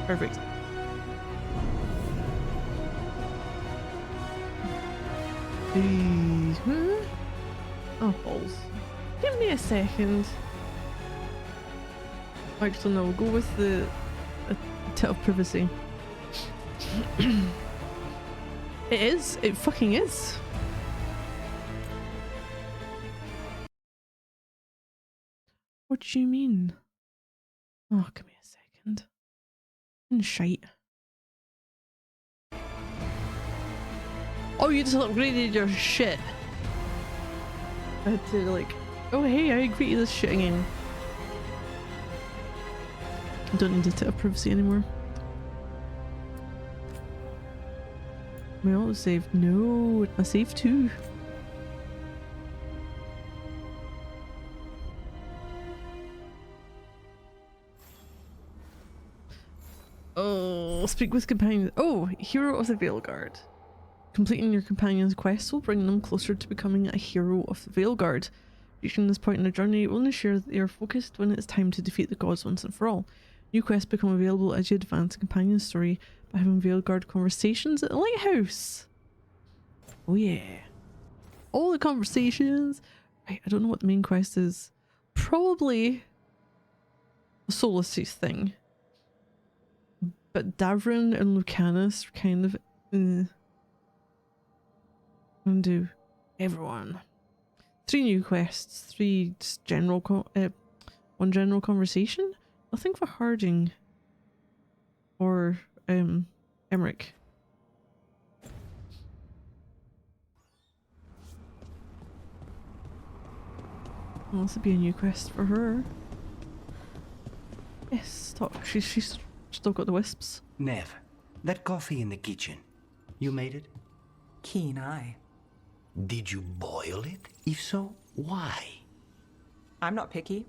Perfect. Oh, balls. Give me a second. Actually, no, we'll go with the a tit of privacy. It is. It fucking is. What do you mean? Oh, give me a second. Shite. Oh, you just upgraded your shit. I had to like, oh hey, I agree to this shit again. I don't need a tit of privacy anymore. My autosave. No, my save too. Oh, speak with companions. Oh, hero of the Veilguard. Completing your companion's quest will bring them closer to becoming a hero of the Veilguard. Reaching this point in the journey will ensure that they are focused when it's time to defeat the gods once and for all. New quests become available as you advance the companion's story by having Veilguard conversations at the lighthouse. Oh yeah. All the conversations. Right, I don't know what the main quest is. Probably a Solstice thing. But Davrin and Lucanus are kind of... And do everyone. 3 new quests, 3 just general one general conversation. Nothing for Harding or Emmerich. Well, this would be a new quest for her. Yes, talk. She's still got the wisps. Nev, that coffee in the kitchen, you made it? Keen eye. Did you boil it? If so, why? I'm not picky.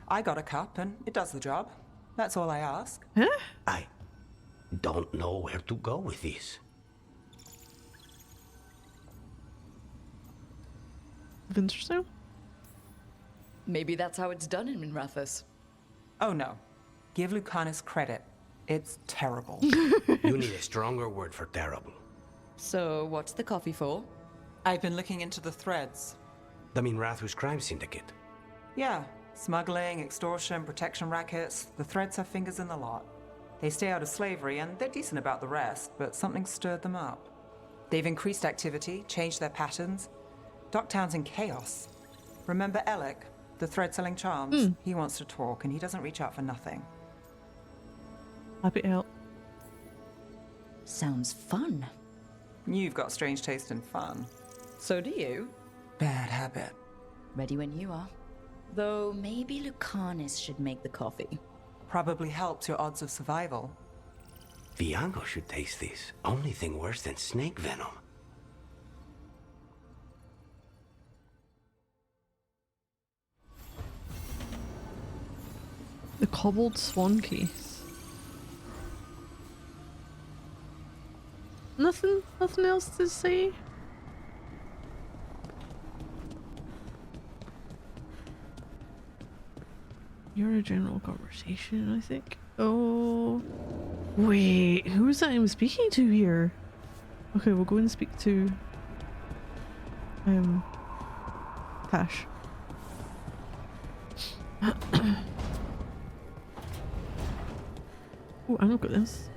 I got a cup and it does the job. That's all I ask. Huh? I don't know where to go with this. Interesting. Maybe that's how it's done in Minrathous. Oh no. Give Lucanus credit. It's terrible. You need a stronger word for terrible. So, what's the coffee for? I've been looking into the threads. The Minrathous crime syndicate. Yeah. Smuggling, extortion, protection rackets. The threads have fingers in the lot. They stay out of slavery and they're decent about the rest, but something stirred them up. They've increased activity, changed their patterns. Docktown's in chaos. Remember Alec, the thread-selling charms? He wants to talk and he doesn't reach out for nothing. Happy to help. Sounds fun. You've got strange taste in fun. So do you. Bad habit. Ready when you are. Though maybe Lucanus should make the coffee. Probably helps your odds of survival. Viango should taste this. Only thing worse than snake venom. The cobbled swan case. Nothing else to say? You're a general conversation, I think. Oh, wait, who's that I'm speaking to here? Okay, we'll go and speak to Tash. Oh, I don't got this.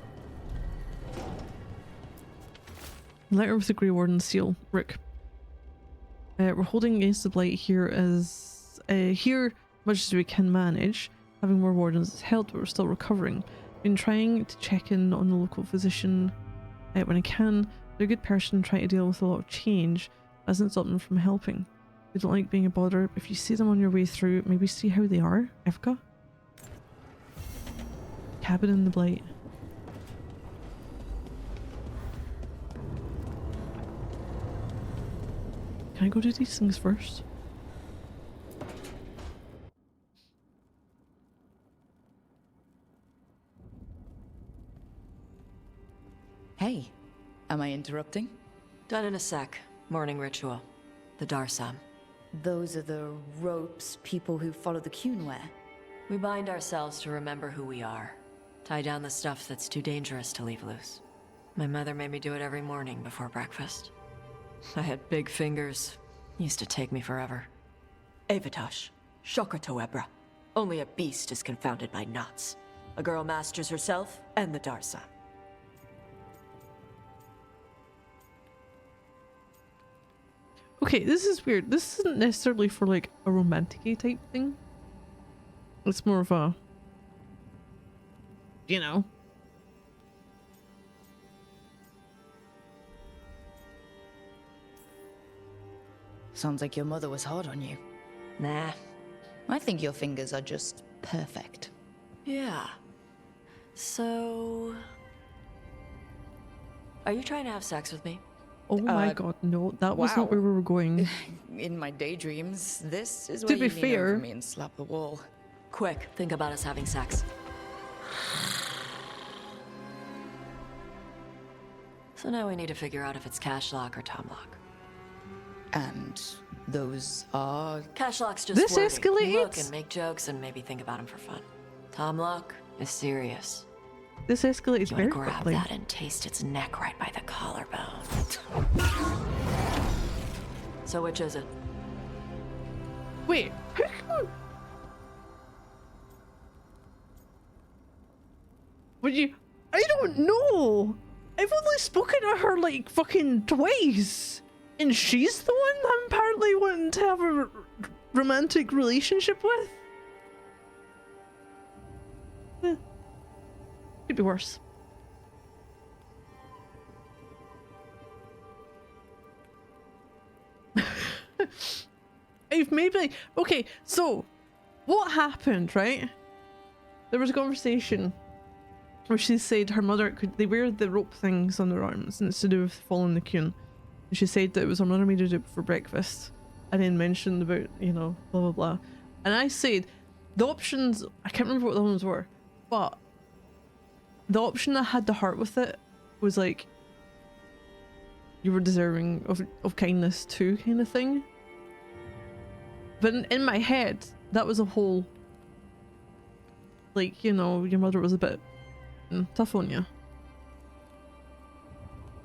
Letter with the Grey Warden's seal. Rick. We're holding against the blight here as here much as we can manage. Having more wardens has helped, but we're still recovering. Been trying to check in on the local physician when I can. They're a good person trying to deal with a lot of change. Hasn't stopped them from helping. They don't like being a bother. If you see them on your way through, maybe see how they are. Evka? Cabin in the blight. Can I go do these things first? Hey, am I interrupting? Done in a sec. Morning ritual. The Darsam. Those are the ropes people who follow the Cune wear. We bind ourselves to remember who we are. Tie down the stuff that's too dangerous to leave loose. My mother made me do it every morning before breakfast. I had big fingers. Used to take me forever. Avatosh, Shokratoebra. Only a beast is confounded by knots. A girl masters herself and the Darsa. Okay, this is weird. This isn't necessarily for like a romantic-y type thing. It's more of a, you know. Sounds like your mother was hard on you. Nah. I think your fingers are just perfect. Yeah. So... Are you trying to have sex with me? Oh my god, no, that was not where we were going. In my daydreams, this is To where be you lean fair- over me and slap the wall. Quick, think about us having sex. So now we need to figure out if it's Cashlock or Tomlock. And those are... Cashlock's just This flirty. escalates. Look and make jokes and maybe think about him for fun. Tomlock is serious. This escalates You very want to grab quickly. that and taste its neck right by the collarbone. So which is it? Wait, would you? I don't know. I've only spoken to her like fucking twice, and she's the one I'm apparently wanting to have a romantic relationship with. Could be worse. I've maybe okay. So, what happened? Right, there was a conversation where she said her mother they wear the rope things on their arms and it's to do with following the queen. And she said that it was her mother made her do it for breakfast, and then mentioned about, you know, blah blah blah. And I said the options, I can't remember what the ones were, but the option that had the heart with it was like you were deserving of kindness too, kind of thing. But in my head, that was a whole, like, you know, your mother was a bit tough on you.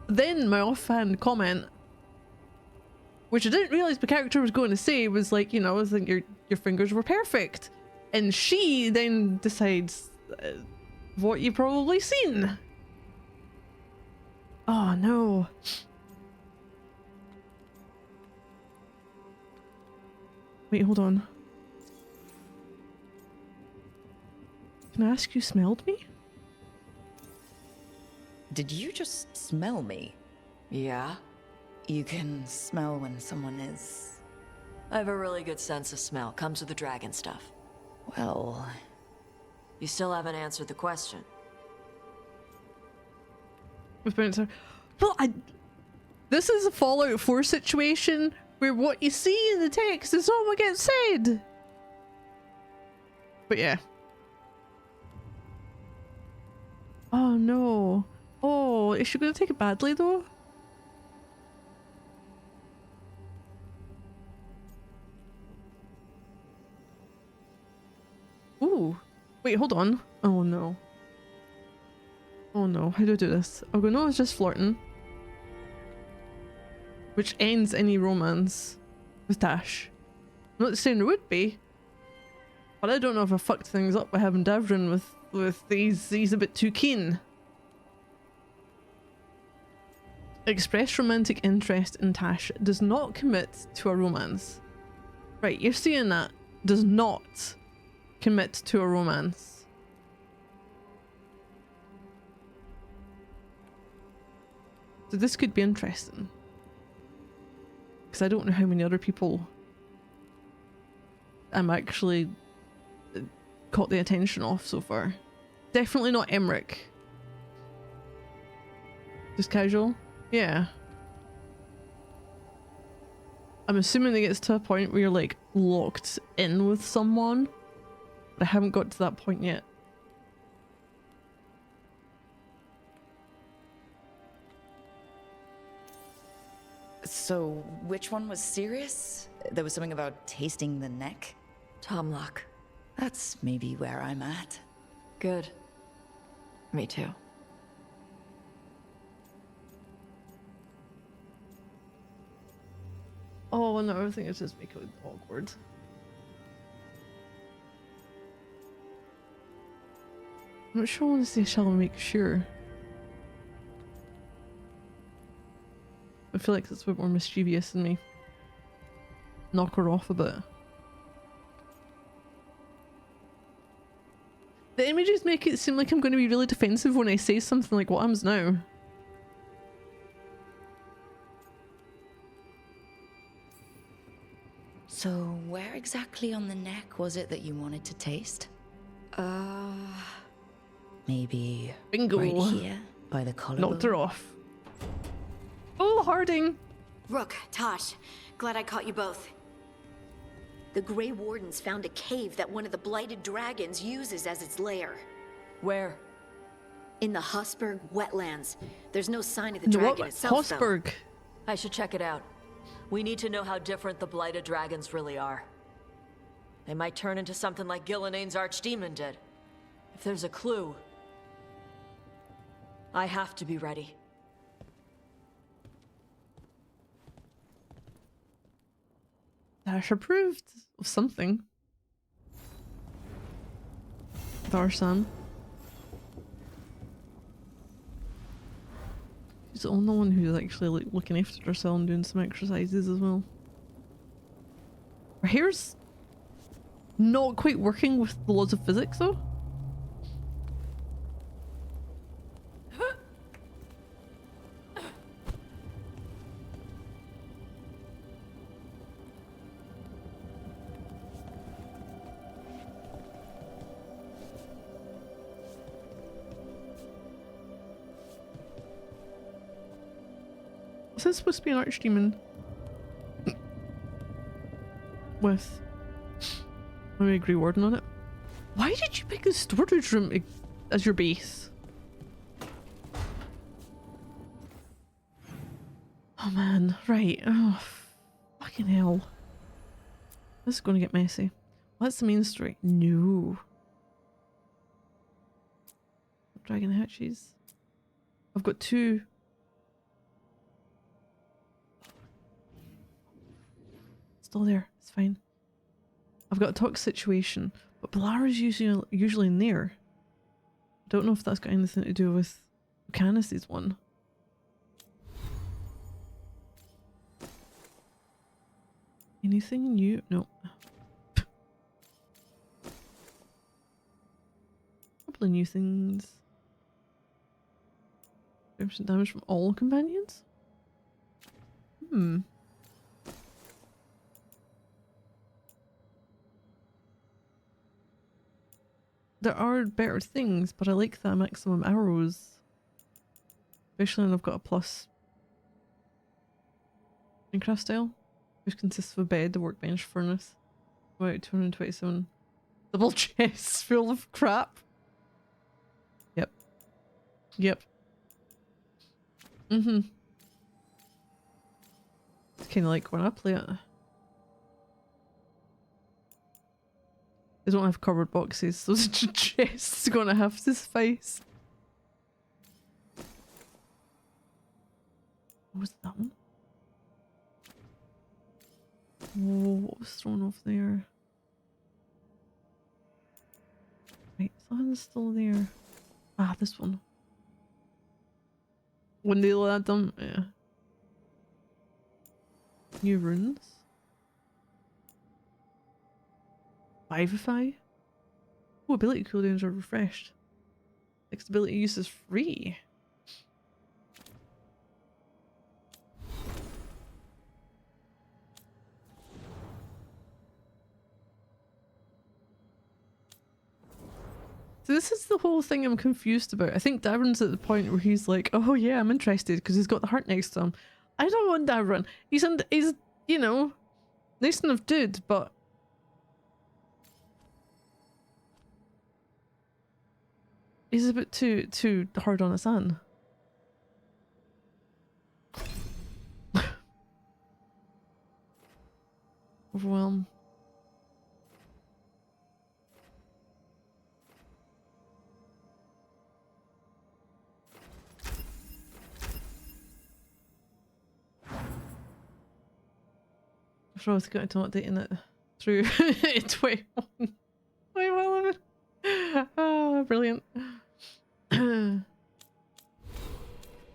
Then my offhand comment, which I didn't realize the character was going to say, was like, you know, I think your fingers were perfect. And she then decides what you probably seen. Oh no. Wait, hold on. Can I ask you smelled me? Did you just smell me? Yeah? You can smell when someone is... I have a really good sense of smell. Comes with the dragon stuff. well... You still haven't answered the question. Well, this is a Fallout 4 situation where what you see in the text is not what gets said. But yeah. Oh no. Oh, is she gonna take it badly though? Ooh. Wait, hold on. Oh no. Oh no, how do I do this? I'll go, no, it's just flirting. Which ends any romance with Tash. I'm not saying there would be, but I don't know if I fucked things up by having Davrin with he's a bit too keen. Express romantic interest in Tash, does not commit to a romance. Right, you're seeing that. Does not commit to a romance. So this could be interesting. Because I don't know how many other people I'm actually caught the attention of so far. Definitely not Emmerich. Just casual? Yeah. I'm assuming it gets to a point where you're like locked in with someone. But I haven't got to that point yet. So, which one was serious? There was something about tasting the neck? Tomlock. That's maybe where I'm at. Good. Me too. Oh no, I think it's just make it awkward. I'm not sure I want to say shall make sure. I feel like it's a bit more mischievous than me. Knock her off a bit. The images make it seem like I'm going to be really defensive when I say something like what happens now. So, where exactly on the neck was it that you wanted to taste? Maybe Bingo. right here, by the collarbone? Knocked her off. Oh, Harding! Rook, Tosh, glad I caught you both. The Grey Wardens found a cave that one of the Blighted Dragons uses as its lair. Where? In the Husberg wetlands. There's no sign of the In the dragon what? itself, though. Hosberg. I should check it out. We need to know how different the Blighted Dragons really are. They might turn into something like Gillenane's Archdemon did. If there's a clue, I have to be ready. Dash approved of something. Darsan. She's the only one who's actually like looking after herself and doing some exercises as well. Her hair's not quite working with the laws of physics though. Is this supposed to be an archdemon? With maybe a Grey Warden on it? Why did you pick the storage room as your base? Oh man, right. Oh, fucking hell. This is going to get messy. What's the main story? No. Dragon hatches. I've got two. Still there. It's fine. I've got a toxic situation, but Balara's usually in there. I don't know if that's got anything to do with Canis' one. Anything new? No. Couple of new things. 5% damage from all companions? Hmm. There are better things, but I like that maximum arrows. Especially when I've got a plus Minecraft style, which consists of a bed, a workbench, furnace. About 227 double chests full of crap. Yep. Yep. Mm-hmm. It's kind of like when I play it. They don't have cardboard boxes, so the chests are gonna have to suffice. What was that one? Whoa, what was thrown off there? Right, something's still there. Ah, this one. When they let them, yeah. New runes. Vivify? Oh, ability cooldowns are refreshed. Next ability use is free. So this is the whole thing I'm confused about. I think Davron's at the point where he's like, oh yeah, I'm interested because he's got the heart next to him. I don't want Davron. He's, you know, nice enough dude, but he's a bit too hard on his son. Overwhelm. After all, I was going to updating it through 21. 21. Oh, brilliant.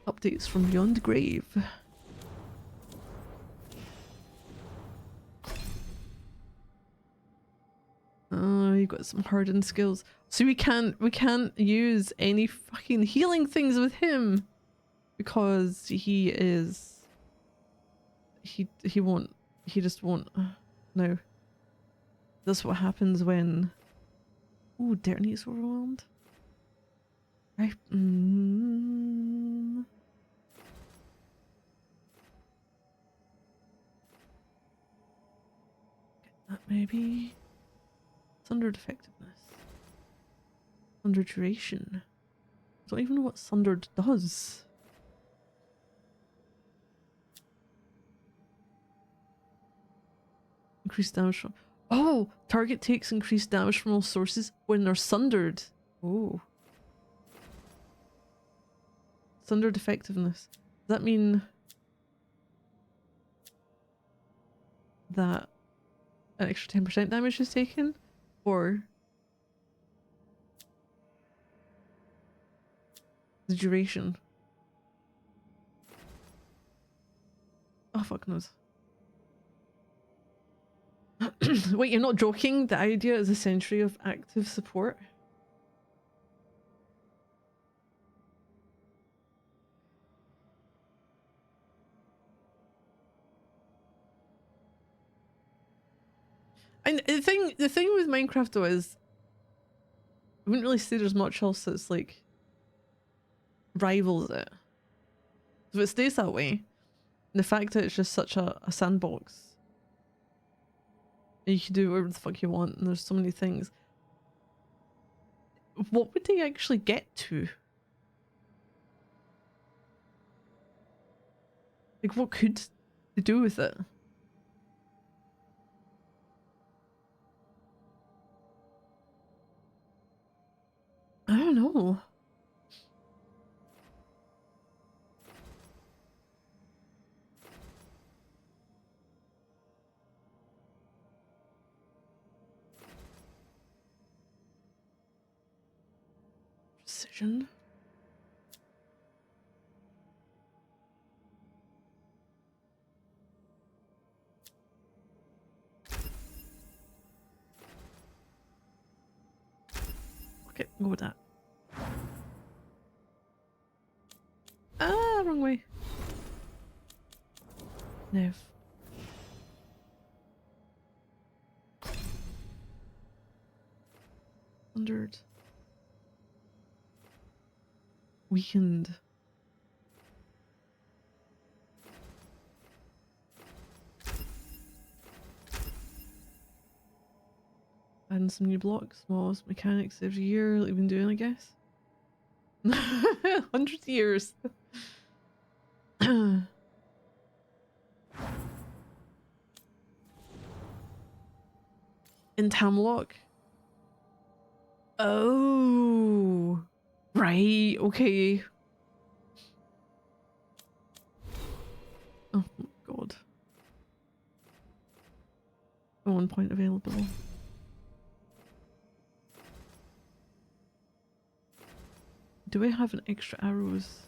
Updates from Beyond the Grave. Oh, you got some hardened skills. So we can't use any fucking healing things with him because he just won't. No. That's what happens when Dirty's overwhelmed. Right. That maybe. Sundered effectiveness. Sundered duration. I don't even know what Sundered does. Increased damage from... Oh! Target takes increased damage from all sources when they're sundered. Oh. Sundered effectiveness. Does that mean that an extra 10% damage is taken? Or the duration? Oh, fuck knows. Wait, you're not joking? The idea is a century of active support? And the thing with Minecraft though is I wouldn't really say there's much else that's like rivals it. So if it stays that way, the fact that it's just such a sandbox, and you can do whatever the fuck you want, and there's so many things. What would they actually get to? Like, what could they do with it? I don't know. Precision. Okay, go with that. Ah, wrong way. Nev. Sundered. Weakened. Adding some new blocks, mods, mechanics every year, like we've been doing, I guess. 100 years. In Tamlock. Oh, right, okay. Oh my god. 1 point available. Do I have an extra arrows?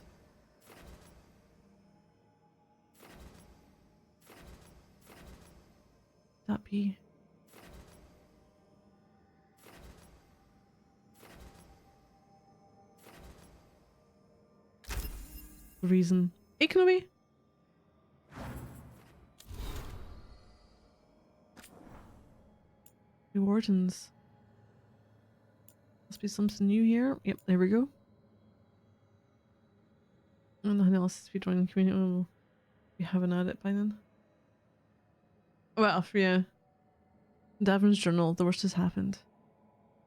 That be? Reason. Economy? The Wardens. Must be something new here. Yep, there we go. And nothing else to be joining the community. Oh, we haven't had it by then. Well, yeah. Davern's journal, the worst has happened.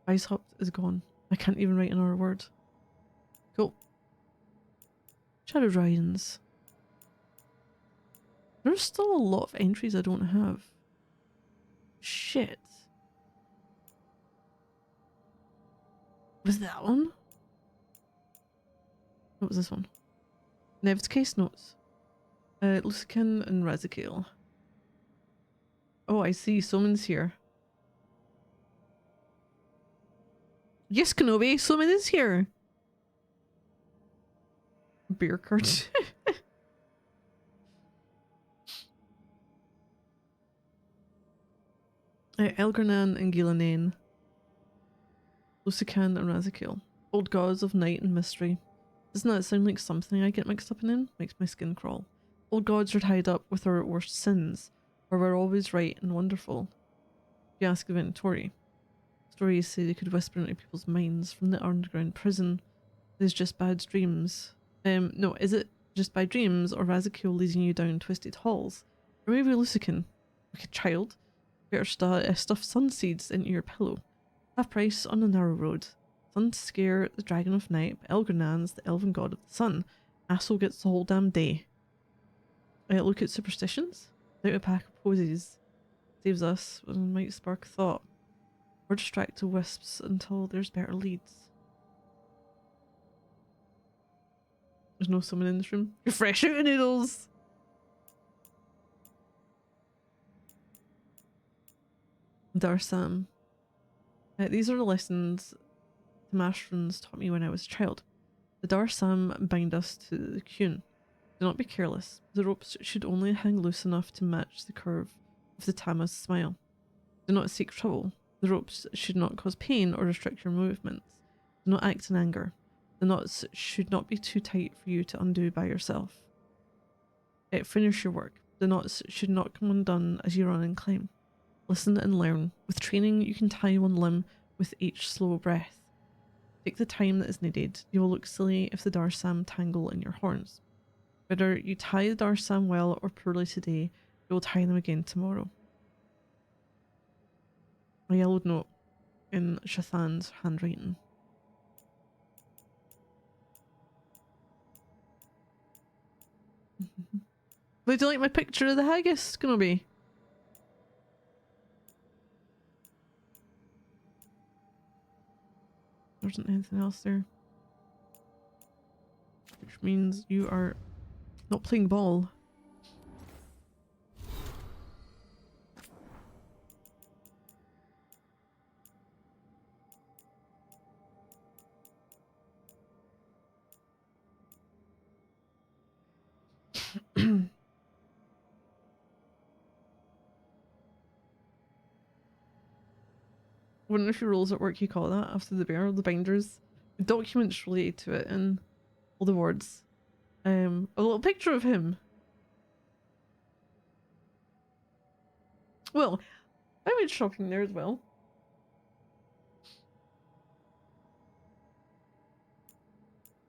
Icehop is gone. I can't even write another word. Cool. Shadow Dragons. There's still a lot of entries I don't have. Shit. Was that one? What was this one? Nev's case notes. Lucican and Razikale. Oh, I see. Someone's here. Yes, Kenobi, someone is here. Beer cart. Elgranan and Gilanane. Lusican and Razakil. Old gods of night and mystery. Doesn't that sound like something I get mixed up in? Makes my skin crawl. Old gods are tied up with our worst sins, or we're always right and wonderful. If you ask the Ventori. Stories say they could whisper into people's minds from the underground prison. It is just bad dreams. No, is it just bad dreams, or Razakil leading you down twisted halls? Or maybe Lusican, like a child? Better stuff sun seeds into your pillow. Half price on the narrow road. Sun to scare the dragon of night, but Elgernan's the elven god of the sun. Asshole gets the whole damn day. Look at superstitions? Out a pack of posies. Saves us and might spark thought. Or distract to wisps until there's better leads. There's no someone in this room. You're fresh out of noodles! Darsam. These are the lessons the Mashrons taught me when I was a child. The Darsam bind us to the Kyun. Do not be careless. The ropes should only hang loose enough to match the curve of the Tama's smile. Do not seek trouble. The ropes should not cause pain or restrict your movements. Do not act in anger. The knots should not be too tight for you to undo by yourself. Finish your work. The knots should not come undone as you run and climb. Listen and learn. With training, you can tie one limb with each slow breath. Take the time that is needed. You will look silly if the Darsam tangle in your horns. Whether you tie the Darsam well or poorly today, you will tie them again tomorrow. A yellowed note in Shathan's handwriting. Would you like my picture of the haggis, Kenobi? There isn't anything else there. Which means you are not playing ball. Wonder if your roles at work you call that after the bear, the binders, the documents related to it, and all the words. A little picture of him. Well, I went shopping there as well.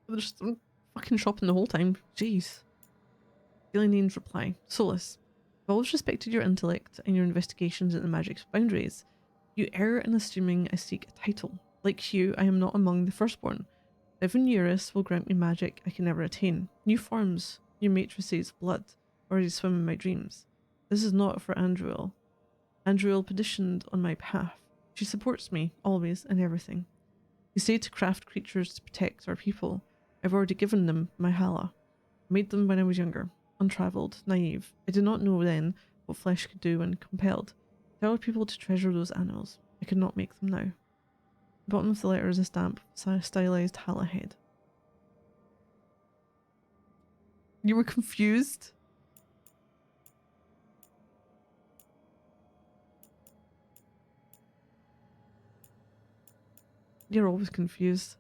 There's some fucking shopping the whole time. Jeez. Gillian's reply. Solus. I've always respected your intellect and your investigations at the magic's boundaries. You err in assuming I seek a title. Like you, I am not among the firstborn. Living Eurus will grant me magic I can never attain. New forms, new matrices of blood, already swim in my dreams. This is not for Andruil. Andruil petitioned on my behalf. She supports me, always and everything. You say to craft creatures to protect our people. I've already given them my hala. I made them when I was younger, untravelled, naive. I did not know then what flesh could do when compelled. Tell people to treasure those animals. I could not make them now. The bottom of the letter is a stamp, stylized hala head. You were confused? You're always confused.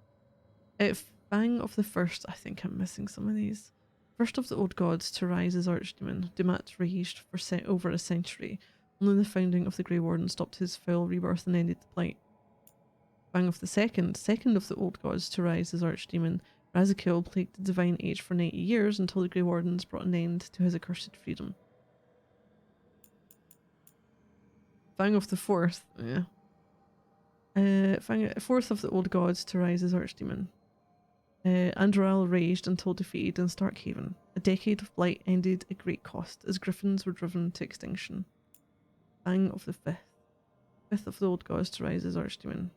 Fang of the First, I think I'm missing some of these. First of the old gods to rise as archdemon, Dumat raged for over a century. Only the founding of the Grey Warden stopped his foul rebirth and ended the blight. Fang of the second of the old gods to rise as archdemon, Razakil plagued the divine age for 90 years until the Grey Wardens brought an end to his accursed freedom. Fang of the fourth, yeah. Fourth of the old gods to rise as archdemon. Andral raged until defeated in Starkhaven. A decade of blight ended at great cost as griffins were driven to extinction. Fang of the fifth of the old gods to rise as archdemon.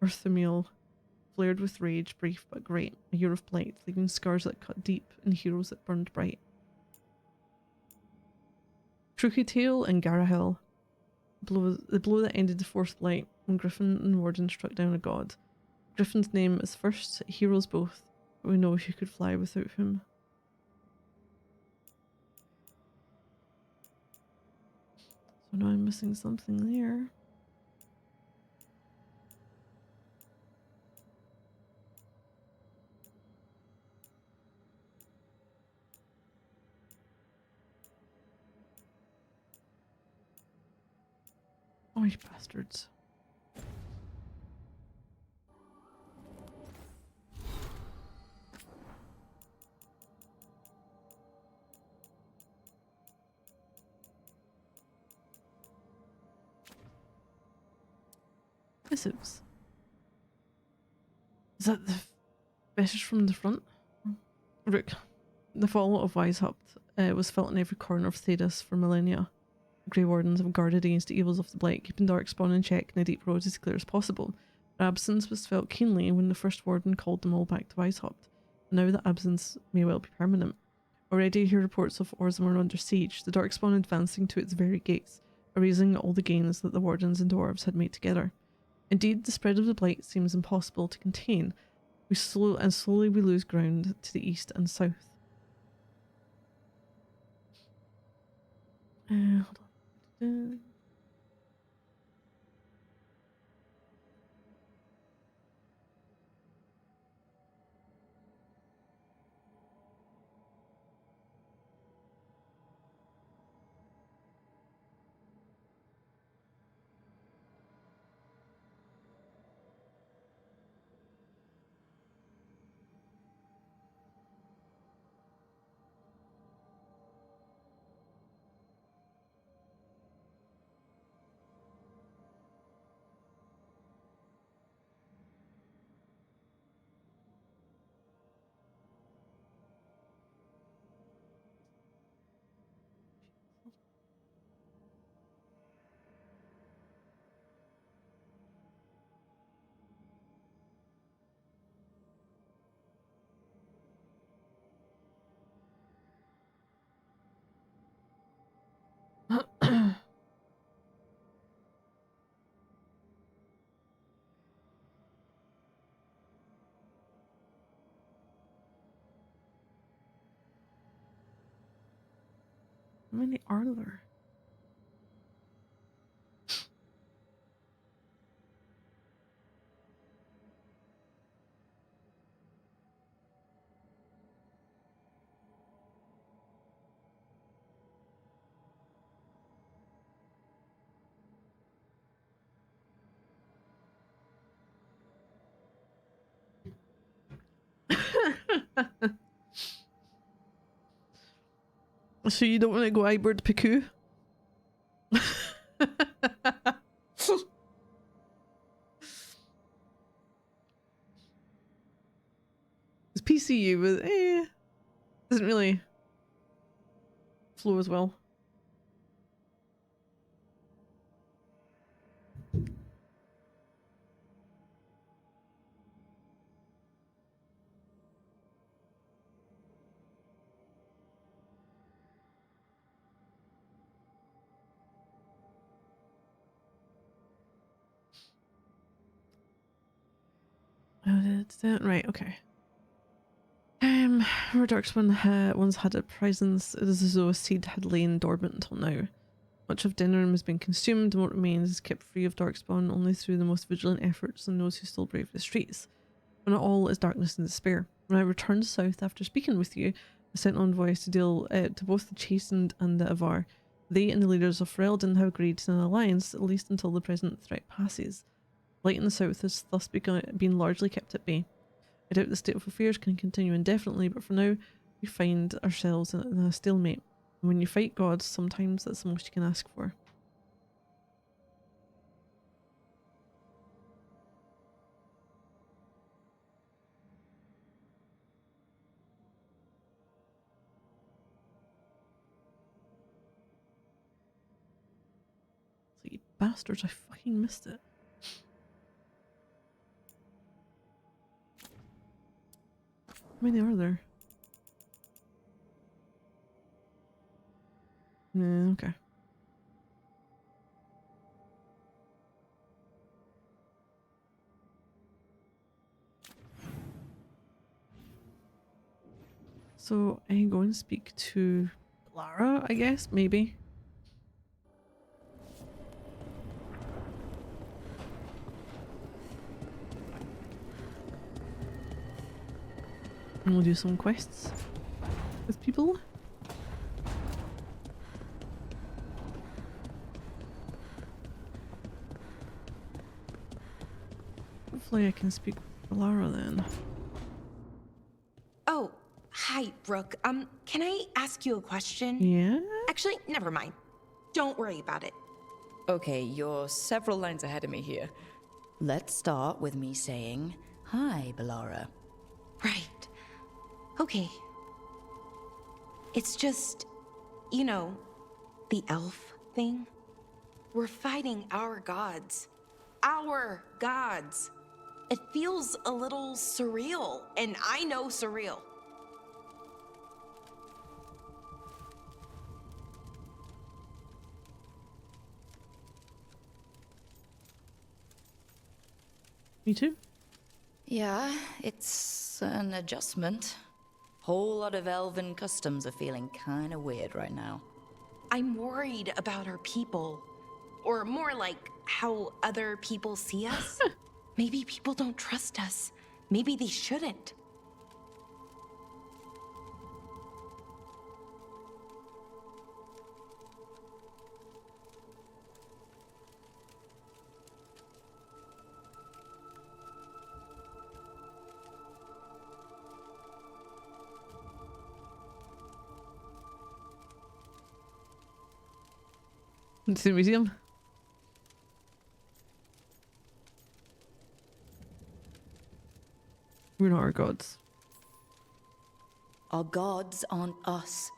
Earthamiel flared with rage, brief but great, a year of blight, leaving scars that cut deep and heroes that burned bright. Crooked Tail and Garahel. The blow that ended the fourth light when Griffin and Warden struck down a god. Griffin's name is first, heroes both, but we know he could fly without him. So now I'm missing something there. Oh, you bastards. Missives. Is that the message from the front? Rook. The fallout of Weishaupt was felt in every corner of Thedas for millennia. Grey Wardens have guarded against the evils of the Blight, keeping Darkspawn in check and the deep roads as clear as possible. Their absence was felt keenly when the first Warden called them all back to Weishaupt. Now that absence may well be permanent. Already I hear reports of Orzammar under siege, the Darkspawn advancing to its very gates, erasing all the gains that the Wardens and Dwarves had made together. Indeed, the spread of the Blight seems impossible to contain. Slowly we lose ground to the east and south. Hold on. How many are there? So you don't want to go Iberd Piku? It's PCU, but doesn't really flow as well. Right, okay. Where Darkspawn once had a presence, it is as though a seed had lain dormant until now. Much of Dinnerham has been consumed, and what remains is kept free of Darkspawn only through the most vigilant efforts and those who still brave the streets. When it all is darkness and despair. When I returned south after speaking with you, I sent envoys to deal to both the Chastened and the Avar. They and the leaders of Ferelden have agreed to an alliance, at least until the present threat passes. Light in the south has thus been largely kept at bay. I doubt the state of affairs can continue indefinitely, but for now we find ourselves in a stalemate. And when you fight gods, sometimes that's the most you can ask for. So you bastards, I fucking missed it. How many are there? Okay. So I can go and speak to Lara, I guess, maybe. And we'll do some quests with people. Hopefully I can speak with Lara then. Oh, hi, Brooke. Can I ask you a question? Yeah? Actually, never mind. Don't worry about it. Okay, you're several lines ahead of me here. Let's start with me saying, hi, Balara. Right. Okay. It's just, you know, the elf thing. We're fighting our gods. Our gods. It feels a little surreal, and I know surreal. Me too. Yeah, it's an adjustment. Whole lot of elven customs are feeling kinda weird right now. I'm worried about our people. Or more like how other people see us. Maybe people don't trust us. Maybe they shouldn't. It's the museum. We're not our gods. Our gods aren't us.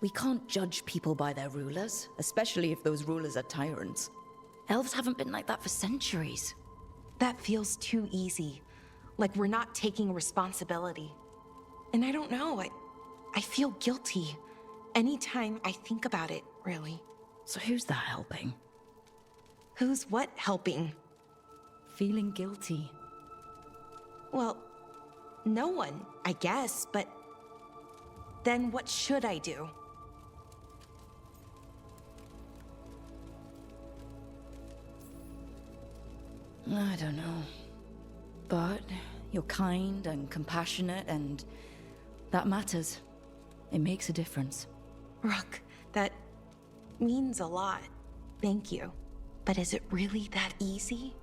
We can't judge people by their rulers, especially if those rulers are tyrants. Elves haven't been like that for centuries. That feels too easy. Like we're not taking responsibility. And I don't know, I feel guilty. Anytime I think about it, really. So who's that helping? Who's what helping? Feeling guilty. Well, no one, I guess, but then what should I do? I don't know. But you're kind and compassionate, and that matters. It makes a difference. Rook, that means a lot. Thank you. But is it really that easy?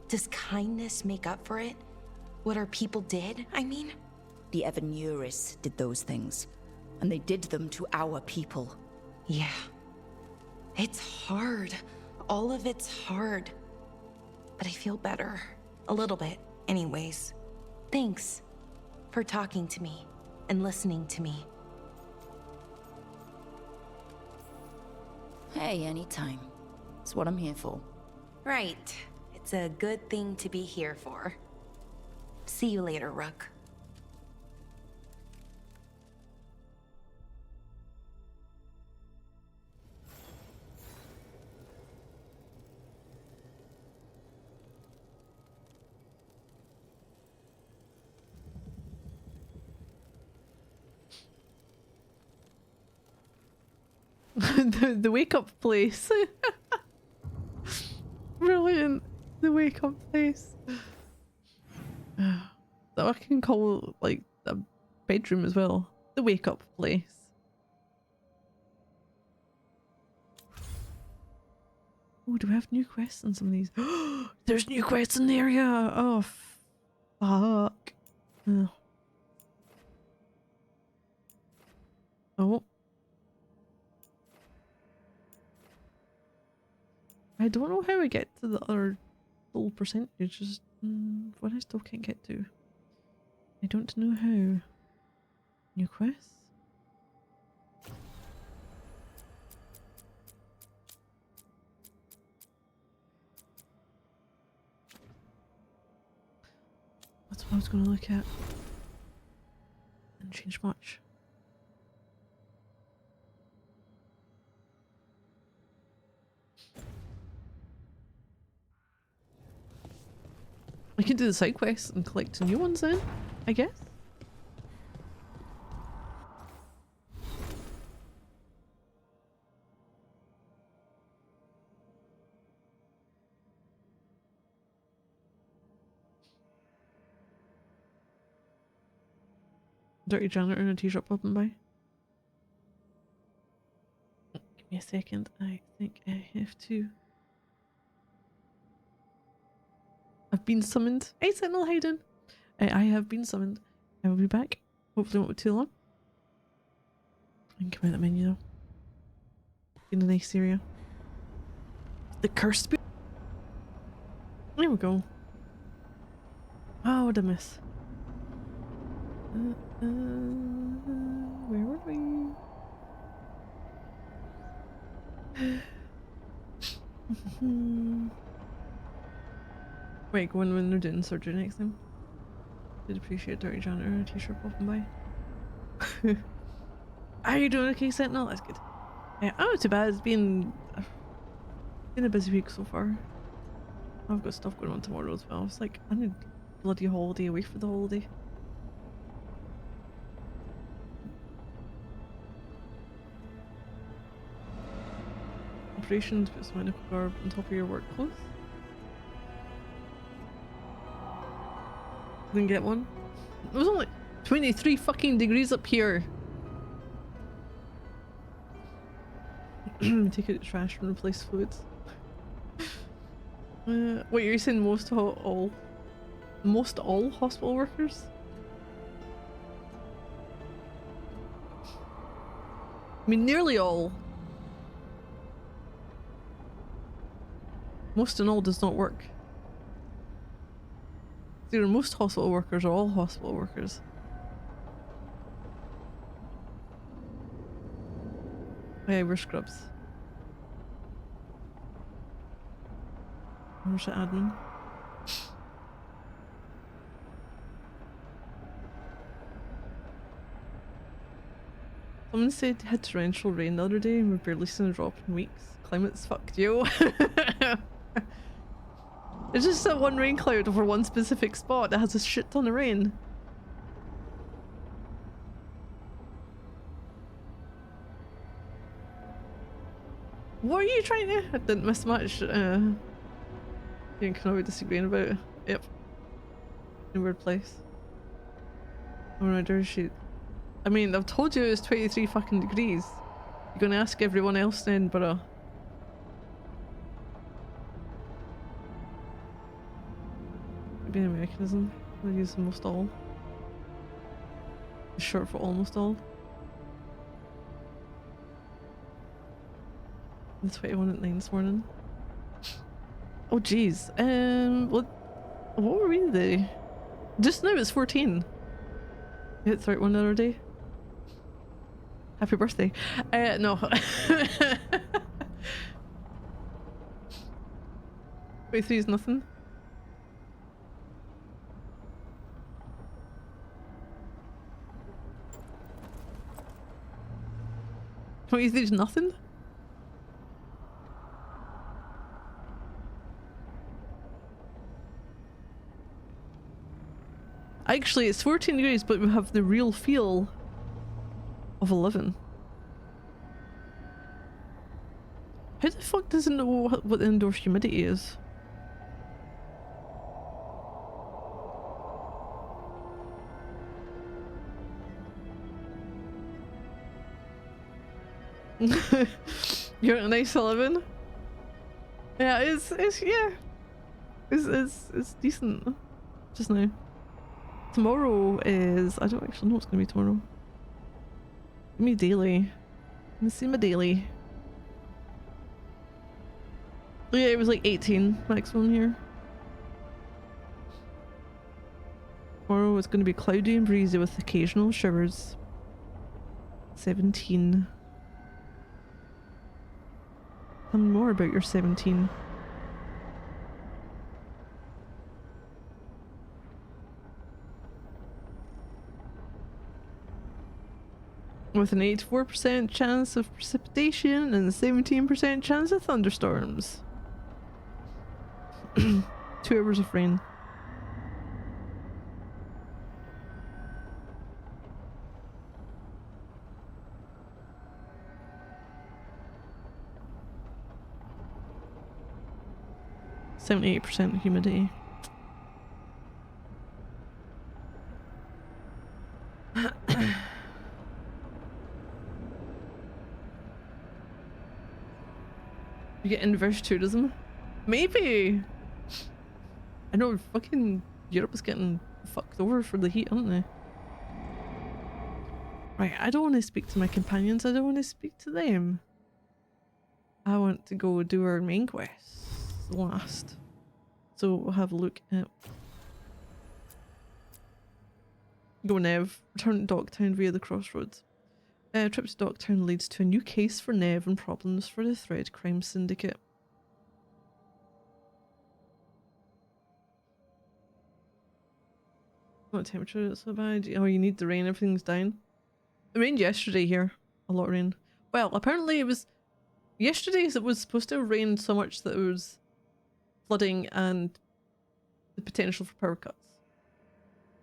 Does kindness make up for it? What our people did, I mean? The Evanuris did those things, and they did them to our people. Yeah. It's hard. All of it's hard. But I feel better. A little bit, anyways. Thanks for talking to me and listening to me. Hey, anytime. It's what I'm here for. Right. It's a good thing to be here for. See you later, Rook. the wake up place. Brilliant. The wake up place. So I can call like a bedroom as well. The wake up place. Oh, do we have new quests in some of these? There's new quests in the area. Oh, fuck. Oh. Oh. I don't know how I get to the other little percentages. What I still can't get to. I don't know how. New quests? That's what I was going to look at. Didn't change much. I can do the side quests and collect some new ones then, I guess. Dirty janitor in a t-shirt popping by. Give me a second. I think I have to. I've been summoned. Hey, Sentinel, how you doing? I have been summoned. I will be back. Hopefully won't be too long. I can come out the menu though. In a nice area. The cursed boot. There we go. Oh, what a miss. Where were we? Wait, go in when they're doing surgery next time. Did appreciate Dirty Janitor in a t-shirt popping by. Are you doing okay, Sentinel? That's good. Yeah, oh, not too bad. It's been a busy week so far. I've got stuff going on tomorrow as well. It's like, I need a bloody holiday away for the holiday. Operations, put some medical garb on top of your work clothes. Didn't get one. It was only 23 fucking degrees up here. Take out the trash and replace fluids. Wait, you're saying most all hospital workers? I mean, nearly all. Most and all does not work. Either most hospital workers or all hospital workers. Oh yeah, we're scrubs. Where's the admin? Someone said it had torrential rain the other day and we've barely seen a drop in weeks. Climate's fucked, yo. It's just that one rain cloud over one specific spot that has a shit ton of rain. What are you trying to? I didn't miss much. You can always disagreeing about. Yep. In a weird place. Oh my dirt sheet. I mean, I've told you it's 23 fucking degrees. You're gonna ask everyone else then, but maybe a mechanism. I'll use almost all. It's short for almost all. The 21 at 9 this morning. Oh jeez. What were we today? Just now it's 14. You hit 31 the other day. Happy birthday. No. 23 is nothing. There's nothing? Actually, it's 14 degrees, but we have the real feel of 11. How the fuck does it know what the indoor humidity is? You're at a nice 11? Yeah, it's decent just now. Tomorrow is, I don't actually know what's gonna be tomorrow. Give me daily. Let me see my daily. Oh yeah, it was like 18 maximum here. Tomorrow it's gonna be cloudy and breezy with occasional showers. 17. Tell me more about your 17. With an 84% chance of precipitation and a 17% chance of thunderstorms. 2 hours of rain. %78 humidity. You get inverse tourism? Maybe! I know fucking Europe is getting fucked over for the heat, aren't they? Right, I don't want to speak to my companions, I don't want to speak to them. I want to go do our main quest last. So we'll have a look at... Go Nev, return to Docktown via the crossroads. Trip to Docktown leads to a new case for Nev and problems for the Thread Crime Syndicate. What temperature is so bad? Oh, you need the rain, everything's down. It rained yesterday here. A lot of rain. Well, apparently it was... Yesterday it was supposed to rain so much that it was flooding and the potential for power cuts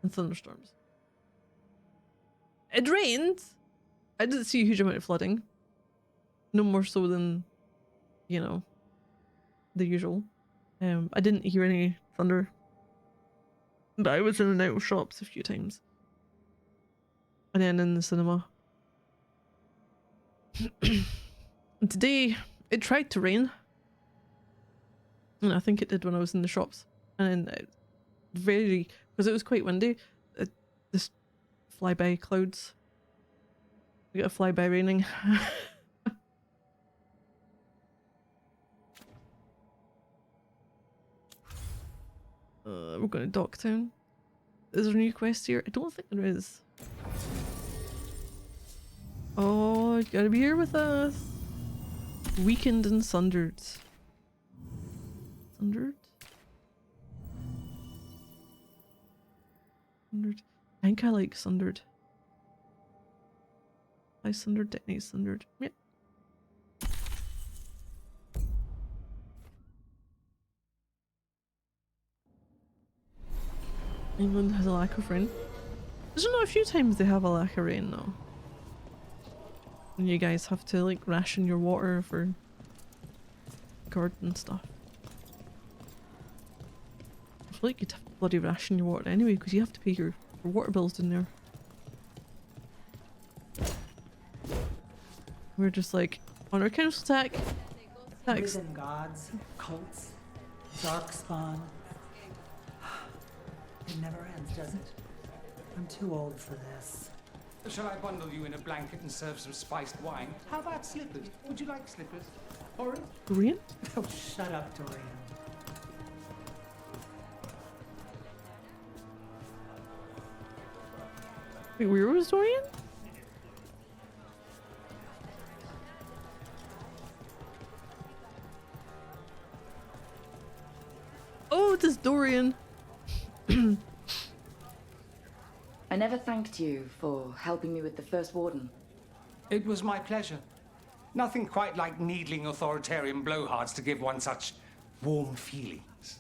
and thunderstorms. It rained! I didn't see a huge amount of flooding. No more so than, you know, the usual. I didn't hear any thunder. But I was in and out of shops a few times. And then in the cinema. And today, it tried to rain. And I think it did when I was in the shops. And then because it was quite windy, this flyby clouds. We got a flyby raining. We're going to Docktown. Is there a new quest here? I don't think there is. Oh, you gotta be here with us. Weakened and sundered. Sundered? Sundered. I think I like sundered. I sundered, detonate sundered. Yep. England has a lack of rain. There's not a few times they have a lack of rain though. And you guys have to like ration your water for garden stuff. I feel like you'd have to bloody ration your water anyway because you have to pay your water bills in there. We're just like on our council tax. Risen gods, cults, darkspawn. It never ends, does it? I'm too old for this. Shall I bundle you in a blanket and serve some spiced wine? How about slippers? Would you like slippers? Orange? Green? Oh, shut up, Dorian. Wait, where was Dorian? Oh, it is Dorian. I never thanked you for helping me with the first warden. It was my pleasure. Nothing quite like needling authoritarian blowhards to give one such warm feelings.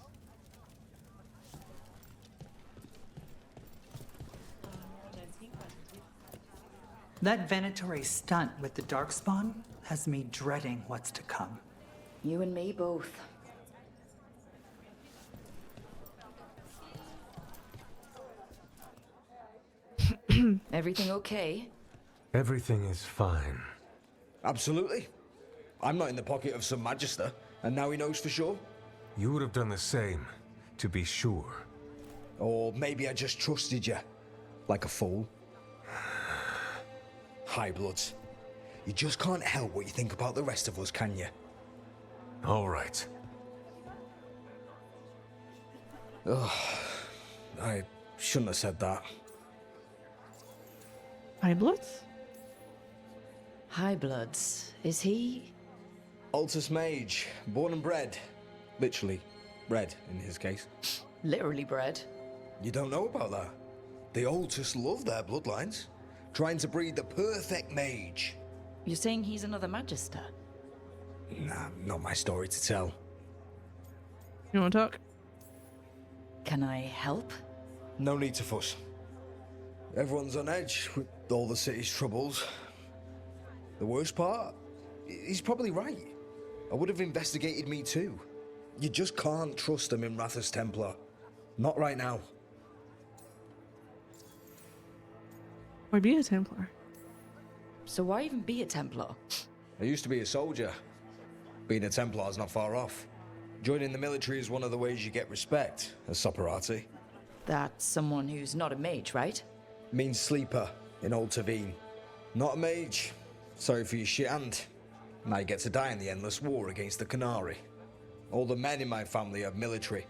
That Venatory stunt with the Darkspawn has me dreading what's to come. You and me both. Everything okay? Everything is fine. Absolutely. I'm not in the pocket of some magister, and now he knows for sure. You would have done the same, to be sure. Or maybe I just trusted you, like a fool. High Bloods. You just can't help what you think about the rest of us, can you? All right. Ugh, I shouldn't have said that. High Bloods? High Bloods. Is he? Altus Mage, born and bred. Literally, bred in his case. Literally bred. You don't know about that? The Altus love their bloodlines, trying to breed the perfect mage. You're saying he's another Magister? Nah, not my story to tell. You want to talk? Can I help? No need to fuss. Everyone's on edge with all the city's troubles. The worst part? He's probably right. I would have investigated me too. You just can't trust them in Rathus Templar. Not right now. Why be a Templar? So why even be a Templar? I used to be a soldier. Being a Templar's not far off. Joining the military is one of the ways you get respect, as Soparati. That's someone who's not a mage, right? Means sleeper in Old Tavine. Not a mage. Sorry for your shit hand. Now you get to die in the endless war against the Canary. All the men in my family are military.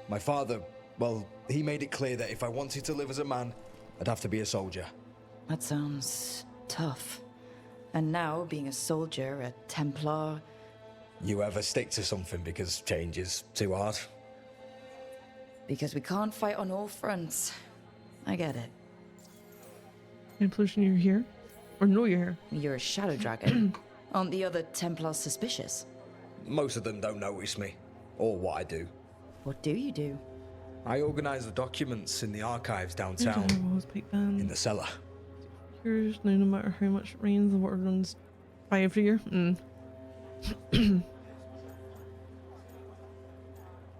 My father, well, he made it clear that if I wanted to live as a man, I'd have to be a soldier. That sounds tough. And now, being a soldier, a Templar... You ever stick to something because change is too hard? Because we can't fight on all fronts. I get it. Implosion, you're here? Or no, you're here? You're a shadow dragon. Aren't the other Templars suspicious? Most of them don't notice me, or what I do. What do you do? I organise the documents in the archives downtown, in the cellar. Here's now, no matter how much it rains, the water runs by every year.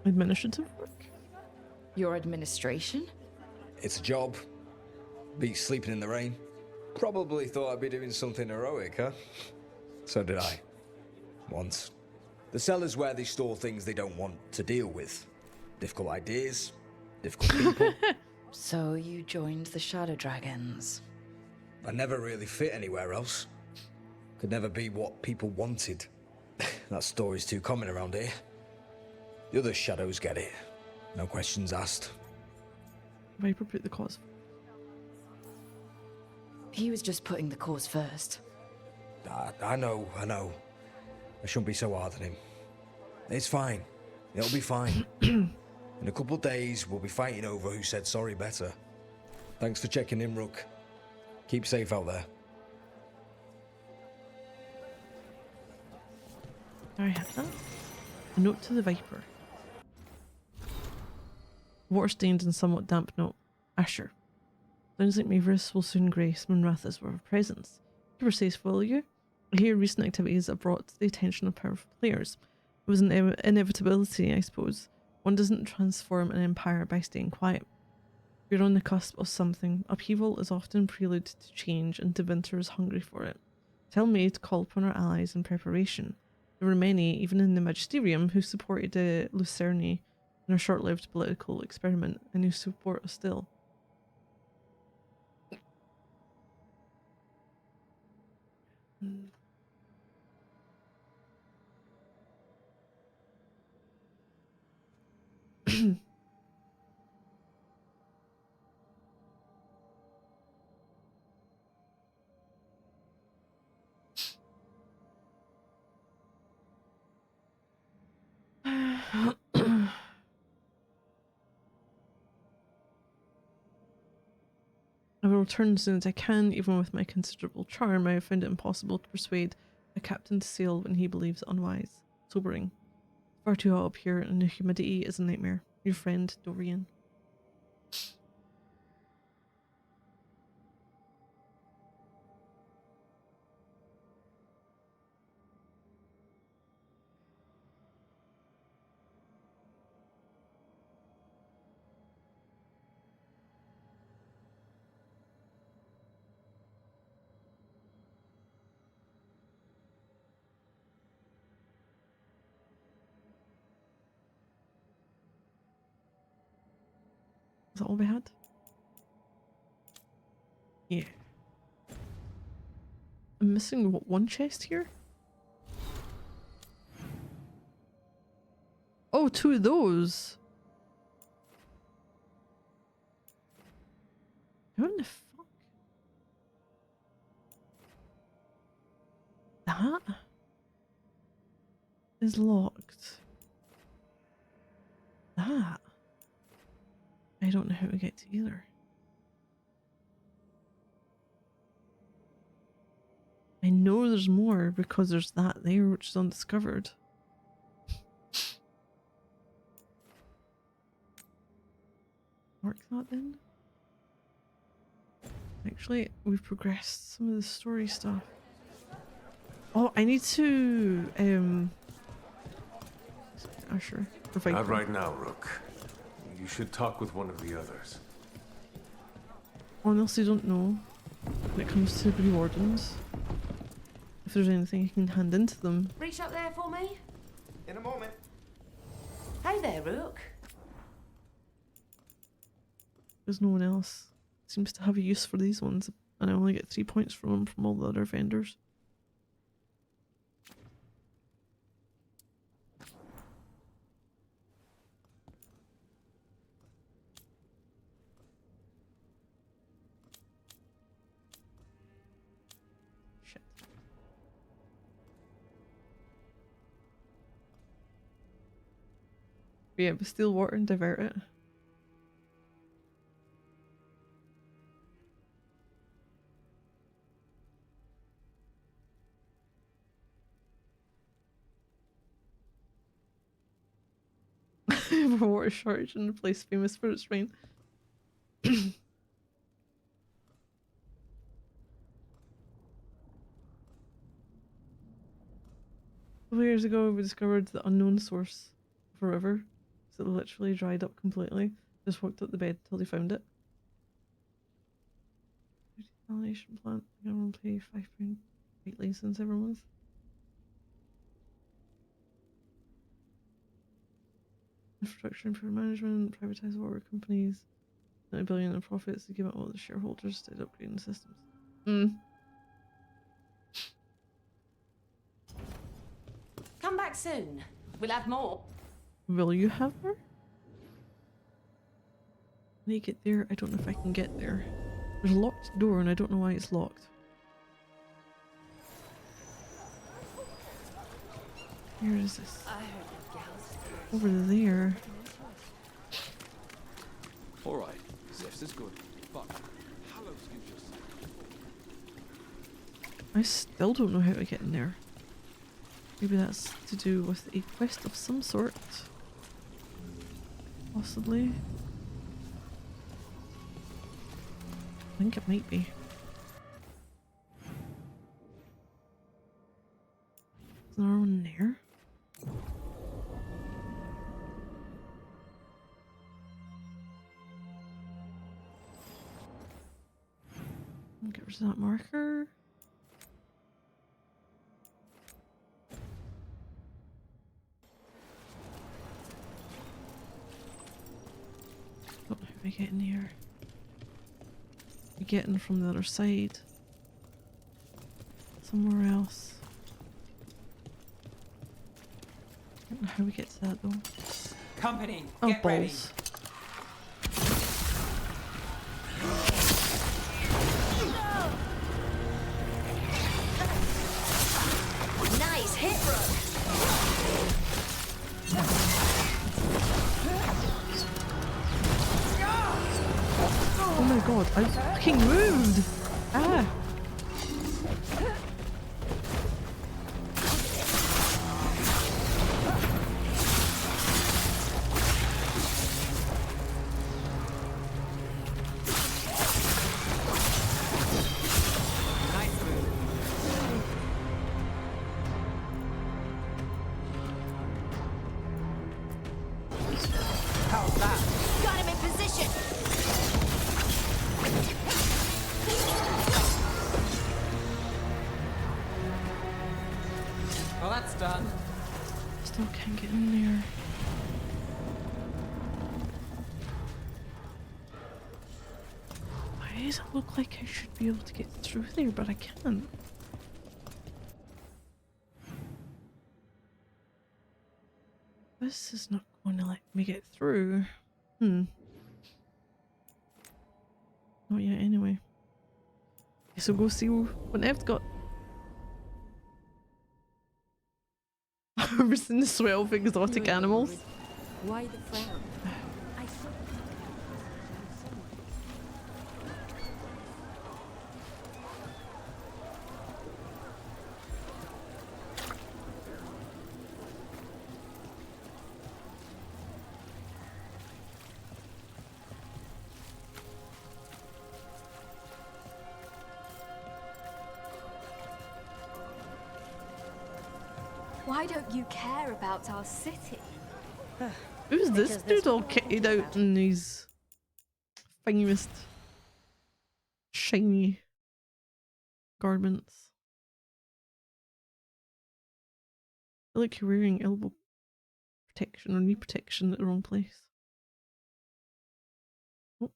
Administrative work? Your administration? It's a job. Beats sleeping in the rain. Probably thought I'd be doing something heroic, huh? So did I. Once. The cellar's where they store things they don't want to deal with. Difficult ideas, difficult people. So you joined the Shadow Dragons. I never really fit anywhere else. Could never be what people wanted. That story's too common around here. The other shadows get it. No questions asked. Viper put the cause. He was just putting the cause first. I know. I shouldn't be so hard on him. It's fine. It'll be fine. In a couple of days, we'll be fighting over who said sorry better. Thanks for checking in, Rook. Keep safe out there. I have that. A note to the Viper. Water stained and somewhat damp note. Asher. Sounds like Mavericks will soon grace Monratha's with her presence. Keep her safe, will you? I hear recent activities have brought to the attention of powerful players. It was an inevitability, I suppose. One doesn't transform an empire by staying quiet. You're on the cusp of something. Upheaval is often prelude to change, and Devinter is hungry for it. Tell May to call upon our allies in preparation. There were many, even in the Magisterium, who supported the Lucerne in her short-lived political experiment, and who support us still. I will return as soon as I can. Even with my considerable charm, I have found it impossible to persuade a captain to sail when he believes it unwise. Sobering. Far too hot up here, and the humidity is a nightmare. Your friend, Dorian. Is that all we had? Yeah. I'm missing what, one chest here? Oh, two of those. How in the fuck? That is locked. That I don't know how to get to either. I know there's more because there's that there which is undiscovered. Mark that then. Actually, we've progressed some of the story stuff. Oh, I need to Usher. Not right now, Rook. You should talk with one of the others. Honestly, don't know. when it comes to Grey Wardens. If there's anything you can hand into them. Reach up there for me. In a moment. Hey there, Rook. Because no one else seems to have a use for these ones, and I only get 3 points from them from all the other vendors. Shit. But yeah, but steal water and divert it. A water shortage in a place famous for its rain. A couple years ago, we discovered the unknown source of a river. So it literally dried up completely. Just walked up the bed till they found it. Desalination plant. I'm gonna pay £5 rate license every month. Infrastructure and power management, privatise water companies, 90 billion in profits to give out all the shareholders to upgrading systems. Come back soon. We'll have more. Will you have her? When I get there, I don't know if I can get there. There's a locked door and I don't know why it's locked. Where is this? Over there. Alright, this is good. But how else you just I still don't know how to get in there. Maybe that's to do with a quest of some sort. Possibly. I think it might be. Is there one there? Get rid of that marker. Don't know how we get in here. We get in from the other side. Somewhere else. Don't know how we get to that though. Company, Oh, get balls. Nice hit, Rook. Oh my god, I fucking moved! Ah! How's that? Got him in position. Well, that's done. Still can't get in there. Why does it look like I should be able to get through there, but I can't? This is not going to let me get through. Not yet, anyway. Okay, so go see what Nev's got. Harvesting the 12 exotic animals. Why the frown? Why don't you care about our city? Who's this dude all kitted out in these famous shiny garments. I feel like you're wearing elbow protection or knee protection at the wrong place. Oh. Is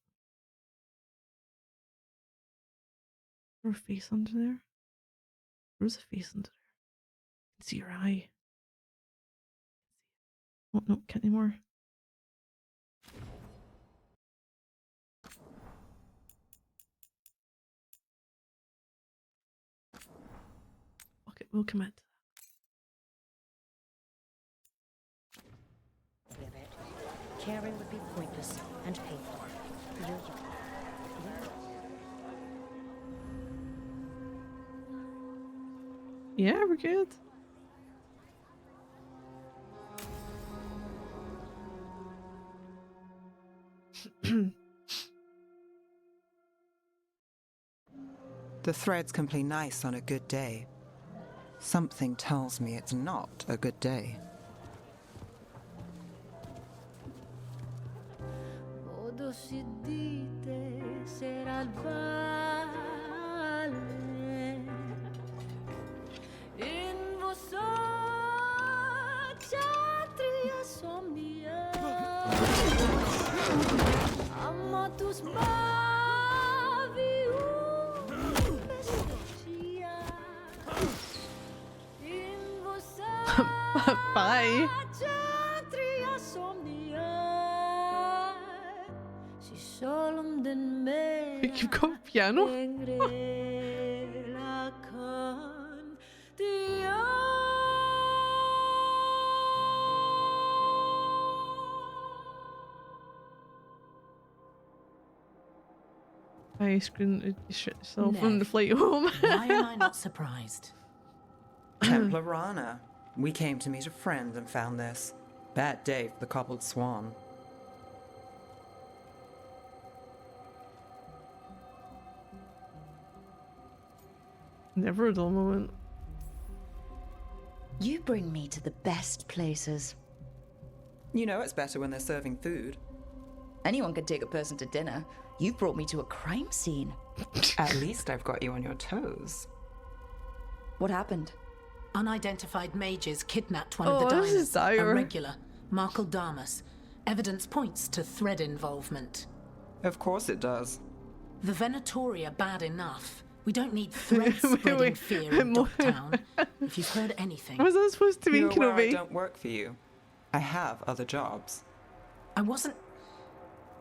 there a face under there? There's a face under there. I can see your eye. Oh no, can't anymore. Fuck it, we'll commit. With it. Caring would be pointless and painful. You're young. Yeah, we're good. The threads can play nice on a good day. Something tells me it's not a good day. Bye. You've got a piano? I screwed shit yourself on the flight home. Why am I not surprised? Templar Rana. We came to meet a friend and found this. Bad day for the cobbled swan. Never a dull moment. You bring me to the best places. You know it's better when they're serving food. Anyone can take a person to dinner. You've brought me to a crime scene. At least I've got you on your toes. What happened? Unidentified mages kidnapped one of the diners. A regular, Markle Damas. Evidence points to thread involvement. Of course it does. The Venatori are bad enough. We don't need thread spreading fear in Dogtown. If you've heard anything. Was I supposed to be You're aware I Kenobi? don't work for you. I have other jobs. I wasn't...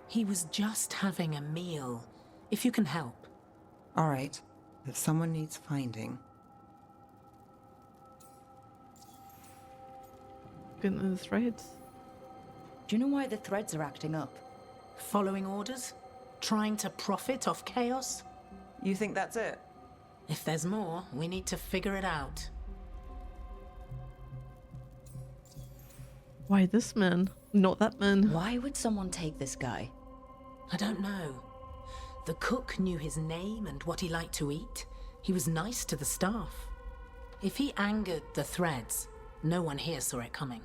He was just having a meal. If you can help. All right. If someone needs finding... Getting to the threads. Do you know why the threads are acting up? Following orders? Trying to profit off chaos? You think that's it? If there's more, we need to figure it out. Why this man? Not that man. Why would someone take this guy? I don't know. The cook knew his name and what he liked to eat. He was nice to the staff. If he angered the threads, no one here saw it coming.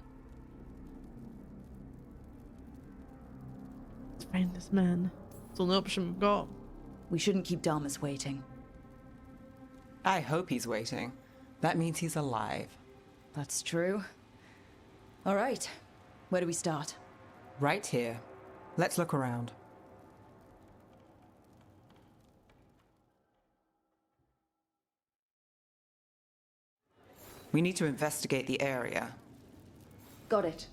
Let's find this man. It's the only option we've got. We shouldn't keep Damas waiting. I hope he's waiting. That means he's alive. That's true. All right. Where do we start? Right here. Let's look around. We need to investigate the area. Got it.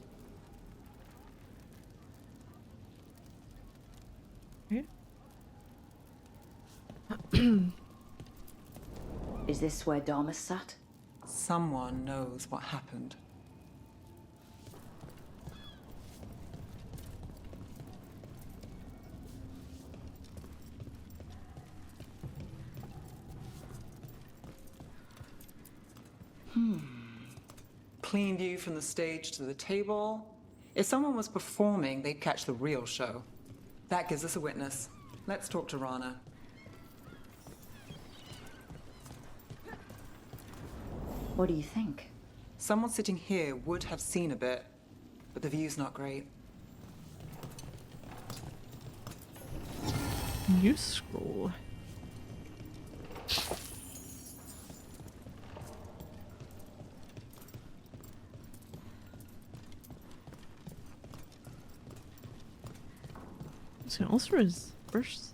Is this where Damas sat? Someone knows what happened. Clean view from the stage to the table. If someone was performing, they'd catch the real show. That gives us a witness. Let's talk to Rana. What do you think? Someone sitting here would have seen a bit, but the view's not great. New scroll. So also is burst.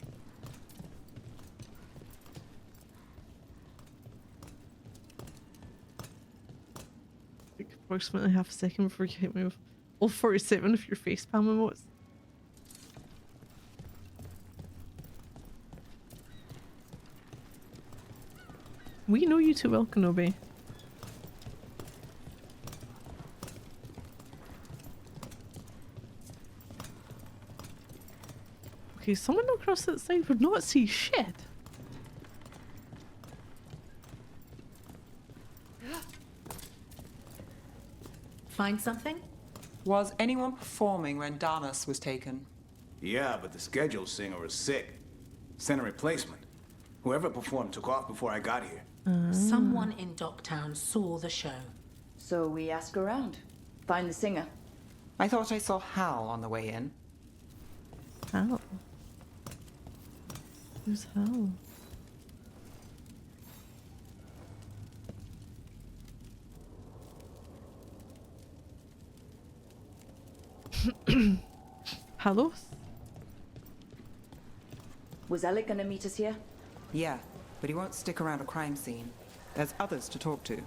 Like approximately half a second before you hit me with all 47 of your face palm emotes. We know you too well, Kenobi. Okay, someone across that side would not see shit. Find something? Was anyone performing when Damas was taken? Yeah, but the scheduled singer was sick. Sent a replacement. Whoever performed took off before I got here. Someone in Docktown saw the show. So we ask around. Find the singer. I thought I saw Hal on the way in. Hal? Who's Hal? Hello? Was Alec gonna meet us here? Yeah, but he won't stick around a crime scene. There's others to talk to.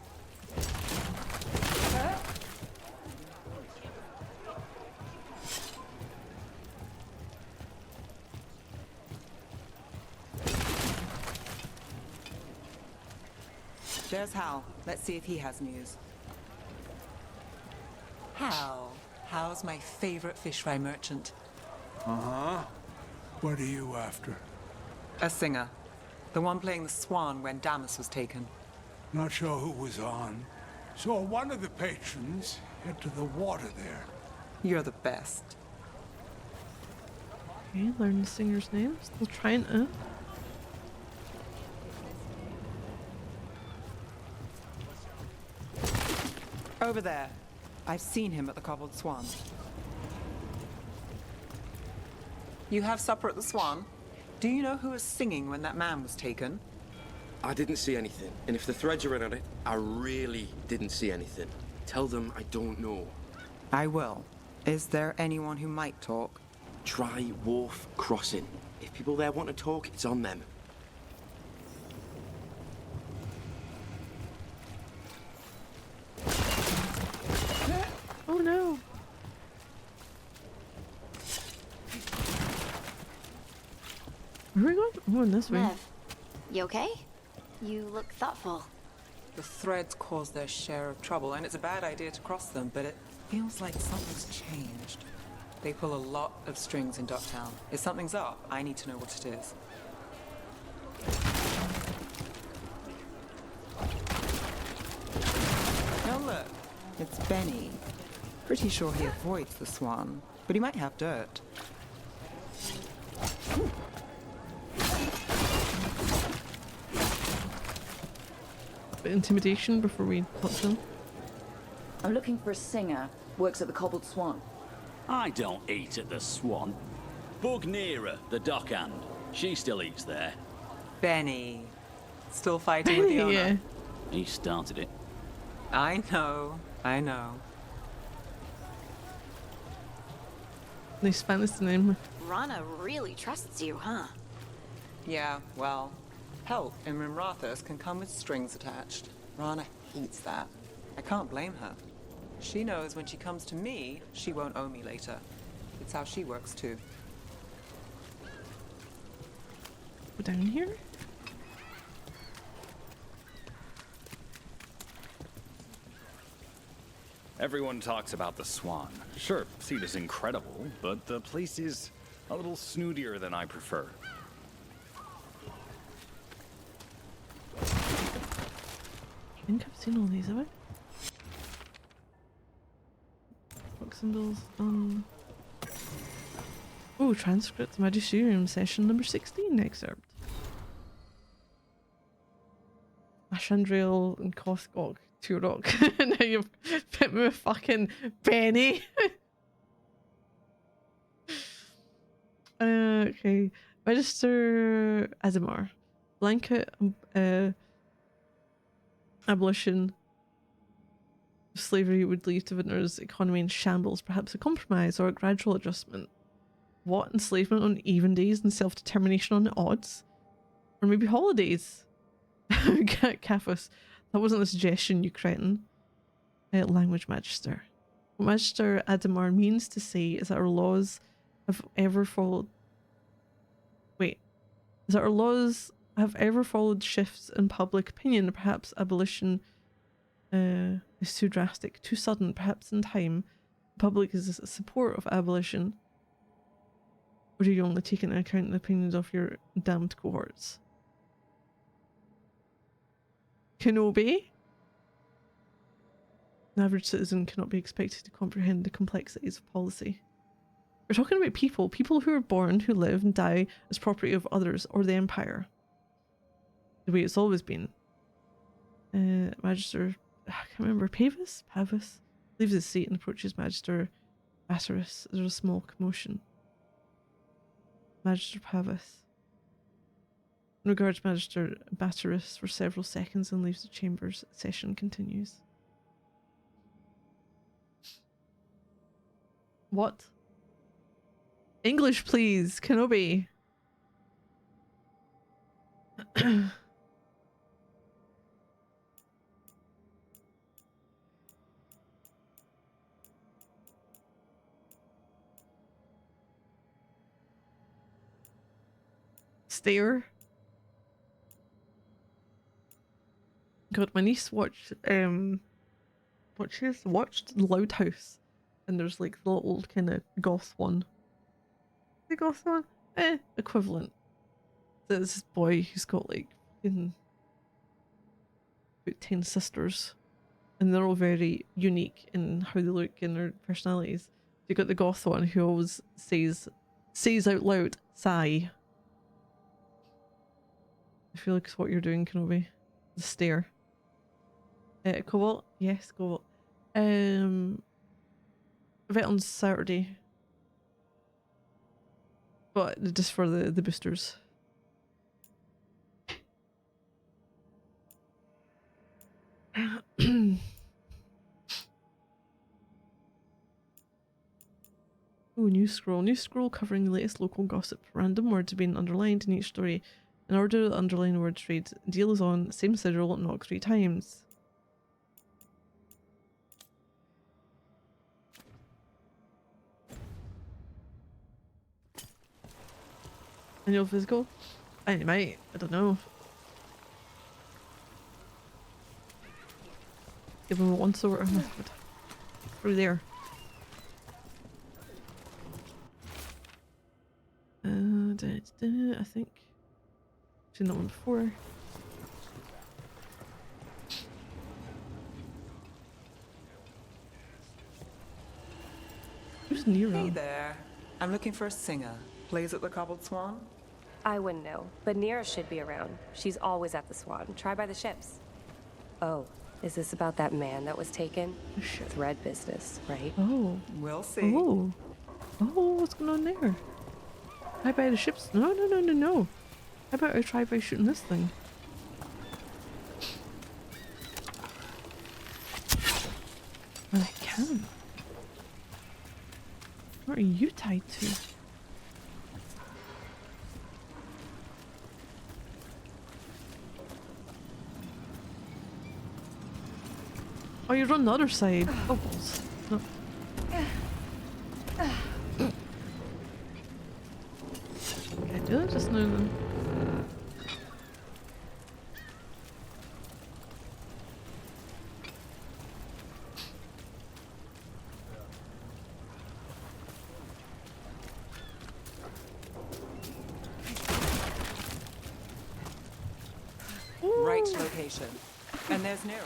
There's Hal. Let's see if he has news. Hal. Hal's my favorite fish fry merchant. Uh-huh. What are you after? A singer. The one playing the swan when Damas was taken. Not sure who was on. Saw one of the patrons head to the water there. You're the best. Okay, learn the singer's name. Still trying to. Over there. I've seen him at the Cobbled Swan. You have supper at the Swan? Do you know who was singing when that man was taken? I didn't see anything, and if the threads are in on it, I really didn't see anything. Tell them I don't know. I will. Is there anyone who might talk? Try Wharf Crossing. If people there want to talk, it's on them. Oh no. Where are we going? Oh, in this way. Nev, you okay? You look thoughtful. The threads cause their share of trouble, and it's a bad idea to cross them, but it feels like something's changed. They pull a lot of strings in Docktown. If something's up, I need to know what it is. Now look, it's Benny. Pretty sure he avoids the Swan, but he might have dirt. Bit intimidation before we touch them. I'm looking for a singer. Works at the Cobbled Swan. I don't eat at the Swan. Bug Nearer, the dockhand. She still eats there. Benny. Still fighting with the owner. Yeah. He started it. I know. They Spanish name. Rana really trusts you, huh? Yeah, well, help in Rimrathas can come with strings attached. Rana hates that. I can't blame her. She knows when she comes to me, she won't owe me later. It's how she works too. Go down here? Everyone talks about the Swan. Sure, seat is incredible, but the place is a little snootier than I prefer. I think I've seen all these, have I? Book symbols. Oh, transcript Magisterium session number 16 excerpt. Ashandriel and Kothgok, Turok. Now you've put me with fucking Benny. Okay. Register Azimar. Blanket abolition of slavery would leave to Vintner's economy in shambles, perhaps a compromise or a gradual adjustment. What? Enslavement on even days and self-determination on the odds? Or maybe holidays? Cafus, that wasn't a suggestion, you cretin. Language Magister. What Magister Adamar means to say is that our laws have ever followed... Wait. Is that our laws have ever followed shifts in public opinion? Perhaps abolition is too drastic, too sudden, perhaps in time. The public is support of abolition. Or do you only take into account the opinions of your damned cohorts? Kenobi? An average citizen cannot be expected to comprehend the complexities of policy. We're talking about people who are born, who live and die as property of others or the Empire. The way it's always been. Magister, I can't remember, Pavis leaves his seat and approaches Magister Batterus. There's a small commotion. Magister Pavis regards Magister Batterus for several seconds and leaves the chambers. Session continues. What? English, please, Kenobi. Stare. God, my niece watched Loud House, and there's like the little kind of goth one. The goth one? Equivalent. There's this boy who's got like about 10 sisters, and they're all very unique in how they look and their personalities. You got the goth one who always says out loud, sigh. I feel like it's what you're doing, Kenobi. The stare. Cobalt? Yes, Cobalt. Event on Saturday. But just for the boosters. Ooh, new scroll. New scroll covering the latest local gossip. Random words have been underlined in each story. In order to underline words read, deal is on, same sigil, knock 3 times. Annual physical? I might, I don't know. Give him one sort of method. Through there. I think. Seen that one before. Who's Nero? Hey there. I'm looking for a singer. Plays at the Cobbled Swan? I wouldn't know, but Nira should be around. She's always at the Swan. Try by the ships. Oh, is this about that man that was taken? Thread business, right? Oh. We'll see. Oh. Oh, what's going on there? Try by the ships? No. How about I try by shooting this thing? Well, I can. What are you tied to? Oh, you're on the other side. Oh, balls. No. Can I do it just now then? Right location. And there's Nira.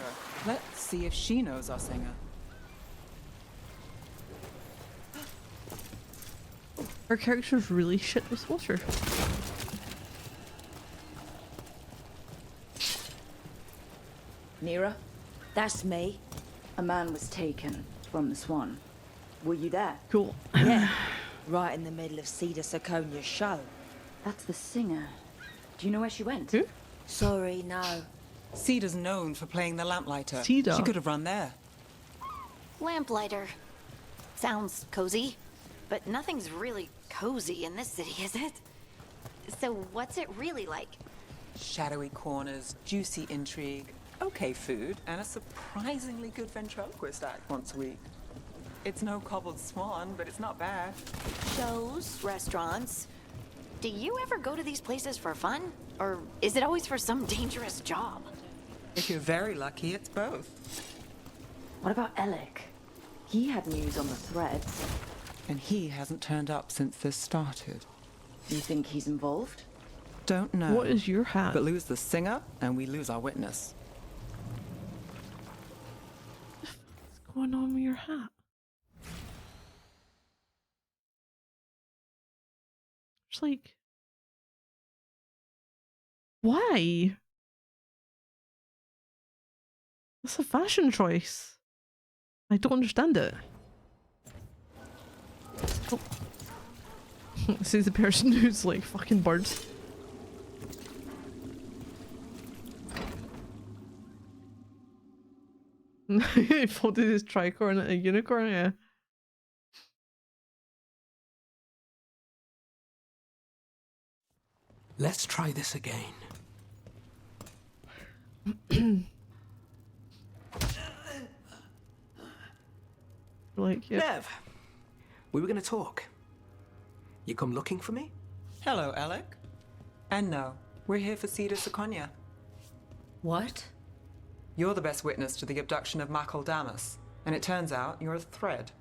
Let's see if she knows our singer. Our character's really shit with water. Nira, that's me. A man was taken from the Swan. Were you there? Cool. Yeah, right in the middle of Cedar Siconia's show. That's the singer. Do you know where she went? Who? Sorry, no. Cedar's known for playing the lamplighter. Cedar? She could have run there. Lamplighter. Sounds cozy, but nothing's really cozy in this city, is it? So what's it really like? Shadowy corners, juicy intrigue, okay food, and a surprisingly good ventriloquist act once a week. It's no cobbled swan, but it's not bad. Shows, restaurants. Do you ever go to these places for fun? Or is it always for some dangerous job? If you're very lucky, it's both. What about Alec? He had news on the threads. And he hasn't turned up since this started. You think he's involved? Don't know. What is your hat? But lose the singer, and we lose our witness. What's going on with your hat? It's like... Why? That's a fashion choice. I don't understand it. Oh. This is the person who's like fucking birds. He folded his tricorn at a unicorn, yeah. Let's try this again. Like, yeah. Nev, we were going to talk. You come looking for me? Hello, Alec. And no, we're here for Cedar Seconia. What? You're the best witness to the abduction of Makal Damas, and it turns out you're a thread.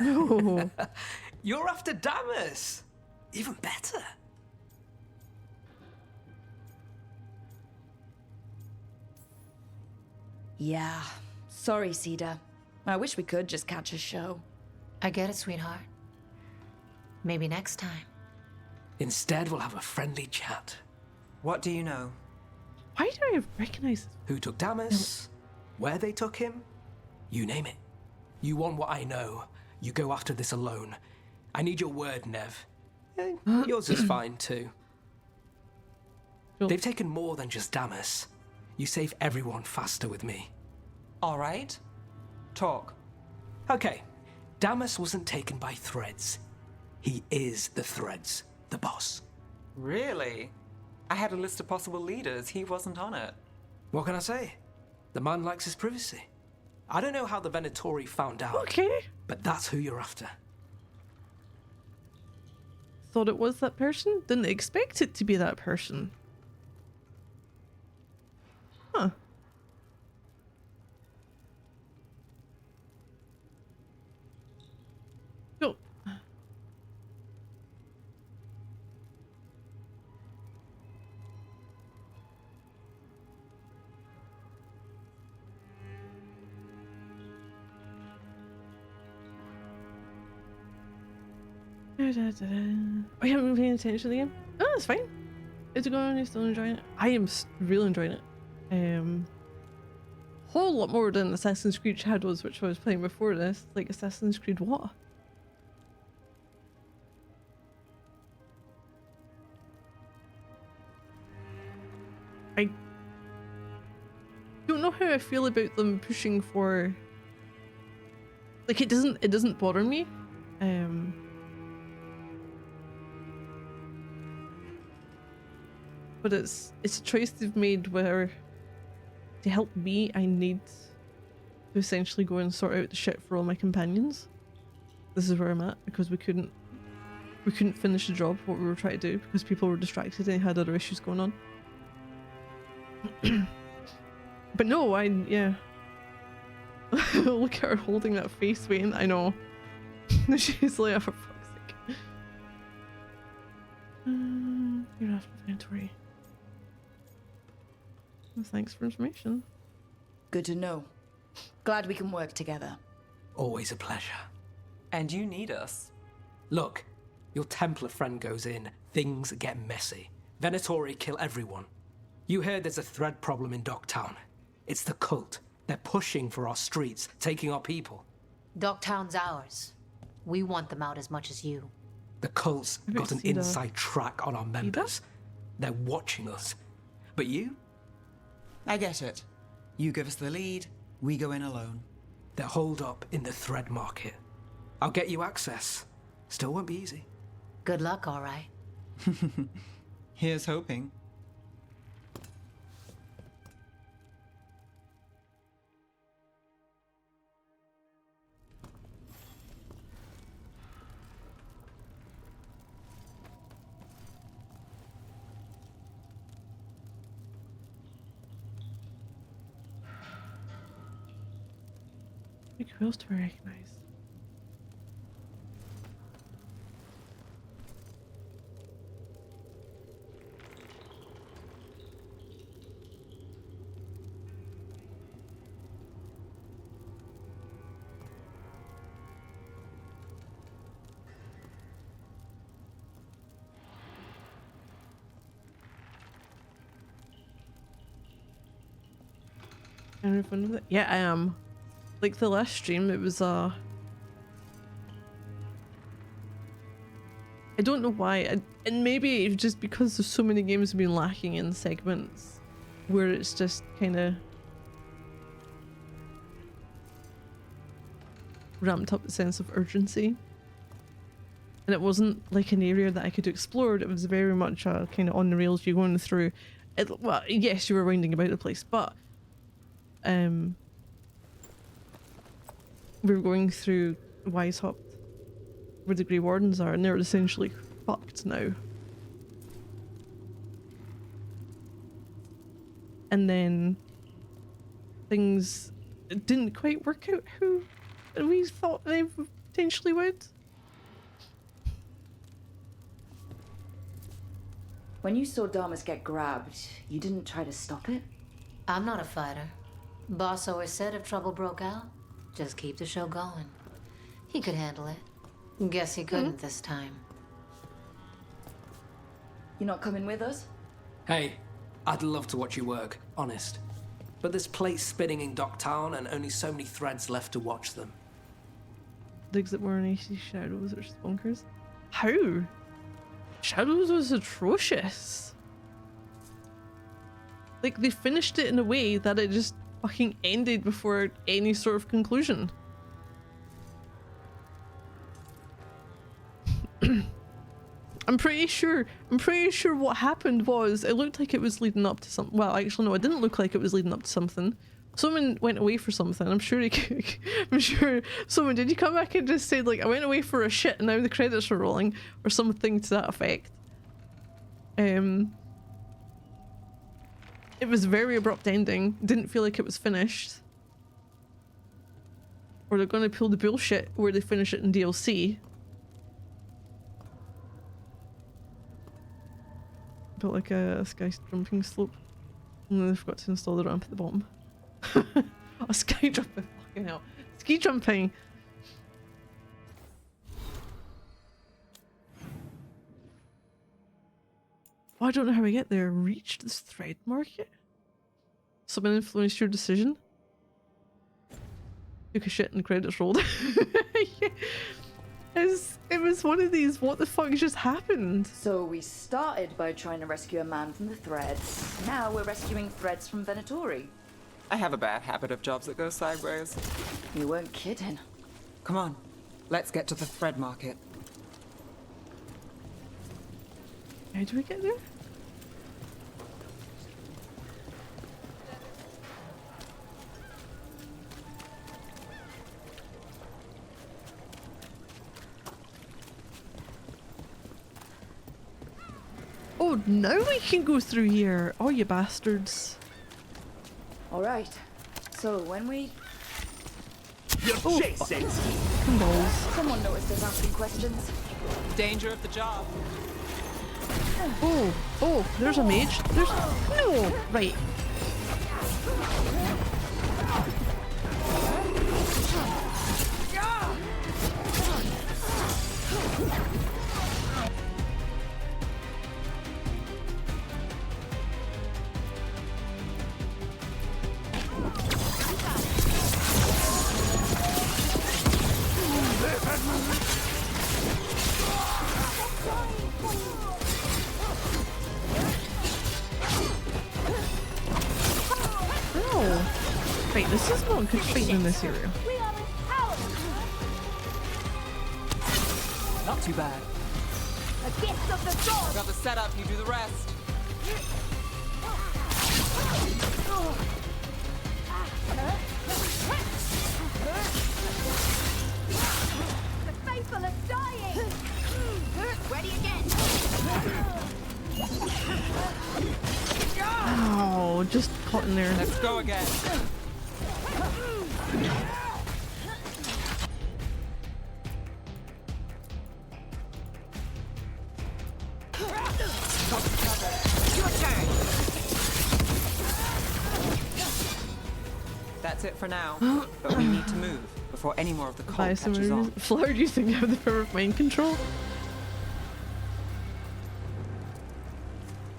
No. You're after Damas! Even better. Yeah. Sorry, Cedar. I wish we could just catch a show. I get it, sweetheart. Maybe next time. Instead, we'll have a friendly chat. What do you know? Why do I recognize this? Who took Damas? Where they took him? You name it. You want what I know. You go after this alone. I need your word, Nev. Yours is fine, too. Cool. They've taken more than just Damas. You save everyone faster with me. All right. Talk. Okay. Damas wasn't taken by threads. He is the threads. The boss. Really? I had a list of possible leaders. He wasn't on it. What can I say? The man likes his privacy. I don't know how the Venatori found out. Okay. But that's who you're after. Thought it was that person? Didn't expect it to be that person. Huh. Cool. I haven't been paying attention to the game. Oh, that's fine. Is it going on? Are you still enjoying it? I am really enjoying it. Whole lot more than Assassin's Creed Shadows, which I was playing before this. Like Assassin's Creed what? I don't know how I feel about them pushing for. Like it doesn't bother me. But it's a choice they've made where to help me I need to essentially go and sort out the shit for all my companions. This is where I'm at because we couldn't finish the job what we were trying to do because people were distracted and had other issues going on. But no, yeah. Look at her holding that face, Wayne. I know. She's like, oh, for fuck's sake. You're after inventory. Well, thanks for information. Good to know. Glad we can work together. Always a pleasure. And you need us. Look, your Templar friend goes in, things get messy. Venatori kill everyone. You heard there's a thread problem in Docktown. It's the cult. They're pushing for our streets, taking our people. Docktown's ours. We want them out as much as you. The cult's got an inside track on our members. They're watching us. But you? I get it. You give us the lead, we go in alone. They're holed up in the thread market. I'll get you access. Still won't be easy. Good luck, all right. Here's hoping. Who else do I recognize? Yeah, I am. Like the last stream, it was I don't know why, and maybe it's just because there's so many games have been lacking in segments where it's just kind of ramped up the sense of urgency, and it wasn't like an area that I could explore. It was very much kind of on the rails. You're going through it. Well, yes, you were winding about the place, but we were going through Weishaupt, where the Grey Wardens are, and they're essentially fucked now. And then things didn't quite work out how we thought they potentially would. When you saw Damas get grabbed, you didn't try to stop it? I'm not a fighter. Boss always said if trouble broke out, just keep the show going. He could handle it. Guess he couldn't this time. You're not coming with us? Hey, I'd love to watch you work, honest. But there's plates spinning in Docktown and only so many threads left to watch them. Digs that were in AC Shadows, which is bonkers. How? Shadows was atrocious. Like, they finished it in a way that it just fucking ended before any sort of conclusion. I'm pretty sure what happened was it looked like it was leading up to something. Well, actually no, it didn't look like it was leading up to something. Someone went away for something. I'm sure someone did. You come back and just said like, I went away for a shit and now the credits are rolling, or something to that effect. It was a very abrupt ending. Didn't feel like it was finished. Or they're going to pull the bullshit where they finish it in DLC. Built like a sky jumping slope. And then they forgot to install the ramp at the bottom. Oh, sky jumping, fucking hell. Ski jumping! Oh, I don't know how we get there. Reach this thread market? Someone influenced your decision? Took a shit and credits rolled. Yeah. It was one of these, what the fuck just happened? So we started by trying to rescue a man from the threads. Now we're rescuing threads from Venatori. I have a bad habit of jobs that go sideways. You weren't kidding. Come on, let's get to the thread market. How do we get there? Oh, now we can go through here. Oh, you bastards. Alright, so when we... Oh, fucking balls. Someone noticed us asking questions. Danger of the job. Oh, there's a mage. There's... No! Right. Right, this is not good fighting in this area. Not too bad. A gift of the gods! I got the setup, you do the rest. The faithful are dying! Ready again! Oh, just caught in there. Let's go again. Your turn! That's it for now, but we need to move before any more of the cult Buy catches on. Flower, do you think you have the power of mind control?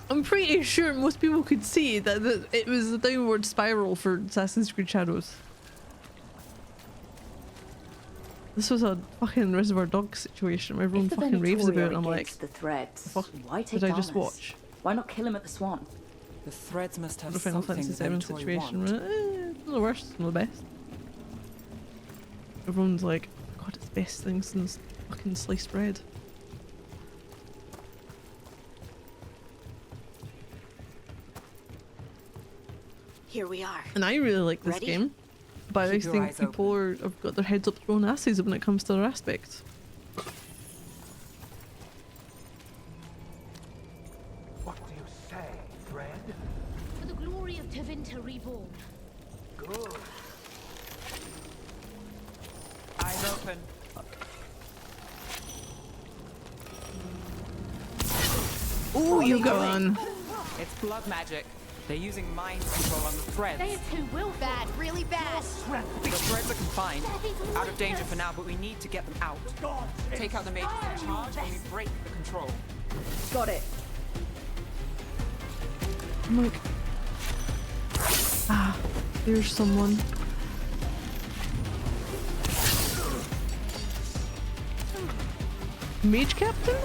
I'm pretty sure most people could see that it was a downward spiral for Assassin's Creed Shadows. This was a fucking Reservoir Dogs situation where everyone fucking raves about it and I'm like, the threads. fuck Why take did I just Damas? watch? Why not kill him at the Swan? The threads must have The Final something Fantasy the VII Veilguard situation, want. right? It's not the worst, it's not the best. Everyone's like, God, it's the best thing since fucking sliced bread. Here we are. And I really like this Ready? game, but I Keep your think eyes people have got their heads up their own asses when it comes to their aspects. What do you say, Fred? For the glory of Tevinter reborn. Good. Eyes open. Ooh, you go on. It's blood magic. They're using mind control on the threads. They are too willful. Bad, really bad. The threads are confined, out of danger for now, but we need to get them out. Take out the mages in charge and we break the control. Got it. I'm like, ah, there's someone. Mage Captain?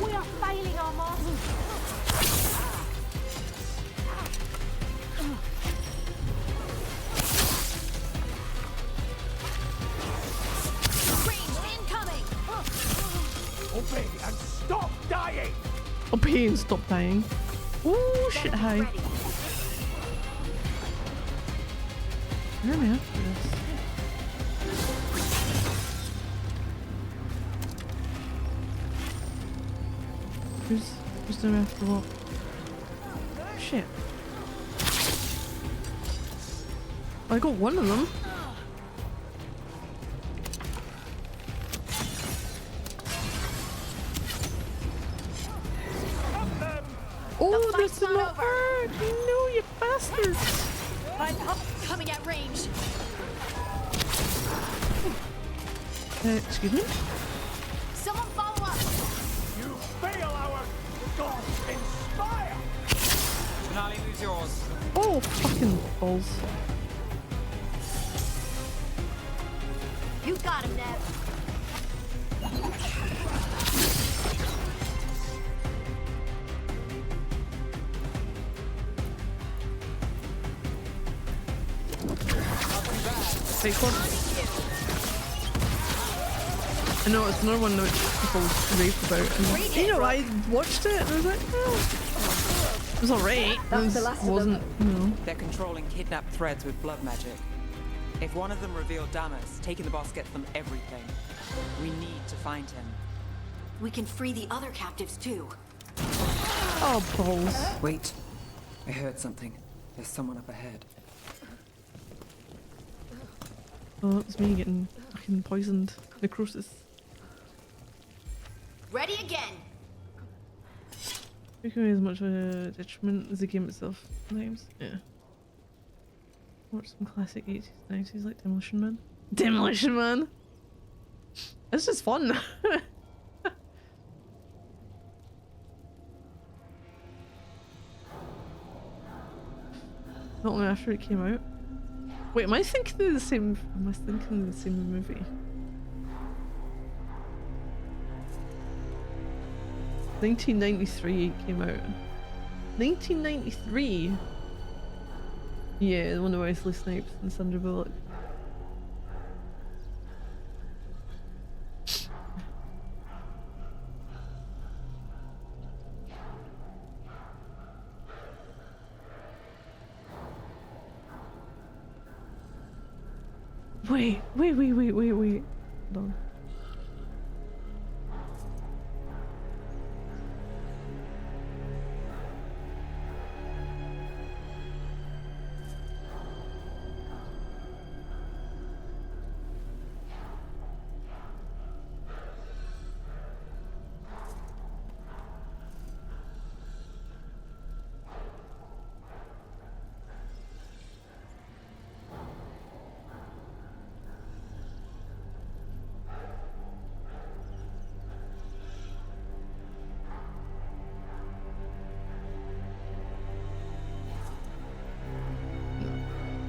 We are failing our masters. Ranged incoming! Obey and stop dying! Obey and stop dying. Ooh, shit, hi. Ready. Where am I after this? Who's there after what? Shit. I got one of them. Oh, this did not work! No, you bastards! I'm up, coming at range. Excuse me? Someone follow up! You fail our gods inspire! Finale, who's yours? Oh, fucking balls. You got him, Nev. Fake one. I know it's another one that people rave about. And, you know, I watched it and I was like, oh, it was alright. It wasn't, you know. They're controlling kidnapped threads with blood magic. If one of them revealed Damas, taking the boss gets them everything. We need to find him. We can free the other captives too. Oh, balls. Wait. I heard something. There's someone up ahead. Oh, that was me getting fucking poisoned. Necrosis. Ready again. It can be as much of a detriment as the game itself sometimes. Yeah. Watch some classic 80s, 90s like Demolition Man. Demolition Man! It's just fun! Not long after it came out. Wait, am I thinking of the same? Am I thinking of the same movie? 1993 it came out. 1993. Yeah, the one of Wesley Snipes and Sandra Bullock. Wait. Hold on.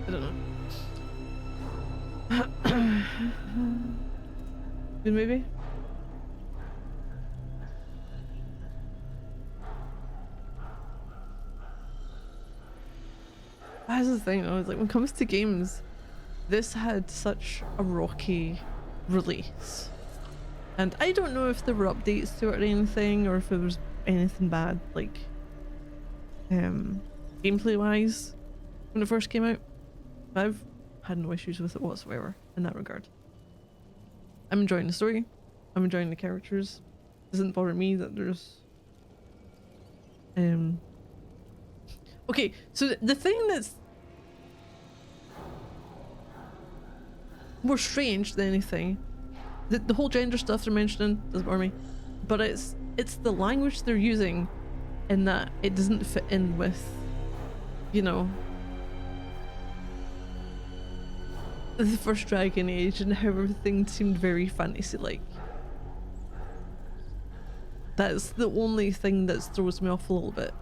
I don't know. Good movie? That's the thing though, like when it comes to games, this had such a rocky release. And I don't know if there were updates to it or anything, or if it was anything bad, like gameplay wise when it first came out. I've had no issues with it whatsoever in that regard. I'm enjoying the story. I'm enjoying the characters. It doesn't bother me that there's okay, so the thing that's more strange than anything, the whole gender stuff they're mentioning doesn't bother me, but it's the language they're using in that it doesn't fit in with, you know, the first Dragon Age and how everything seemed very fantasy-like. That's the only thing that throws me off a little bit.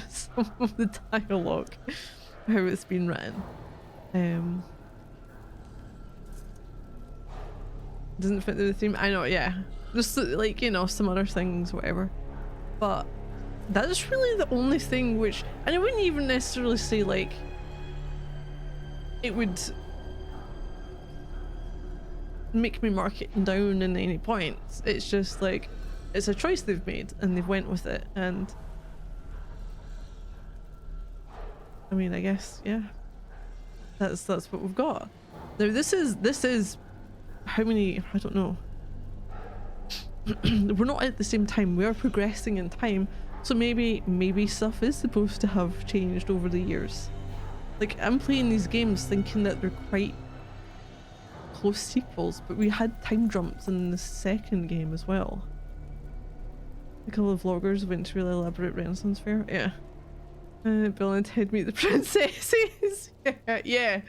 Some of the dialogue, how it's been written. Doesn't fit the theme. I know, yeah. Just like, you know, some other things, whatever. But that's really the only thing which, and I wouldn't even necessarily say like it would make me mark it down in any points. It's just like it's a choice they've made and they've went with it, and I mean, I guess, yeah, that's what we've got. Now this is how many, I don't know. We're not at the same time, we are progressing in time, so maybe stuff is supposed to have changed over the years. Like, I'm playing these games thinking that they're quite close sequels, but we had time jumps in the second game as well. A couple of vloggers went to really elaborate Renaissance fair. Yeah. Bill and Ted meet the princesses. yeah.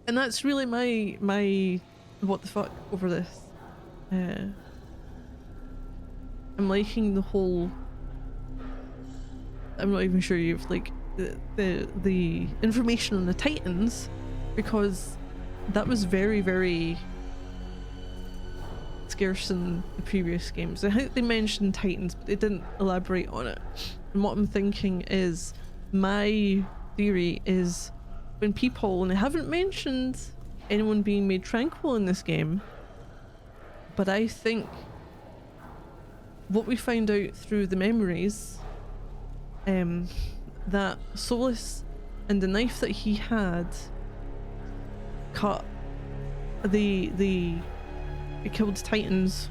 And that's really my what the fuck over this. I'm liking the whole, I'm not even sure you've like the information on the Titans, because that was very, very scarce in the previous games. I think they mentioned Titans, but they didn't elaborate on it. And what I'm thinking is, my theory is, when people, and they haven't mentioned anyone being made tranquil in this game, but I think what we find out through the memories, that Solus and the knife that he had cut it killed Titans.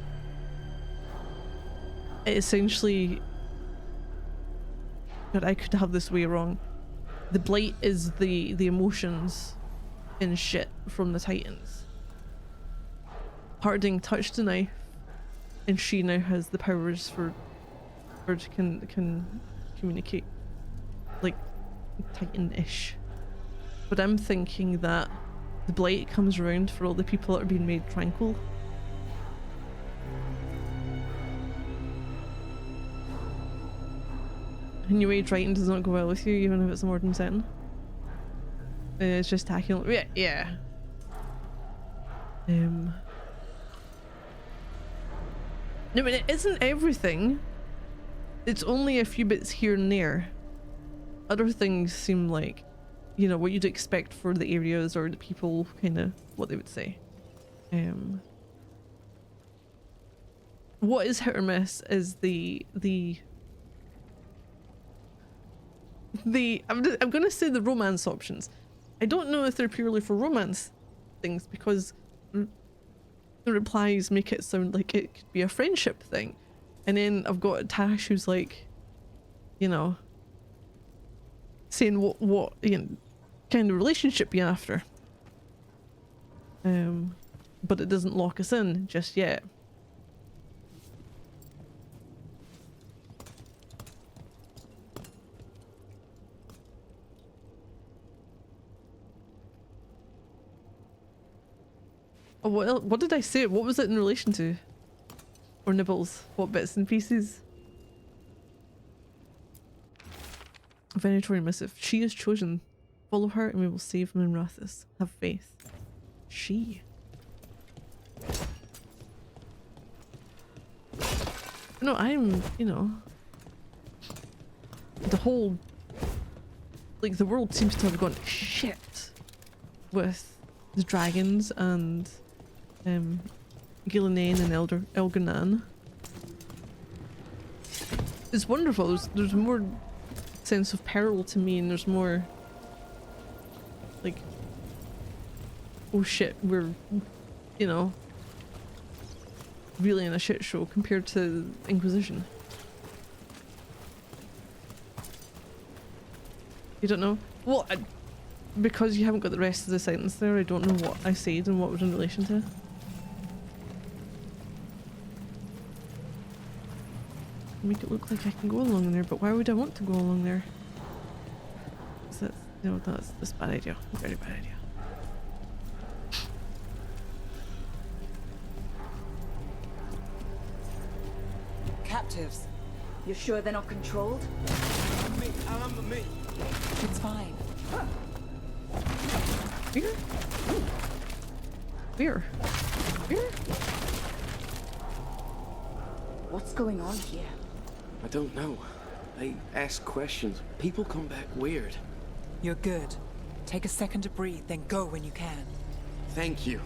It essentially, God, I could have this way wrong. The blight is the emotions and shit from the Titans. Harding touched the knife, and she now has the powers for her to can communicate like Titan-ish. But I'm thinking that the blight comes around for all the people that are being made tranquil. New Age writing does not go well with you, even if it's a modern setting. It's just tacking. Yeah. I mean, it isn't everything. It's only a few bits here and there. Other things seem like, you know, what you'd expect for the areas or the people, kind of what they would say. What is hit or miss is I'm gonna say the romance options. I don't know if they're purely for romance things, because the replies make it sound like it could be a friendship thing, and then I've got Tash who's like, you know, saying what you know, kind of relationship you're after, but it doesn't lock us in just yet. Oh, what did I say? What was it in relation to? Or Nibbles? What bits and pieces? Veilguard missive. She is chosen. Follow her and we will save Minrathous. Have faith. She. No, I'm, you know, the whole, like, the world seems to have gone to shit with the dragons and Gillinan and Elganan. It's wonderful. There's more sense of peril to me, and there's more like, oh shit, we're, you know, really in a shit show compared to Inquisition. You don't know? Well, because you haven't got the rest of the sentence there, I don't know what I said and what was in relation to. Make it look like I can go along there, but why would I want to go along there? No, that's a bad idea. Very bad idea. Captives. You're sure they're not controlled? Me, I'm me. It's fine. Here? Here? Here? What's going on here? I don't know. They ask questions. People come back weird. You're good. Take a second to breathe, then go when you can. Thank you.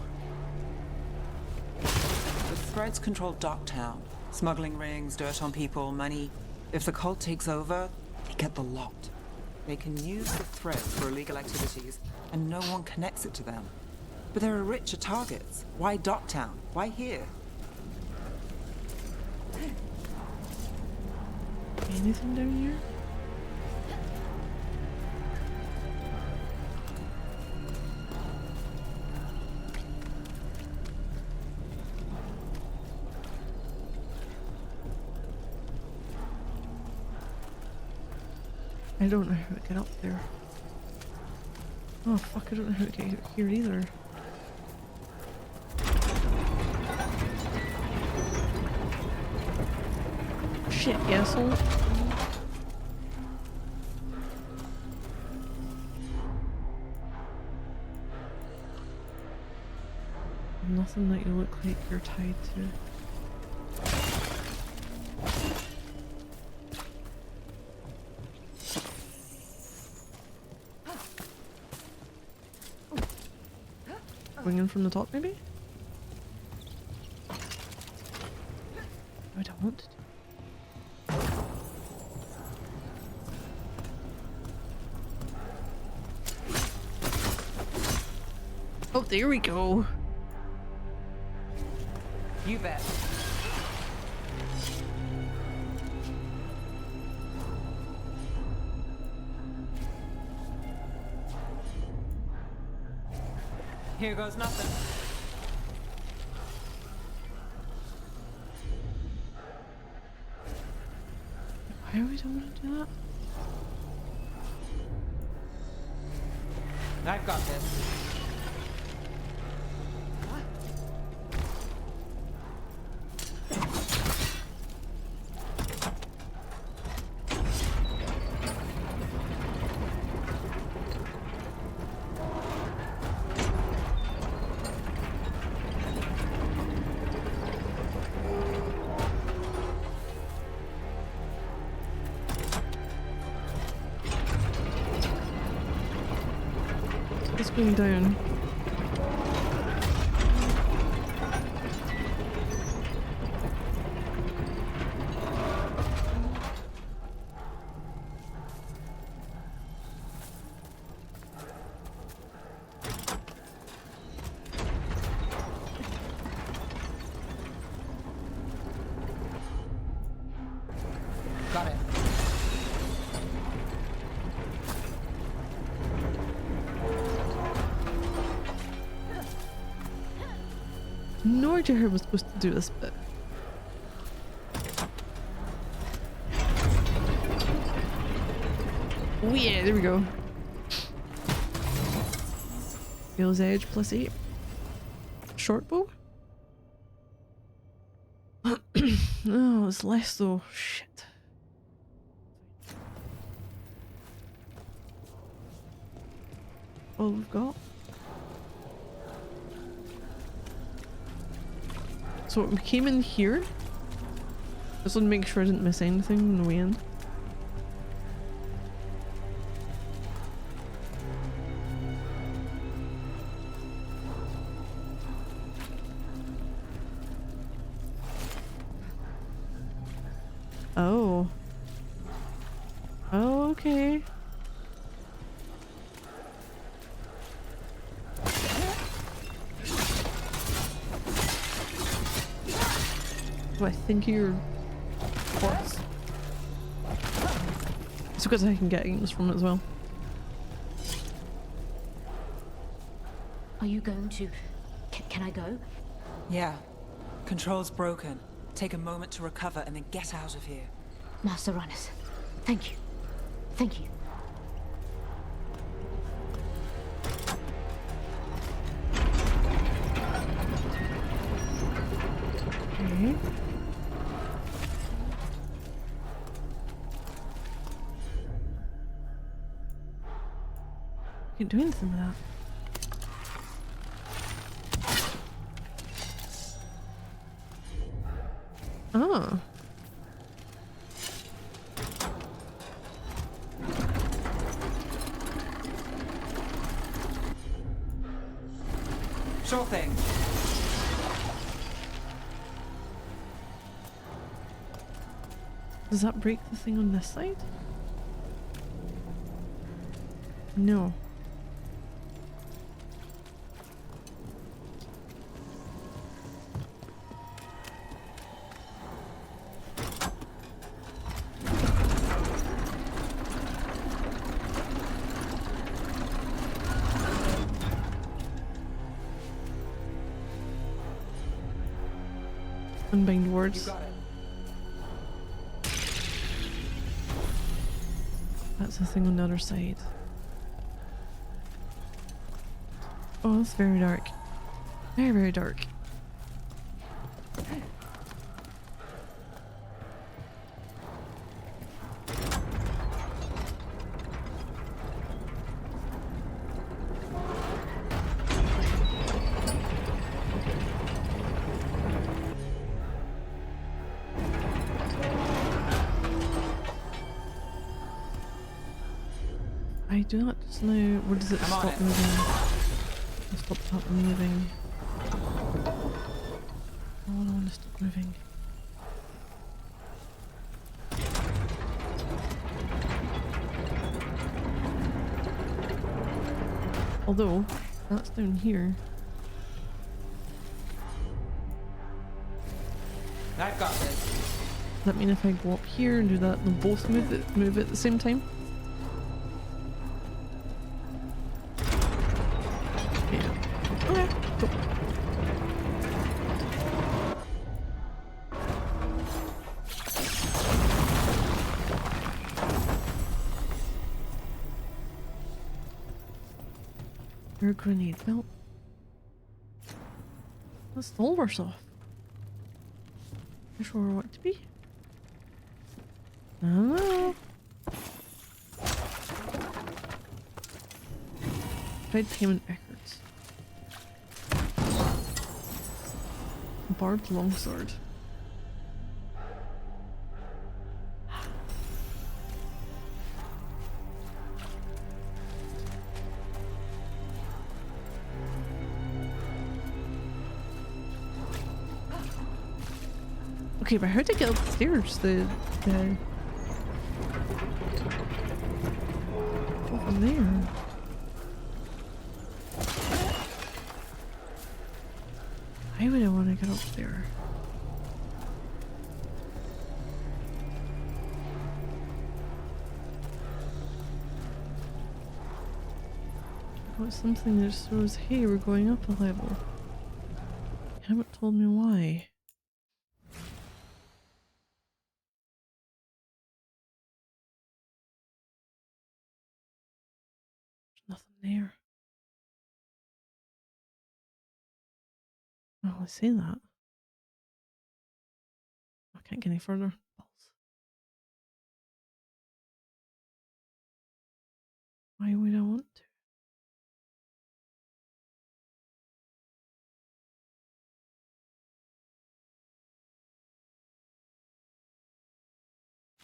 The Threads control Docktown. Smuggling rings, dirt on people, money. If the cult takes over, they get the lot. They can use the Threads for illegal activities, and no one connects it to them. But there are richer targets. Why Docktown? Why here? Anything down here? I don't know how to get up there. Oh fuck, I don't know how to get here either. Shit, you asshole. Nothing that you look like you're tied to. Going in from the top, maybe? I don't want to. Oh, there we go. You bet. Here goes nothing. Why would I want to do that? I've got this. What's going down? Got it. No idea how we're supposed to do this bit. Oh yeah, there we go. Gale's Edge +8. Short bow? Oh, it's less though. Shit. All we've got. So we came in here. Just want to make sure I didn't miss anything on the way in. Oh. Oh, okay. Do I think you're quartz? It's because I can get items from it as well. Are you going to... Can I go? Yeah. Control's broken. Take a moment to recover and then get out of here. Master Runners, thank you. Thank you. Okay. Can't do anything with that. Oh. Sure thing. Does that break the thing on this side? No. Unbind words. That's the thing on the other side. Oh, it's very dark. Very, very dark. I do not just know. Where does it stop moving? Stop that moving. I don't want to stop moving. Although, that's down here. I've got this. Does that mean if I go up here and do that, they'll both move at the same time? Your grenade belt. That's the worse off. Not sure where I want to be. I don't know. Trade payment records. Barbed longsword. Okay, but how did I get up the stairs? The over there. Why would I want to get up there? I got something that shows, hey, we're going up a level. You haven't told me why. There's nothing there. Well, I say that. I can't get any further. Why would I want to?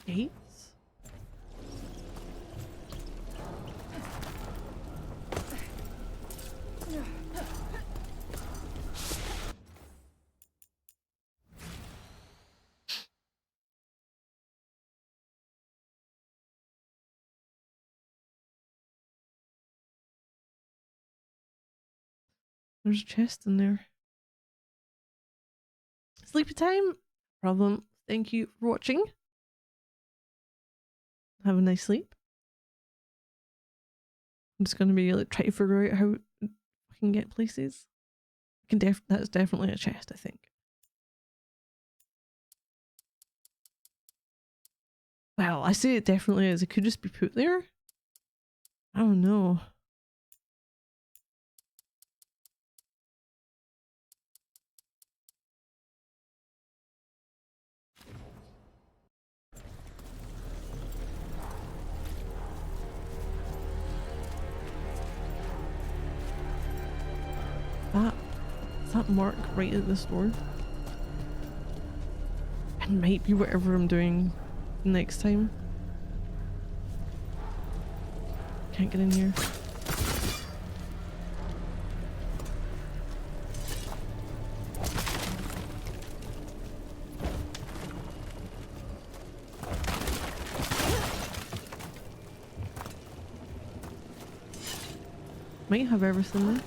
Gates? There's a chest in there. Sleepy time? Problem. Thank you for watching. Have a nice sleep. I'm just gonna be like trying to figure out how I can get places. I can that's definitely a chest, I think. Well, I say it definitely is. It could just be put there. I don't know. Is that mark right at this door? It might be whatever I'm doing next time. Can't get in here. Might have everything there.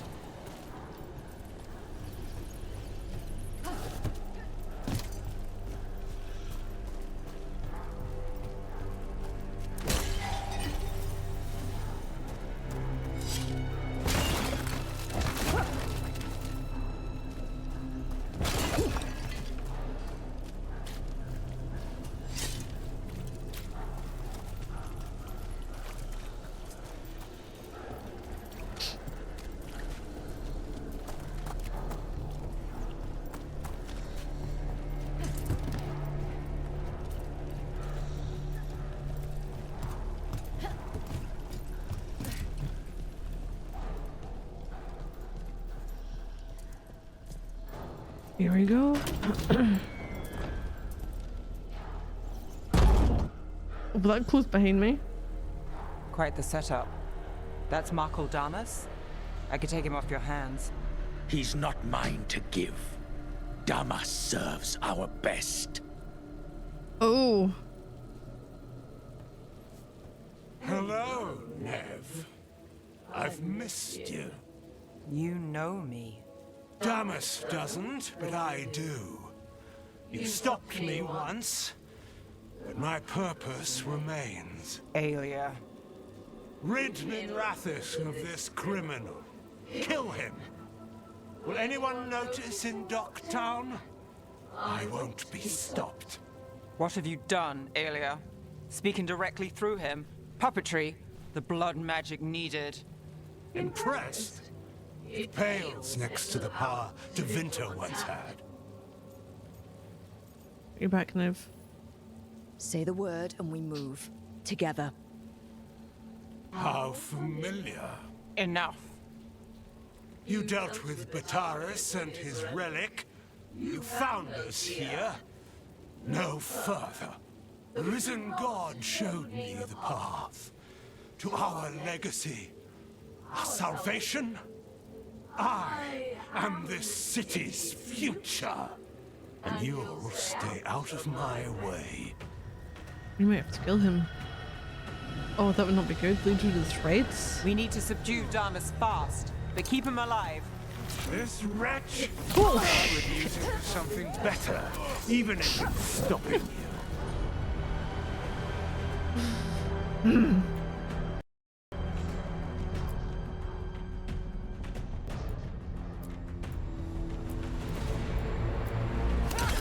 Here we go. Oh, that closed behind me. Quite the setup. That's Markle Damas? I could take him off your hands. He's not mine to give. Damas serves our best. Oh. Hello, Nev. I've missed you. You know me. Damas doesn't, but I do. You stopped me once, but my purpose remains. Aelia. Rid Minrathis of this criminal. Kill him. Will anyone notice in Docktown? I won't be stopped. What have you done, Aelia? Speaking directly through him? Puppetry? The blood magic needed. Impressed? It pales next to the power Tevinter once had. You're back, Nev. Say the word and we move. Together. How familiar. Enough. You dealt with Bataris and his relic. You found us here. No further. The risen god showed me the path. To our legacy. Our salvation. I am this city's future. And you'll stay out of my way. We might have to kill him. Oh, that would not be good. Lead you to the threads. We need to subdue Damas fast, but keep him alive. This wretch Oh. would use it for something better, even if it's stopping you.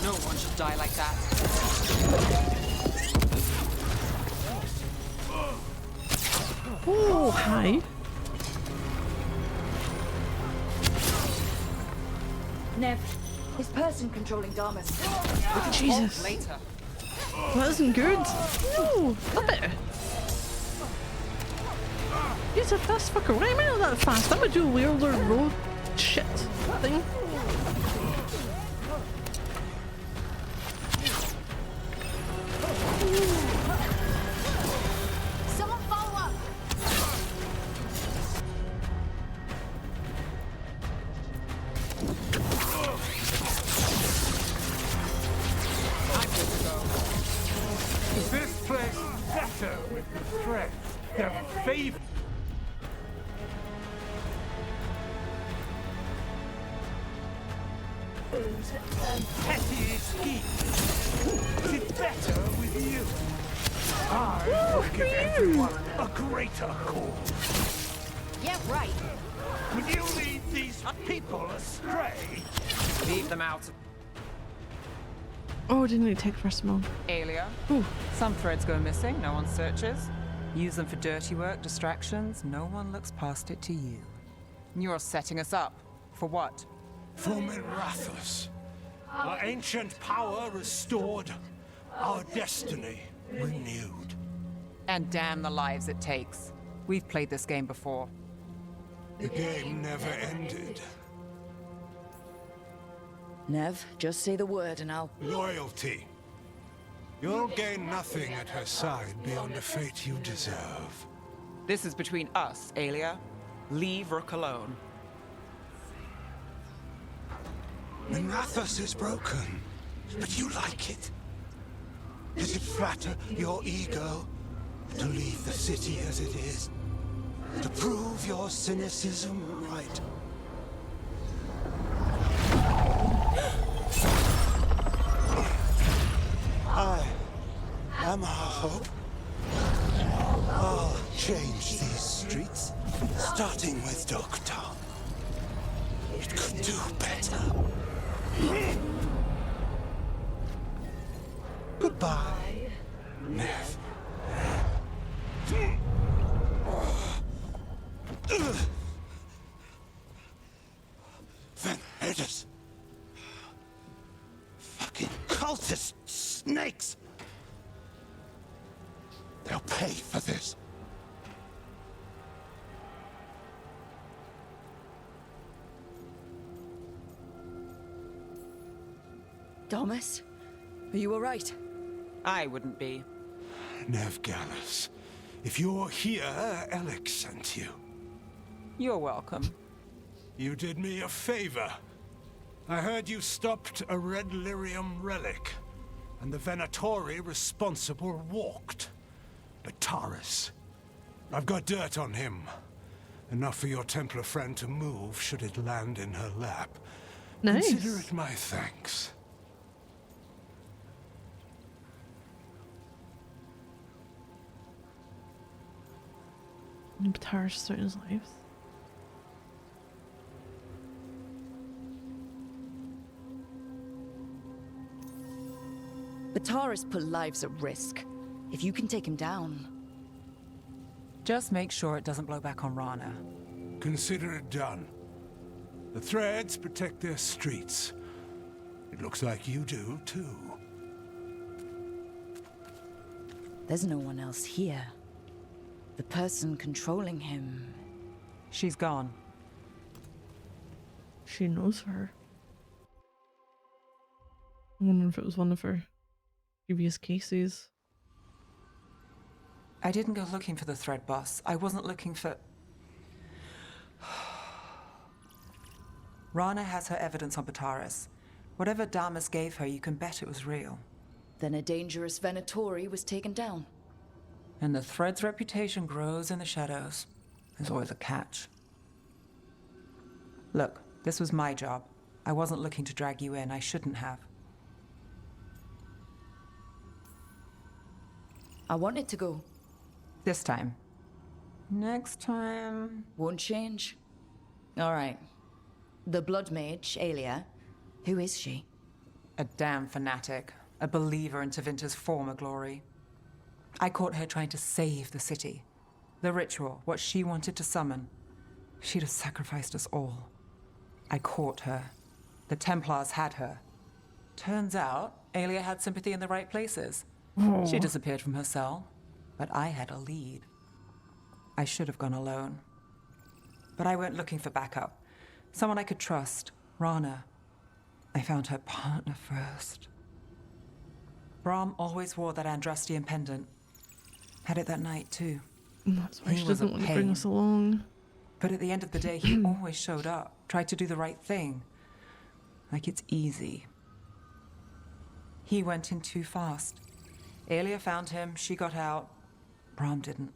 No one should die like that. Oh, hi. Nev, this person controlling Damas. Jesus. Later. That isn't good. No, stop it. He's a fast fucker. Why am I not that fast? I'm a dual wielder road shit thing. Someone follow up! Is this place better with the thread? Their favor. Petty scheme. Is it better with you? I will give everyone a greater cause. Yeah, right. Would you lead these people astray? Leave them out. Oh, didn't it take first mode? Alia. Ooh. Some threads go missing, no one searches. Use them for dirty work, distractions, no one looks past it to you. You're setting us up. For what? For Mirathus. Our ancient power restored, our destiny renewed. And damn the lives it takes. We've played this game before. The game never ended. Nev, just say the word and I'll... Loyalty. You'll gain nothing at her side beyond a fate you deserve. This is between us, Alia. Leave Rook alone. Mirathus is broken, but you like it. Does it flatter your ego to leave the city as it is? To prove your cynicism right? I am our hope. I'll change these streets, starting with Dogtown. It could do better. Goodbye, Nev. Van Herders. Fucking cultist snakes. They'll pay for this. Damas, are you all right? I wouldn't be. Nev Gallus, if you're here, Alex sent you. You're welcome. You did me a favor. I heard you stopped a red lyrium relic, and the Venatori responsible walked. Bataris. I've got dirt on him. Enough for your Templar friend to move should it land in her lap. Nice. Consider it my thanks. Bataris starting his life. Bataris put lives at risk. If you can take him down... Just make sure it doesn't blow back on Rana. Consider it done. The Threads protect their streets. It looks like you do, too. There's no one else here. The person controlling him... She's gone. She knows her. I wonder if it was one of her previous cases. I didn't go looking for the thread boss. I wasn't looking for... Rana has her evidence on Bataris. Whatever Damas gave her, you can bet it was real. Then a dangerous Venatori was taken down. And the Thread's reputation grows in the shadows. There's always a catch. Look, this was my job. I wasn't looking to drag you in. I shouldn't have. I wanted to go. This time. Next time... Won't change. All right. The Blood Mage, Aelia. Who is she? A damn fanatic. A believer in Tevinter's former glory. I caught her trying to save the city. The ritual, what she wanted to summon. She'd have sacrificed us all. I caught her. The Templars had her. Turns out, Aelia had sympathy in the right places. Oh. She disappeared from her cell, but I had a lead. I should have gone alone. But I went looking for backup. Someone I could trust. Rana. I found her partner first. Brahm always wore that Andrastian pendant. Had it that night, too. That's why she doesn't want to bring us along. But at the end of the day, he always showed up. Tried to do the right thing. Like it's easy. He went in too fast. Aelia found him, she got out. Brahm didn't.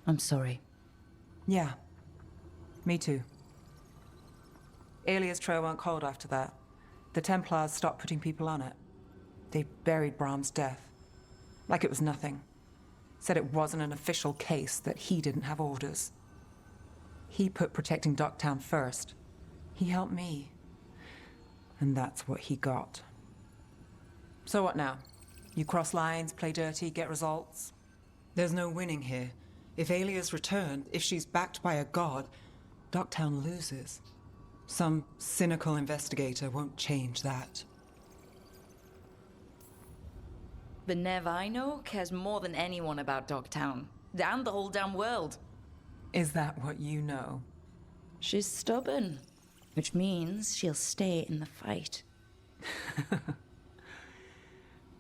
I'm sorry. Yeah. Me too. Aelia's trail went cold after that. The Templars stopped putting people on it. They buried Brahm's death. Like it was nothing. Said it wasn't an official case, that he didn't have orders. He put protecting Docktown first. He helped me. And that's what he got. So what now? You cross lines, play dirty, get results? There's no winning here. If Aelia's returned, if she's backed by a god, Docktown loses. Some cynical investigator won't change that. The Nev I know cares more than anyone about Dogtown. And the whole damn world. Is that what you know? She's stubborn. Which means she'll stay in the fight.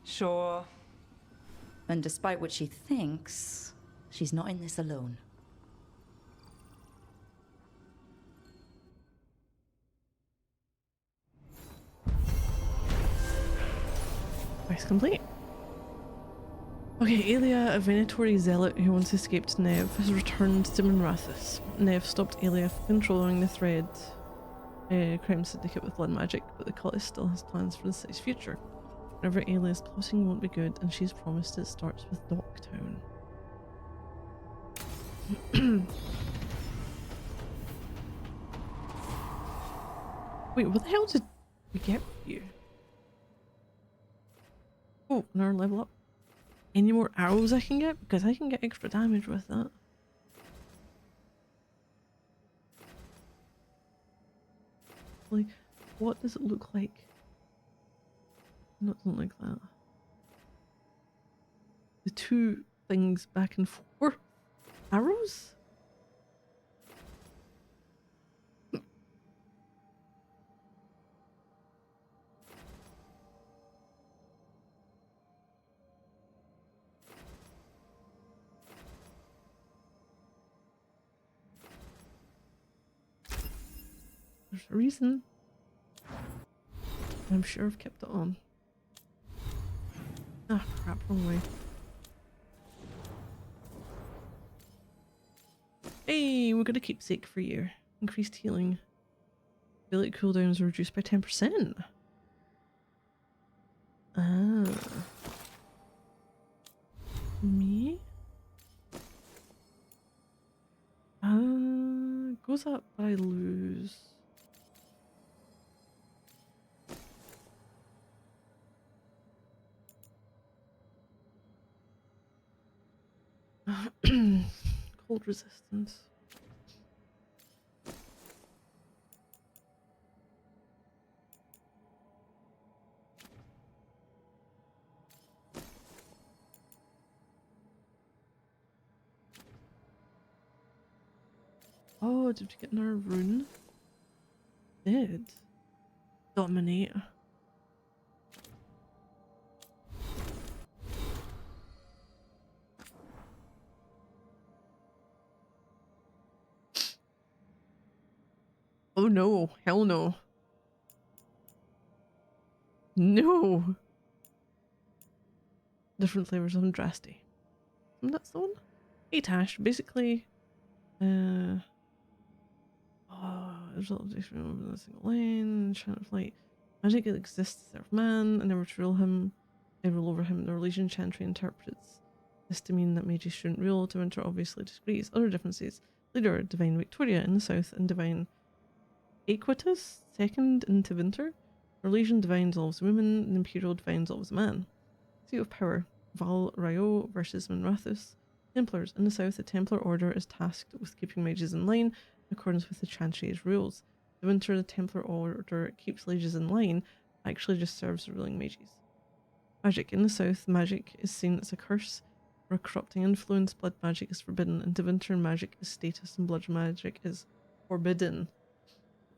Sure. And despite what she thinks, she's not in this alone. Quest complete. Okay, Aelia, a Venatori zealot who once escaped Nev, has returned to Minrathous. Nev stopped Aelia from controlling the Thread crime syndicate with blood magic, but the cultist still has plans for the city's future. Whenever Aelia's closing won't be good, and she's promised it starts with Docktown. Wait, what the hell did we get with you? Oh, another level up. Any more arrows I can get? Because I can get extra damage with that. Like, what does it look like? No, it doesn't like that. The two things back and forth. Arrows? There's a reason. I'm sure I've kept it on. Ah, crap, wrong way. Hey, we got a keepsake for you. Increased healing. Ability cooldowns are reduced by 10%. Ah. Me? Goes up, but I lose. Cold resistance. Oh, did we get another rune? Did. Dominate. no. Hell no. No. Different flavors of Andraste. That's the one? Hey Tash, basically, result of a single lane, chant of light. Magic exists to serve man, and never to rule him. I rule over him. The religion Chantry interprets this to mean that mages shouldn't rule. To Winter obviously disagrees. Other differences. Leader, Divine Victoria in the south, and Divine Aequitas, second into Winter. Religion Divine dissolves women, and Imperial Divine dissolves man. Seat of Power, Val Rayo versus Minrathus. Templars. In the south, the Templar Order is tasked with keeping mages in line in accordance with the Chantry's rules. The Winter, the Templar Order keeps mages in line, actually just serves the ruling mages. Magic. In the south, magic is seen as a curse or a corrupting influence. Blood magic is forbidden. In the Winter, magic is status and blood magic is forbidden.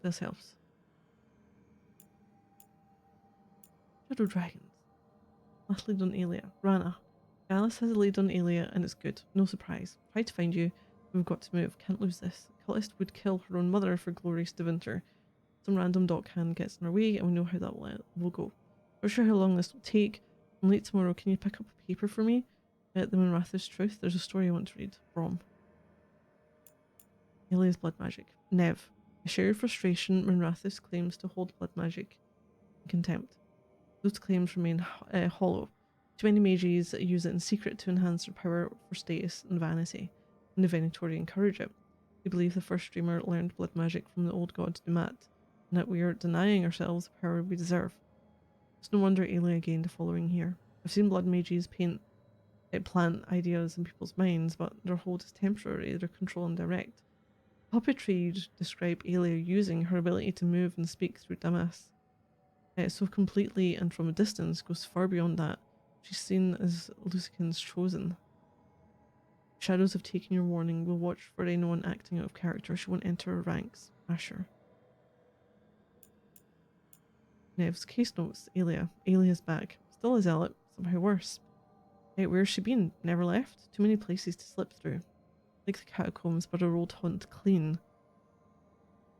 This helps. Shadow Dragons. Last lead on Aelia. Rana. Gallus has a lead on Aelia and it's good. No surprise. Try to find you. We've got to move. Can't lose this. Cultist would kill her own mother for glorious de Winter. Some random dockhand gets in our way and we know how that will go. Not sure how long this will take. I'm late tomorrow. Can you pick up a paper for me? The Minrathus Truth. There's a story I want to read. Brom. Aelia's blood magic. Nev. I share your frustration. Minrathus claims to hold blood magic in contempt. Those claims remain hollow. Too many mages use it in secret to enhance their power for status and vanity, and the Venatori encourage it. We believe the first dreamer learned blood magic from the old god Dumat, and that we are denying ourselves the power we deserve. It's no wonder Aelia gained a following here. I've seen blood mages plant ideas in people's minds, but their hold is temporary, their control indirect. Puppetry describe Aelia using her ability to move and speak through Damas. So completely and from a distance goes far beyond that. She's seen as Lucican's chosen. Shadows have taken your warning. We'll watch for anyone acting out of character. She won't enter her ranks. Asher. Nev's case notes. Aelia. Aelia's back. Still a zealot. Somehow worse. Where's she been? Never left? Too many places to slip through. Like the catacombs, but a road hunt clean.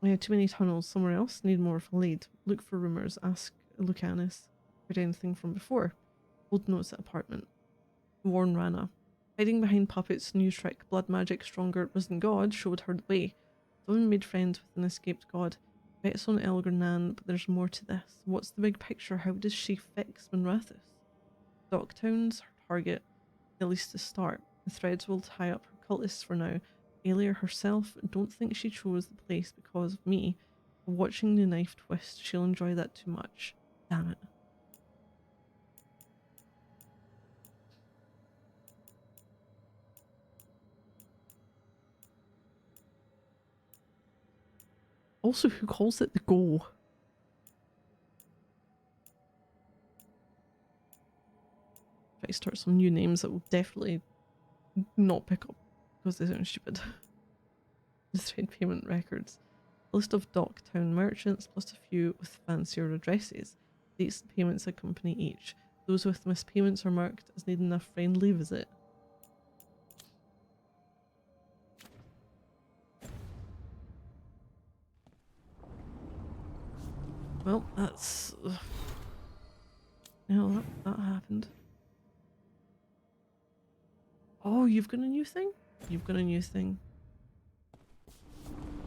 Too many tunnels. Somewhere else? Need more of a lead. Look for rumours. Ask Lucanus. Heard anything from before? Old notes at apartment. Warn Rana. Hiding behind puppets, new trick. Blood magic stronger. Risen god showed her the way. Someone made friends with an escaped god. Bet it's on Elgernan, but there's more to this. What's the big picture? How does she fix Minrathus? Docktown's her target, at least to start. The threads will tie up her cultists for now. Aelia herself, don't think she chose the place because of me. Watching the knife twist, she'll enjoy that too much. Damn it. Also, who calls it the goal? If I start some new names that will definitely not pick up because they sound stupid. Just trade payment records. A list of Docktown merchants plus a few with fancier addresses. Dates and payments accompany each. Those with missed payments are marked as needing a friendly visit. Well, that's... No, that happened. Oh, you've got a new thing? You've got a new thing.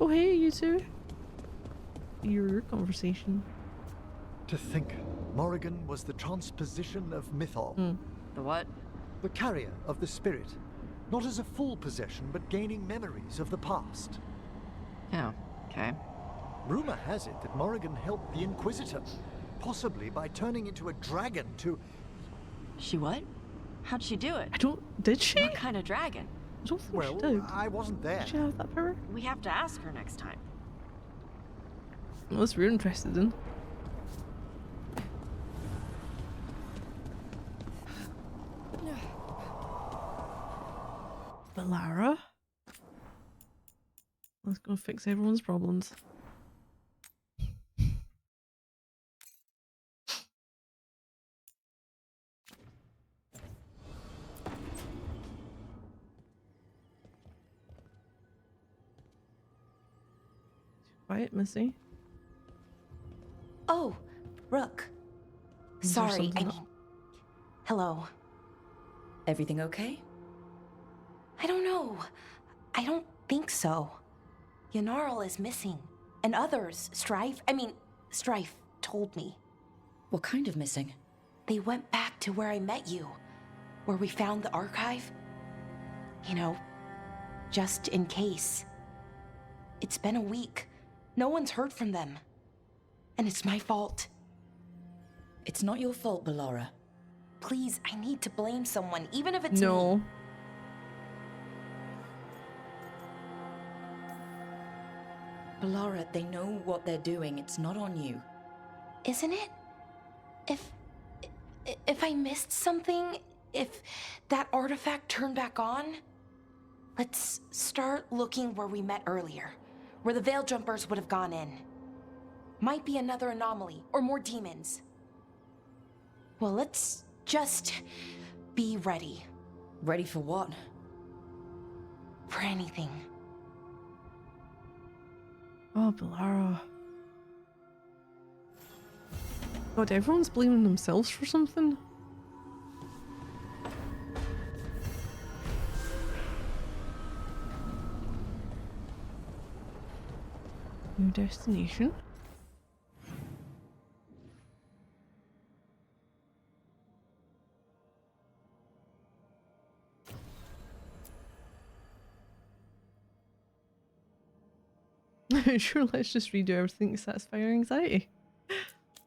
Oh, hey, you two. Your conversation. To think, Morrigan was the transposition of Mythol. The what? The carrier of the spirit. Not as a full possession, but gaining memories of the past. Oh, okay. Rumor has it that Morrigan helped the Inquisitor, possibly by turning into a dragon to... She what? How'd she do it? Did she? What kind of dragon? I don't think well, she did. I wasn't there. Did she have that power? We have to ask her next time. Well, that's what we're interested in. Valara? Let's go fix everyone's problems. Quiet, Missy. Oh, Rook. Is there Sorry, something I mean... Hello. Everything okay? I don't know. I don't think so. Yanarl is missing. And others, Strife told me. What kind of missing? They went back to where I met you. Where we found the archive. You know, just in case. It's been a week. No one's heard from them. And it's my fault. It's not your fault, Bellara. Please, I need to blame someone, even if it's No. me. Bellara, they know what they're doing. It's not on you. Isn't it? If I missed something, if that artifact turned back on, let's start looking where we met earlier, where the Veil Jumpers would have gone in. Might be another anomaly, or more demons. Well, let's just be ready. Ready for what? For anything. Oh, Bellara. God, everyone's blaming themselves for something. New destination. Sure, let's just redo everything to satisfy our anxiety.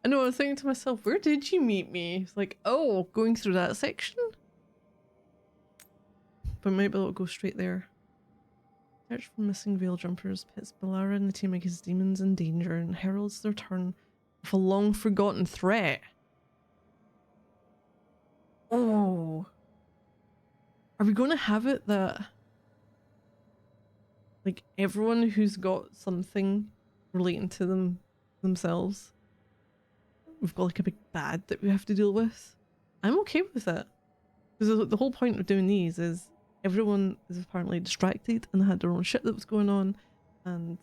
I know, I was thinking to myself, where did you meet me? It's like, oh, going through that section? But maybe it'll go straight there. Search for missing Veil Jumpers, pits Bellara and the team against demons in danger, and heralds their turn with a long-forgotten threat. Oh. Are we going to have it that... like, everyone who's got something relating to themselves, we've got like a big bad that we have to deal with? I'm okay with it. Because the whole point of doing these is everyone is apparently distracted and they had their own shit that was going on, and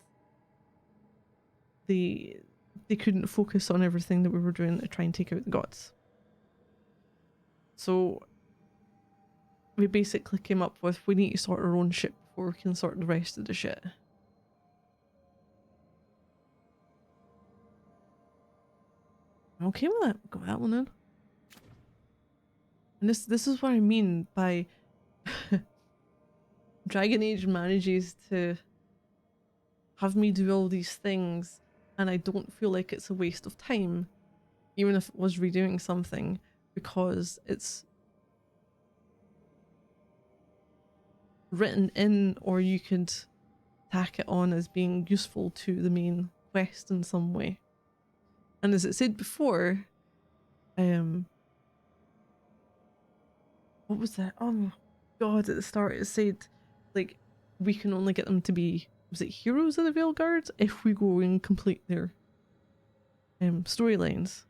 they couldn't focus on everything that we were doing to try and take out the gods. So we basically came up with, we need to sort our own shit before we can sort the rest of the shit. I'm okay with that. Go that one in. And this is what I mean by Dragon Age manages to have me do all these things and I don't feel like it's a waste of time, even if it was redoing something, because it's written in, or you could tack it on as being useful to the main quest in some way. And as it said before, what was that? Oh my god, at the start it said, like, we can only get them to be, was it heroes of the Veilguard, if we go and complete their storylines.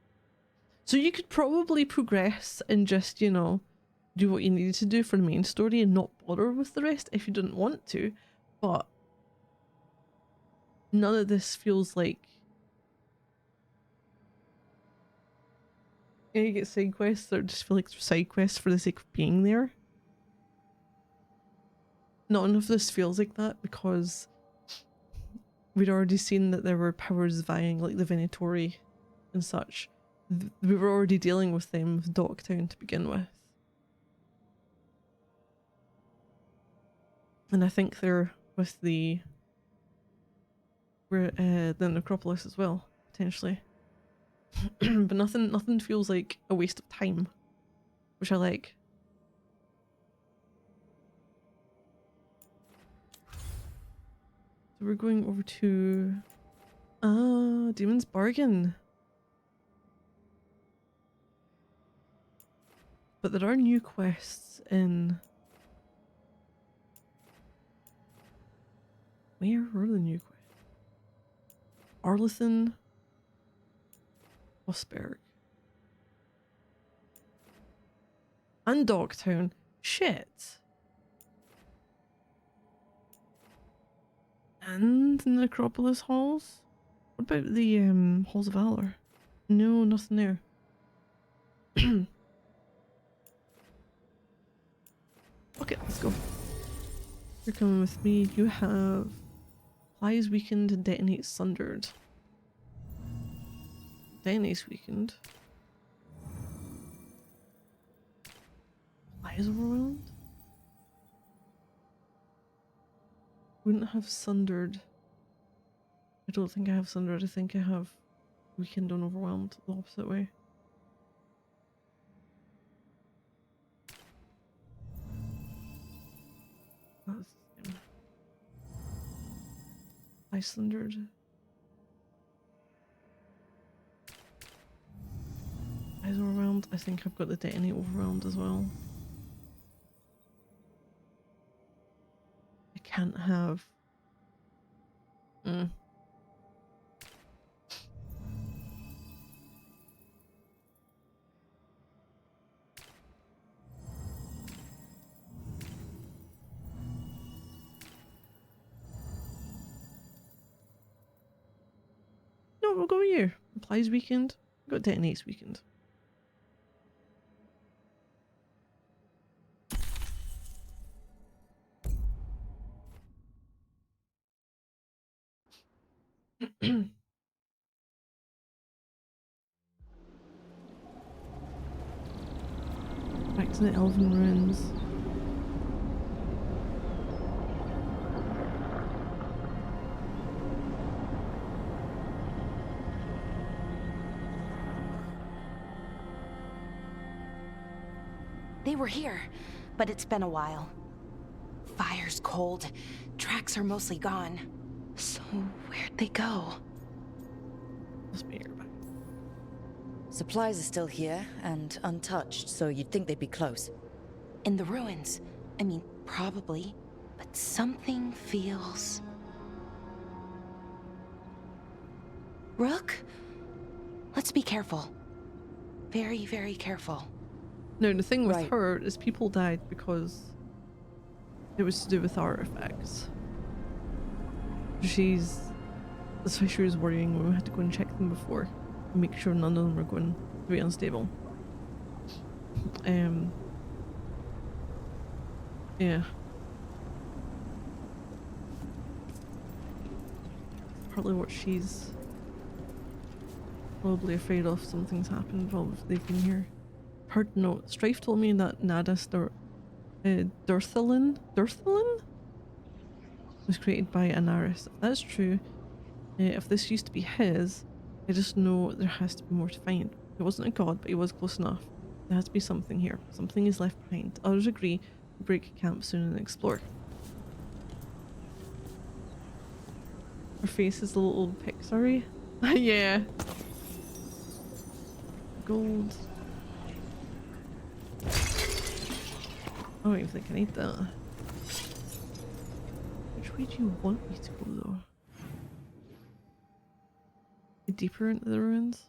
So you could probably progress and just, you know, do what you needed to do for the main story and not bother with the rest if you didn't want to, but none of this feels like, you know, you get side quests that just feel like side quests for the sake of being there. None of this feels like that because we'd already seen that there were powers vying, like the Venatori and such. We were already dealing with them with Docktown to begin with. And I think they're with the necropolis as well, potentially. But nothing feels like a waste of time, which I like. So we're going over to Demon's Bargain. But there are new quests in... Where are the new quests? Arlethan, Osberg, and Docktown. Shit. And the Necropolis halls? What about the Halls of Valor? No, nothing there. Okay, let's go. You're coming with me. You have Plies weakened and Detonate sundered. Detonate's weakened. Plies overwhelmed? Wouldn't have sundered. I don't think I have sundered. I think I have weakened and overwhelmed the opposite way. That's the same. I sundered. Eyes overwhelmed. I think I've got the detonate overwhelmed as well. I can't have. No, we'll go with you. Applies weakened. Got detonates weakened. Back to the Elven Ruins. They were here, but it's been a while. Fire's cold. Tracks are mostly gone. So where'd they go? Must be nearby. Supplies are still here and untouched, so you'd think they'd be close. In the ruins. I mean, probably. But something feels... Rook? Let's be careful. Very, very careful. No, the thing with her is people died because it was to do with artifacts. That's why she was worrying when we had to go and check them before and make sure none of them were going to be unstable. Yeah. Partly what she's probably afraid of. Something's happened while they've been here. Heard no. Strife told me that Nadas Durthalin was created by Anaris. If that's true, if this used to be his, I just know there has to be more to find. He wasn't a god, but he was close enough. There has to be something here. Something is left behind. Others agree. We'll break camp soon and explore. Her face is a little Pixar-y. Yeah. Gold. I don't even think I need that. Which way do you want me to go though? Deeper into the ruins?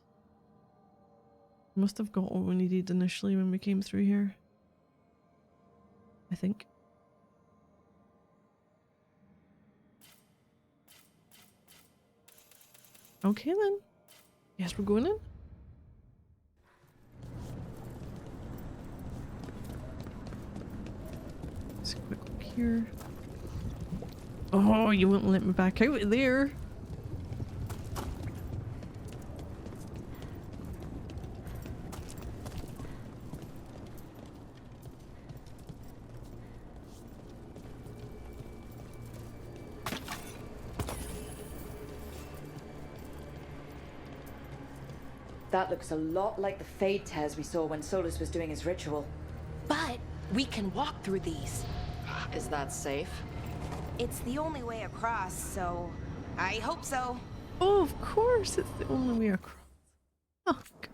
Must have got what we needed initially when we came through here. I think. Okay then. Yes, we're going in. Let's have a quick look here. Oh, you wouldn't let me back out there. That looks a lot like the Fade tears we saw when Solus was doing his ritual. But we can walk through these. Is that safe? It's the only way across, so I hope so. Oh, of course, it's the only way across. Oh, God.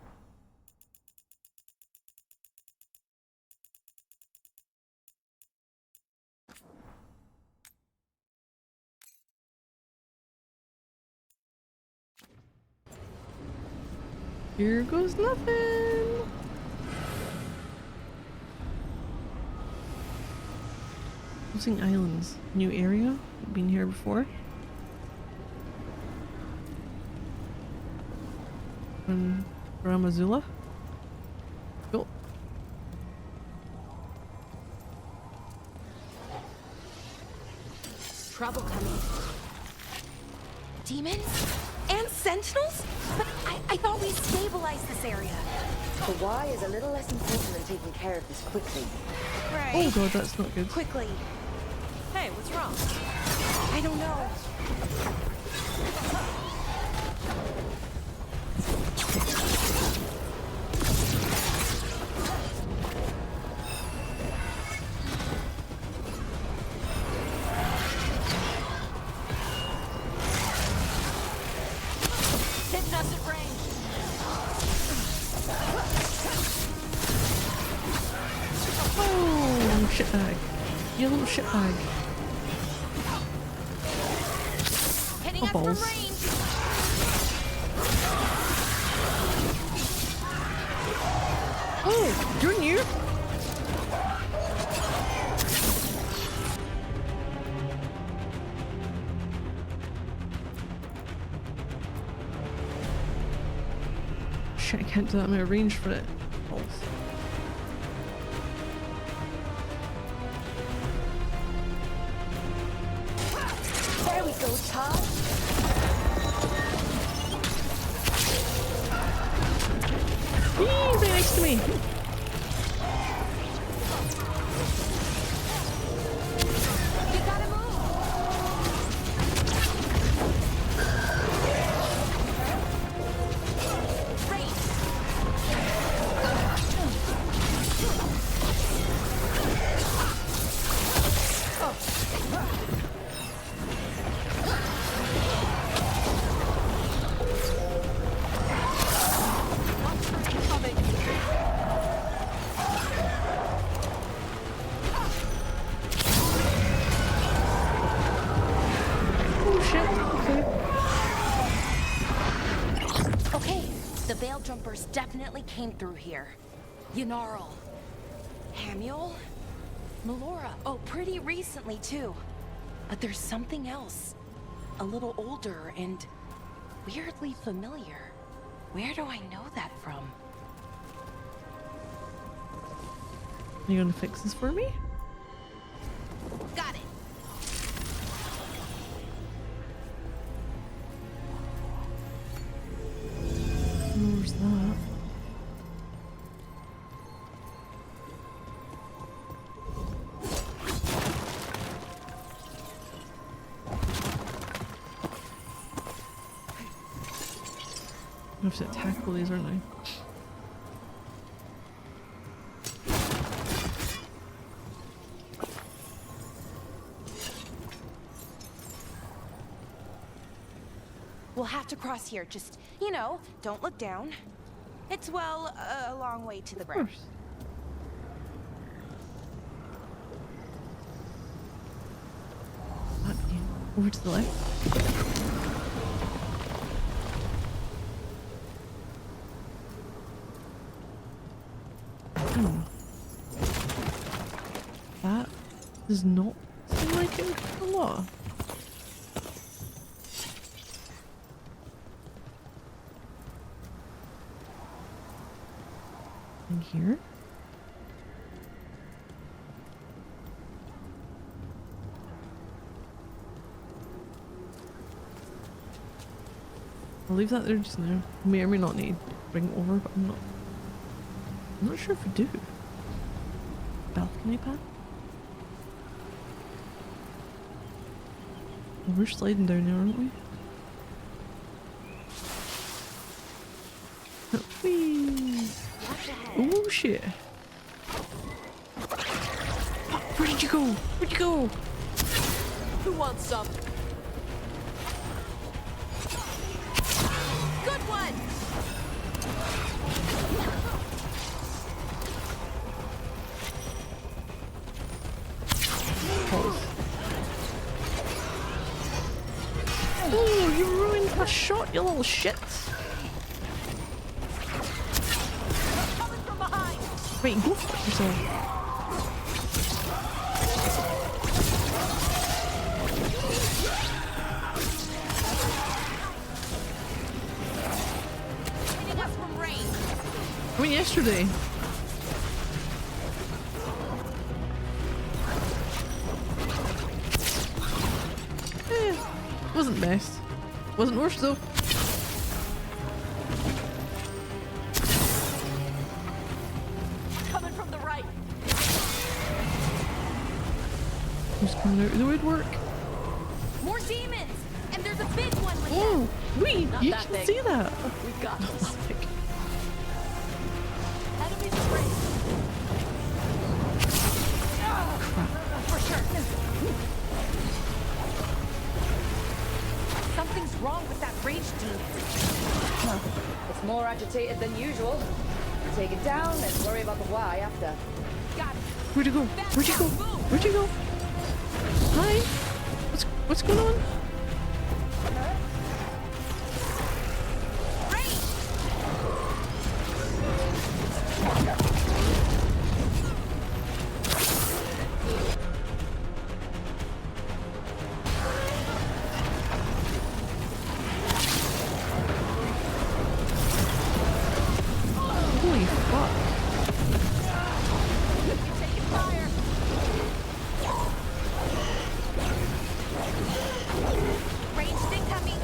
Here goes nothing. Closing Islands. New area? Been here before? from Ramazula. Cool. Trouble coming. Demons? And sentinels? But I thought we stabilized this area. The why is a little less important than taking care of this quickly. Right. Oh god, that's not good. Quickly. Hey, what's wrong? I don't know. Hitting us at range. Oh, shitbag. You little shitbag. Hitting Oh, us balls. from range. Oh, you're new? Shit, I can't do that. I'm out of range for it. Balls. There we go, Todd. Eee, right next to me. You gotta move. Race. Oh shit, okay. Okay, the Veil Jumpers definitely came through here. Yanarl. Hamiel? Melora. Oh, pretty recently too. But there's something else. A little older and weirdly familiar. Where do I know that from? Are you gonna fix this for me? Got it. Where's that? I have to tackle these, aren't I? We'll have to cross here. Just, you know, don't look down. It's, well, a long way to the ground. Over to the left. That does not seem like it would be a lot. In here? I'll leave that there just now. May or may not need to bring it over, but I'm not sure if we do. Balcony path? Well, we're sliding down there, aren't we? Whee! Oh shit! Where did you go? Where'd you go? Who wants some? Good one! Oh, you ruined my shot, you little shit! Wait, go for it yourself. yesterday. Wasn't best. Wasn't worse though. Coming from the right. Who's coming out of the woodwork? More demons! And there's a big one with Oh, wait, Not you that can big. see that. We got That's this. sick. Enemies afraid. For sure. Something's wrong with that rage demon. It's more agitated than usual. Take it down and worry about the why after. Got it. Where'd you go? Where'd you go? Where'd you go? Hi. What's going on? Holy fuck. Ranged incoming.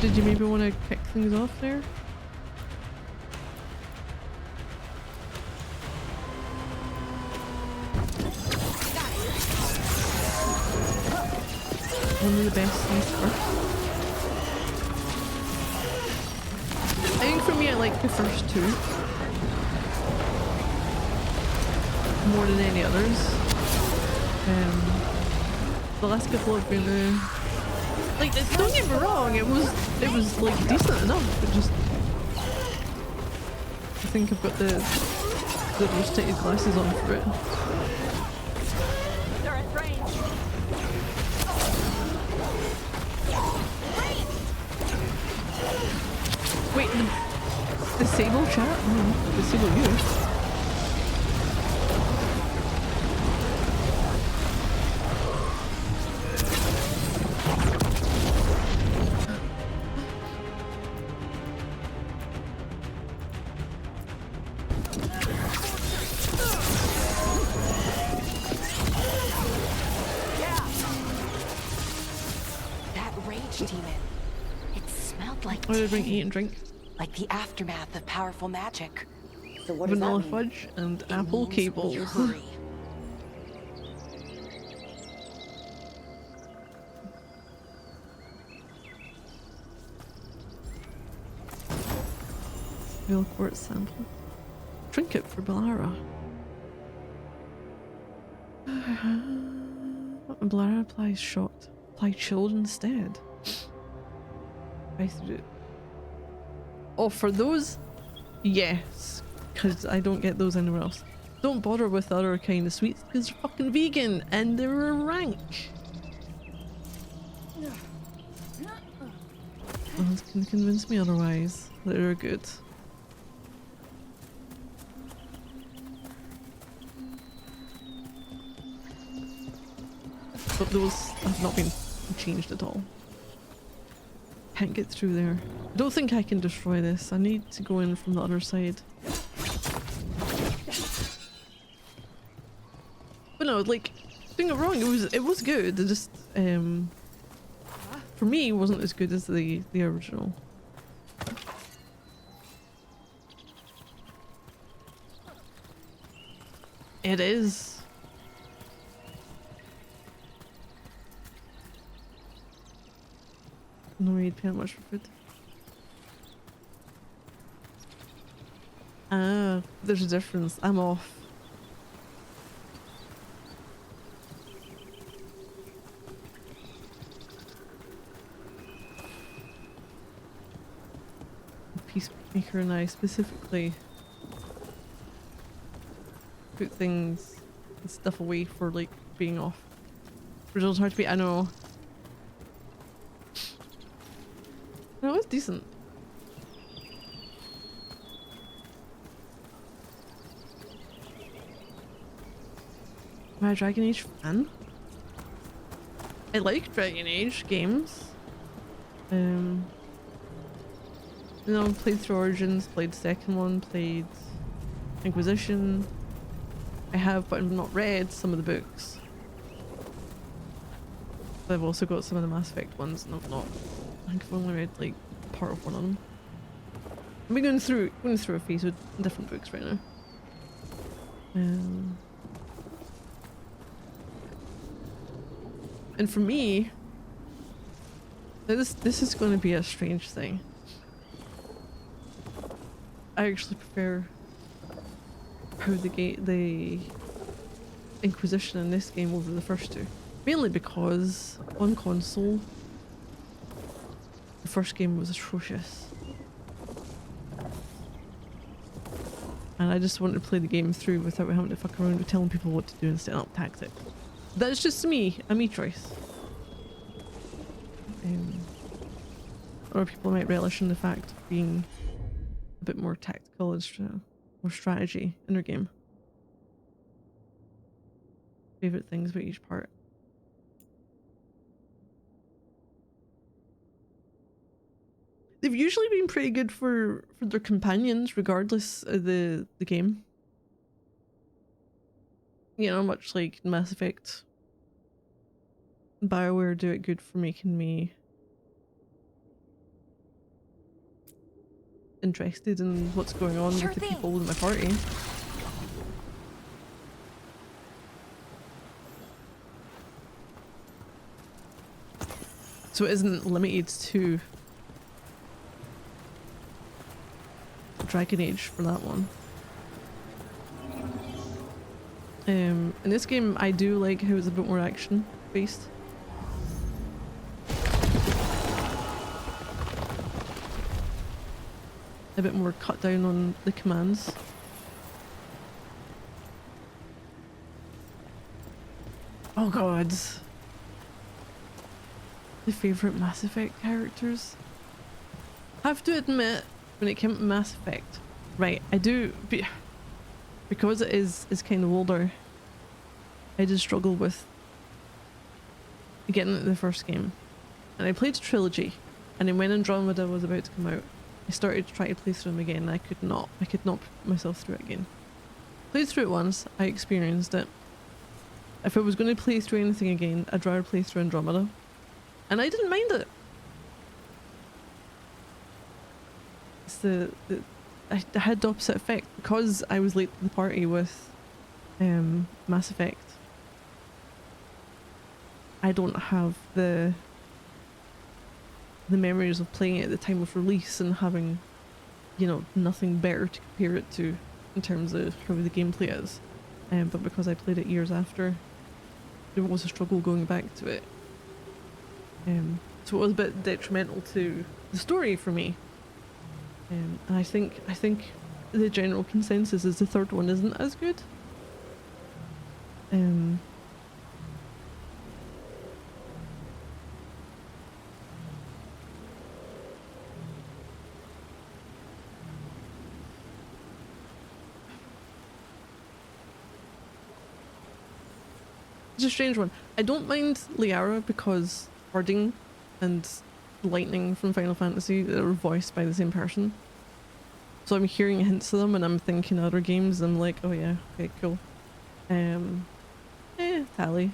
Did you maybe want to kick things off there? One of the best things first. I think for me I like the first two more than any others. The last couple have been like, don't get me wrong, it was like decent enough, but just I think I've got the rose-tinted glasses on for it. They're at range. Wait, disable chat? Oh, disable you. That rage demon. It smelled like I would bring tea, eat and drink. like the aftermath of powerful magic. So what does that Vanilla mean? fudge and It apple means cables. we hurry. Real quartz sample. Trinket for Balara. Balara applies shocked. Apply chilled instead. I threw. Oh, for those? Yes. Because I don't get those anywhere else. Don't bother with the other kind of sweets because they're fucking vegan and they're rank. No one can convince me otherwise. They're good. But those have not been changed at all. Can't get through there. I don't think I can destroy this. I need to go in from the other side. But no, like, don't get me wrong, it was good. It just for me it wasn't as good as the original. It is. No need to pay much for food. Ah, there's a difference. I'm off. Peacemaker and I specifically put things and stuff away for like being off. Original's hard to beat, I know. No, it was decent. Am I a Dragon Age fan? I like Dragon Age games. You know, played through Origins, played the second one, played Inquisition. I have, but I've not read some of the books. But I've also got some of the Mass Effect ones, and I've not. I think I've only read like part of one of them. I'm going through a phase with different books right now. And for me, this is going to be a strange thing. I actually prefer how the Inquisition in this game over the first two. Mainly because on console, the first game was atrocious. And I just wanted to play the game through without having to fuck around with telling people what to do and setting up tactics. That's just a me choice. Or people might relish in the fact of being a bit more tactical and more strategy in their game. Favorite things about each part. They've usually been pretty good for their companions, regardless of the game. You know, much like Mass Effect. BioWare do it good for making me interested in what's going on with the people in my party. So it isn't limited to Dragon Age for that one. In this game, I do like how it's a bit more action based. A bit more cut down on the commands. Oh god. The favourite Mass Effect characters? Have to admit, when it came to Mass Effect, right, I do, because it is kind of older, I did struggle with getting into the first game. And I played the trilogy, and then when Andromeda was about to come out, I started to try to play through them again, and I could not put myself through it again. Played through it once, I experienced it. If I was going to play through anything again, I'd rather play through Andromeda. And I didn't mind it. It's I had the opposite effect because I was late to the party with Mass Effect. I don't have the memories of playing it at the time of release and having, you know, nothing better to compare it to in terms of how the gameplay is. But because I played it years after, there was a struggle going back to it. So it was a bit detrimental to the story for me. And I think the general consensus is the third one isn't as good. It's a strange one. I don't mind Liara because Harding and Lightning from Final Fantasy are voiced by the same person. So I'm hearing hints of them and I'm thinking other games and I'm like, oh yeah, okay, cool. Tally.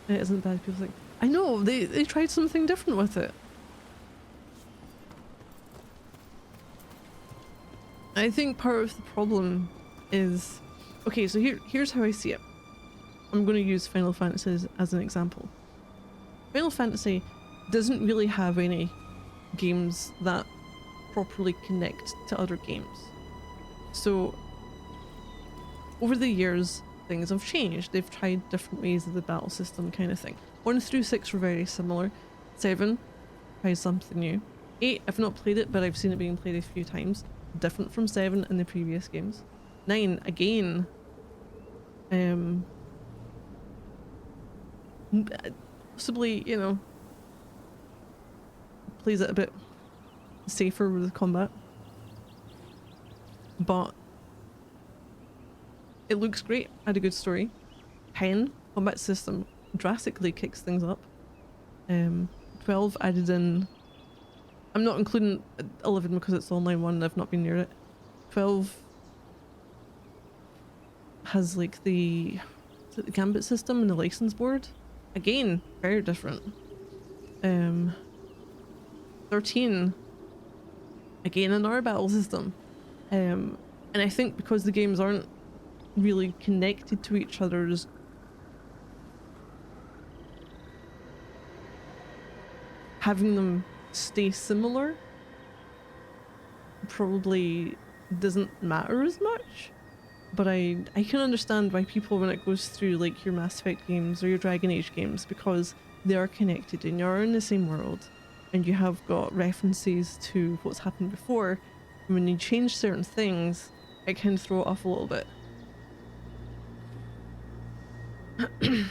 It isn't bad, people think. I know, they tried something different with it. I think part of the problem is... Okay, so here's how I see it. I'm going to use Final Fantasy as an example. Final Fantasy doesn't really have any games that properly connect to other games. So, over the years, things have changed. They've tried different ways of the battle system kind of thing. 1 through 6 were very similar. 7 tried something new. 8, I've not played it, but I've seen it being played a few times. Different from 7 in the previous games. 9, again, possibly, you know, plays it a bit safer with the combat. but it looks great. Had a good story. 10, combat system drastically kicks things up. 12 added in, I'm not including 11 because it's the online one and I've not been near it. 12 has like the gambit system and the license board. Again, very different. 13, again another battle system. And I think because the games aren't really connected to each other, having them stay similar probably doesn't matter as much. But I can understand why people, when it goes through like your Mass Effect games or your Dragon Age games, because they are connected and you're in the same world and you have got references to what's happened before, and when you change certain things it can throw it off a little bit. I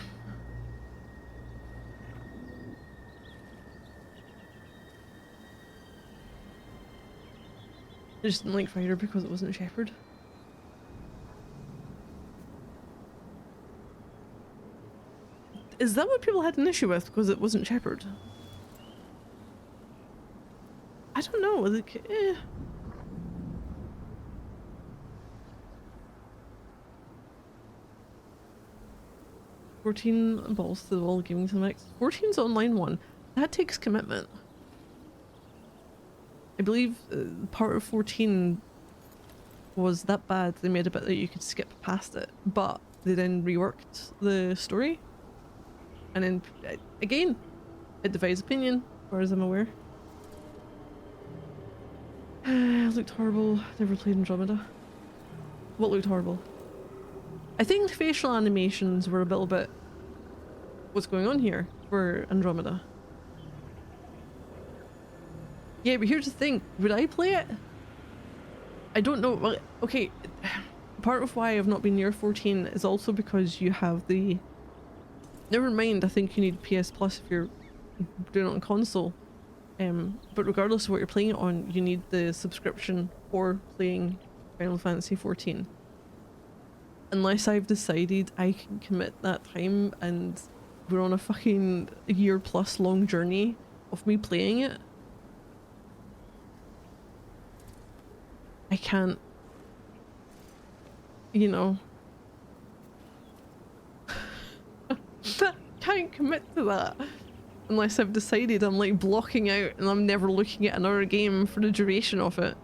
just didn't like Ryder because it wasn't Shepard. Is that what people had an issue with, because it wasn't Shepard? I don't know, like, 14 balls to the wall, giving to the max. 14's online one. That takes commitment. I believe part of 14 was that bad they made a bit that you could skip past it, but they then reworked the story. And then, again, it divides opinion, as far as I'm aware. Looked horrible. Never played Andromeda. What looked horrible? I think facial animations were a little bit... What's going on here for Andromeda? Yeah, but here's the thing. Would I play it? I don't know. Well, okay, part of why I've not been near 14 is also because you have the... Never mind, I think you need PS Plus if you're doing it on console. But regardless of what you're playing it on, you need the subscription for playing Final Fantasy 14. Unless I've decided I can commit that time and we're on a fucking year-plus long journey of me playing it, I can't, you know, can't commit to that unless I've decided I'm like blocking out and I'm never looking at another game for the duration of it.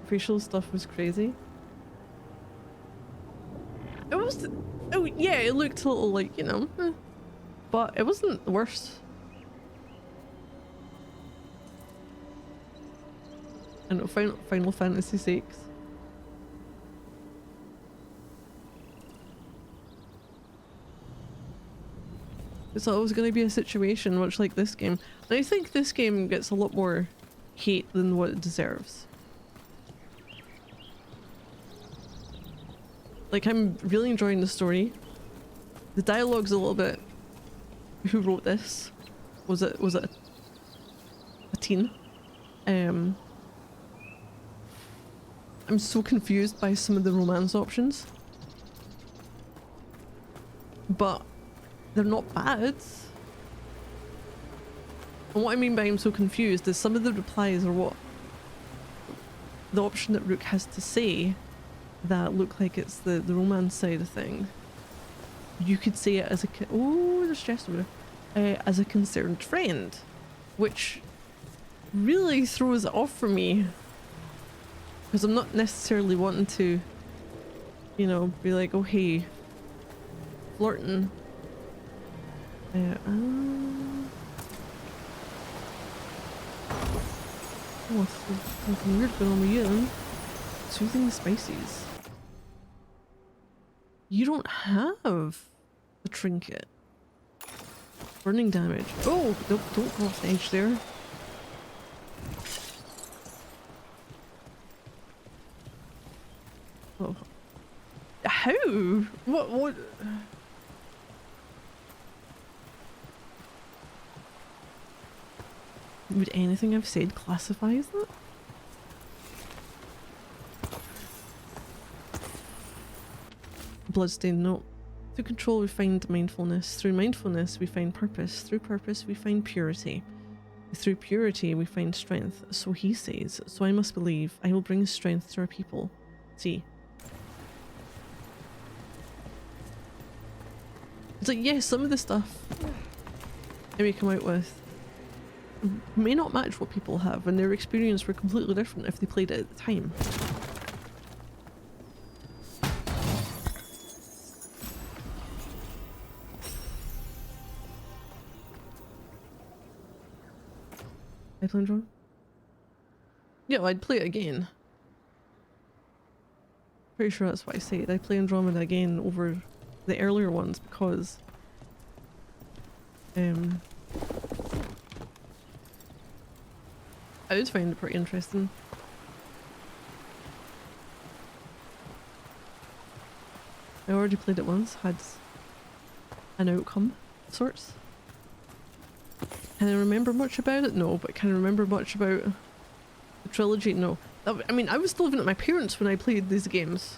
Facial stuff was crazy. It was, oh yeah, it looked a little like, you know, but it wasn't the worst. I know, Final Fantasy 6. It's always going to be a situation much like this game. And I think this game gets a lot more hate than what it deserves. Like, I'm really enjoying the story. The dialogue's a little bit... Who wrote this? Was it a teen? I'm so confused by some of the romance options. But they're not bad. And what I mean by I'm so confused is some of the replies are what the option that Rook has to say that look like it's the romance side of things. You could say it as a oh, there's chest over there. As a concerned friend, which really throws it off for me because I'm not necessarily wanting to, you know, be like, oh hey, flirting. Oh, something weird going on with you. Soothing the spices. You don't have the trinket. Burning damage. Oh, don't go off the edge there. Oh. How? What? Would anything I've said classify as that? Bloodstained, no. Through control we find mindfulness. Through mindfulness we find purpose. Through purpose we find purity. Through purity we find strength. So he says. So I must believe. I will bring strength to our people. See. It's like, yes, some of the stuff that we come out with may not match what people have, and their experience were completely different if they played it at the time. I play Andromeda? Yeah, well, I'd play it again. Pretty sure that's what I said. I'd play Andromeda again over the earlier ones because I would find it pretty interesting. I already played it once, had an outcome of sorts. Can I remember much about it? No, but can I remember much about the trilogy? No. I mean, I was still living at my parents' when I played these games.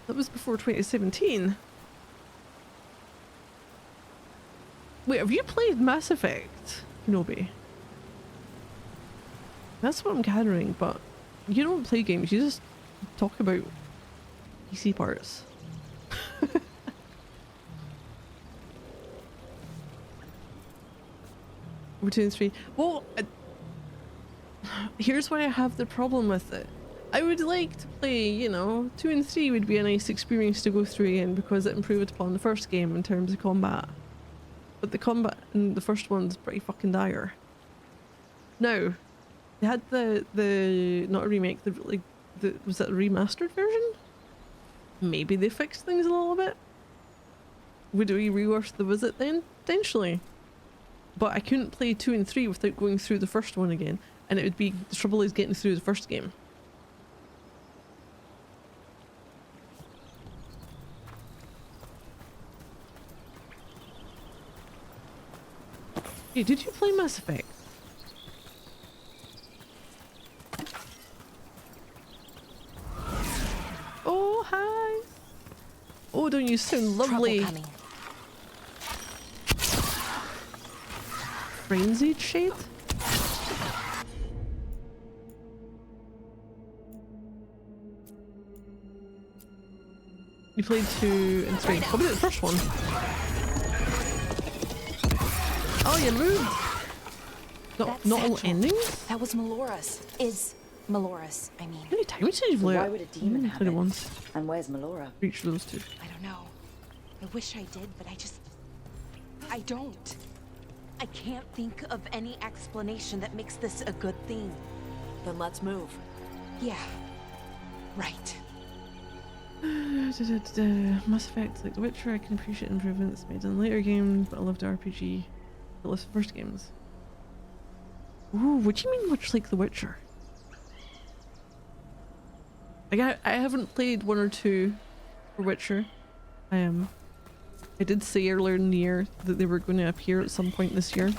That was before 2017. Wait, have you played Mass Effect, Kenobi? That's what I'm gathering, but you don't play games, you just talk about PC parts. Over 2 and 3. Well, here's why I have the problem with it. I would like to play, you know, 2 and 3 would be a nice experience to go through again because it improved upon the first game in terms of combat. But the combat in the first one's pretty fucking dire. Now, they had the not a remake, was that the remastered version? Maybe they fixed things a little bit. Would we rework the visit then? Potentially. But I couldn't play 2 and 3 without going through the first one again, and it would be, the trouble is getting through the first game. Hey, did you play Mass Effect? Oh, hi! Oh, don't you sound lovely? Frenzied shade? You played 2 and 3. What about the first one? Oh, you moved! Not all endings? That was Melora's. Is Melora's, I mean. How many times did you play it? Why would a demon have it? Once. And where's Melora? Reach those two. I don't know. I wish I did, but I don't. I can't think of any explanation that makes this a good thing. Then let's move. Yeah. Right. Mass Effect, like The Witcher, I can appreciate improvements made in later games, but I loved RPG. The list of first games. Ooh, what do you mean much like The Witcher? Like I haven't played 1 or 2 for Witcher. I did say earlier in the year that they were going to appear at some point this year.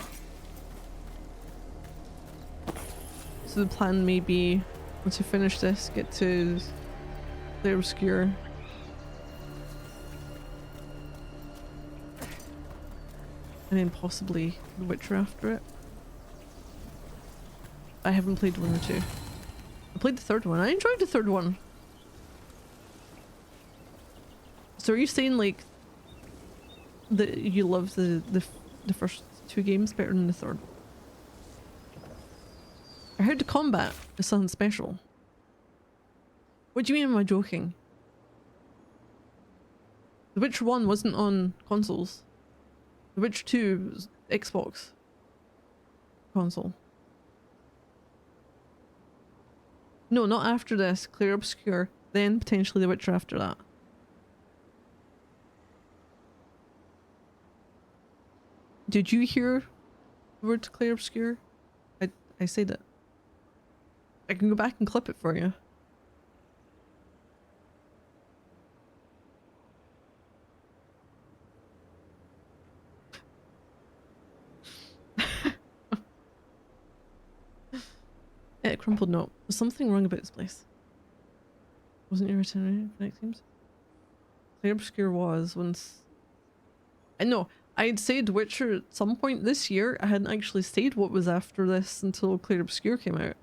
So the plan may be, once we finish this, get to Clair Obscur. And then possibly The Witcher after it. I haven't played 1 or 2. I played the third one. I enjoyed the third one. So are you saying like that you love the first 2 games better than the third? I heard the combat is something special. What do you mean am I joking? The Witcher 1 wasn't on consoles. The Witcher 2 was Xbox console. No, not after this. Clair Obscur, then potentially The Witcher after that. Did you hear the word Clair Obscur? I said it. I can go back and clip it for you. It crumpled. No, there's something wrong about this place. Wasn't your itinerary for next games? Clear Obscure was once. I know I'd said Witcher at some point this year. I hadn't actually said what was after this until Clear Obscure came out.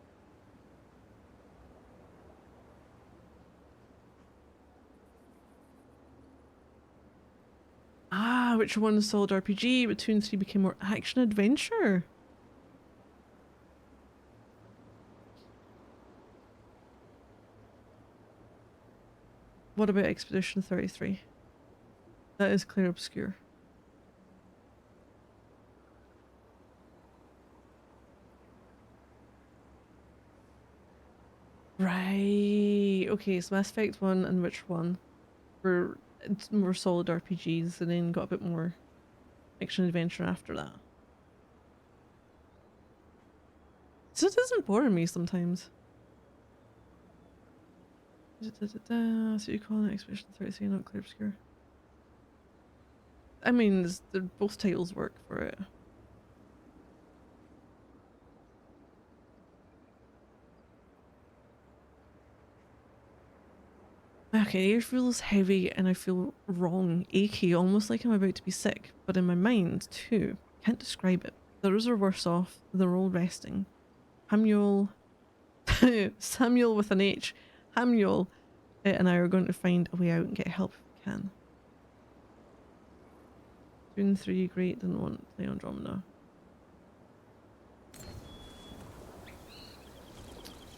Ah, Witcher 1 is solid RPG, but 2 and 3 became more action adventure. What about Expedition 33? That is Clear Obscure. Right. Okay, so Mass Effect 1 and Witcher 1 were more solid RPGs and then got a bit more action adventure after that. So it doesn't bore me sometimes. So you call it Expedition 33, not Clear Obscure? I mean, both titles work for it. Okay, it feels heavy and I feel wrong, achy, almost like I'm about to be sick, but in my mind too. Can't describe it. The others are worse off, they're all resting. Samuel with an H. Samuel and I are going to find a way out and get help if we can. 2 and 3, great, didn't want to play Andromeda.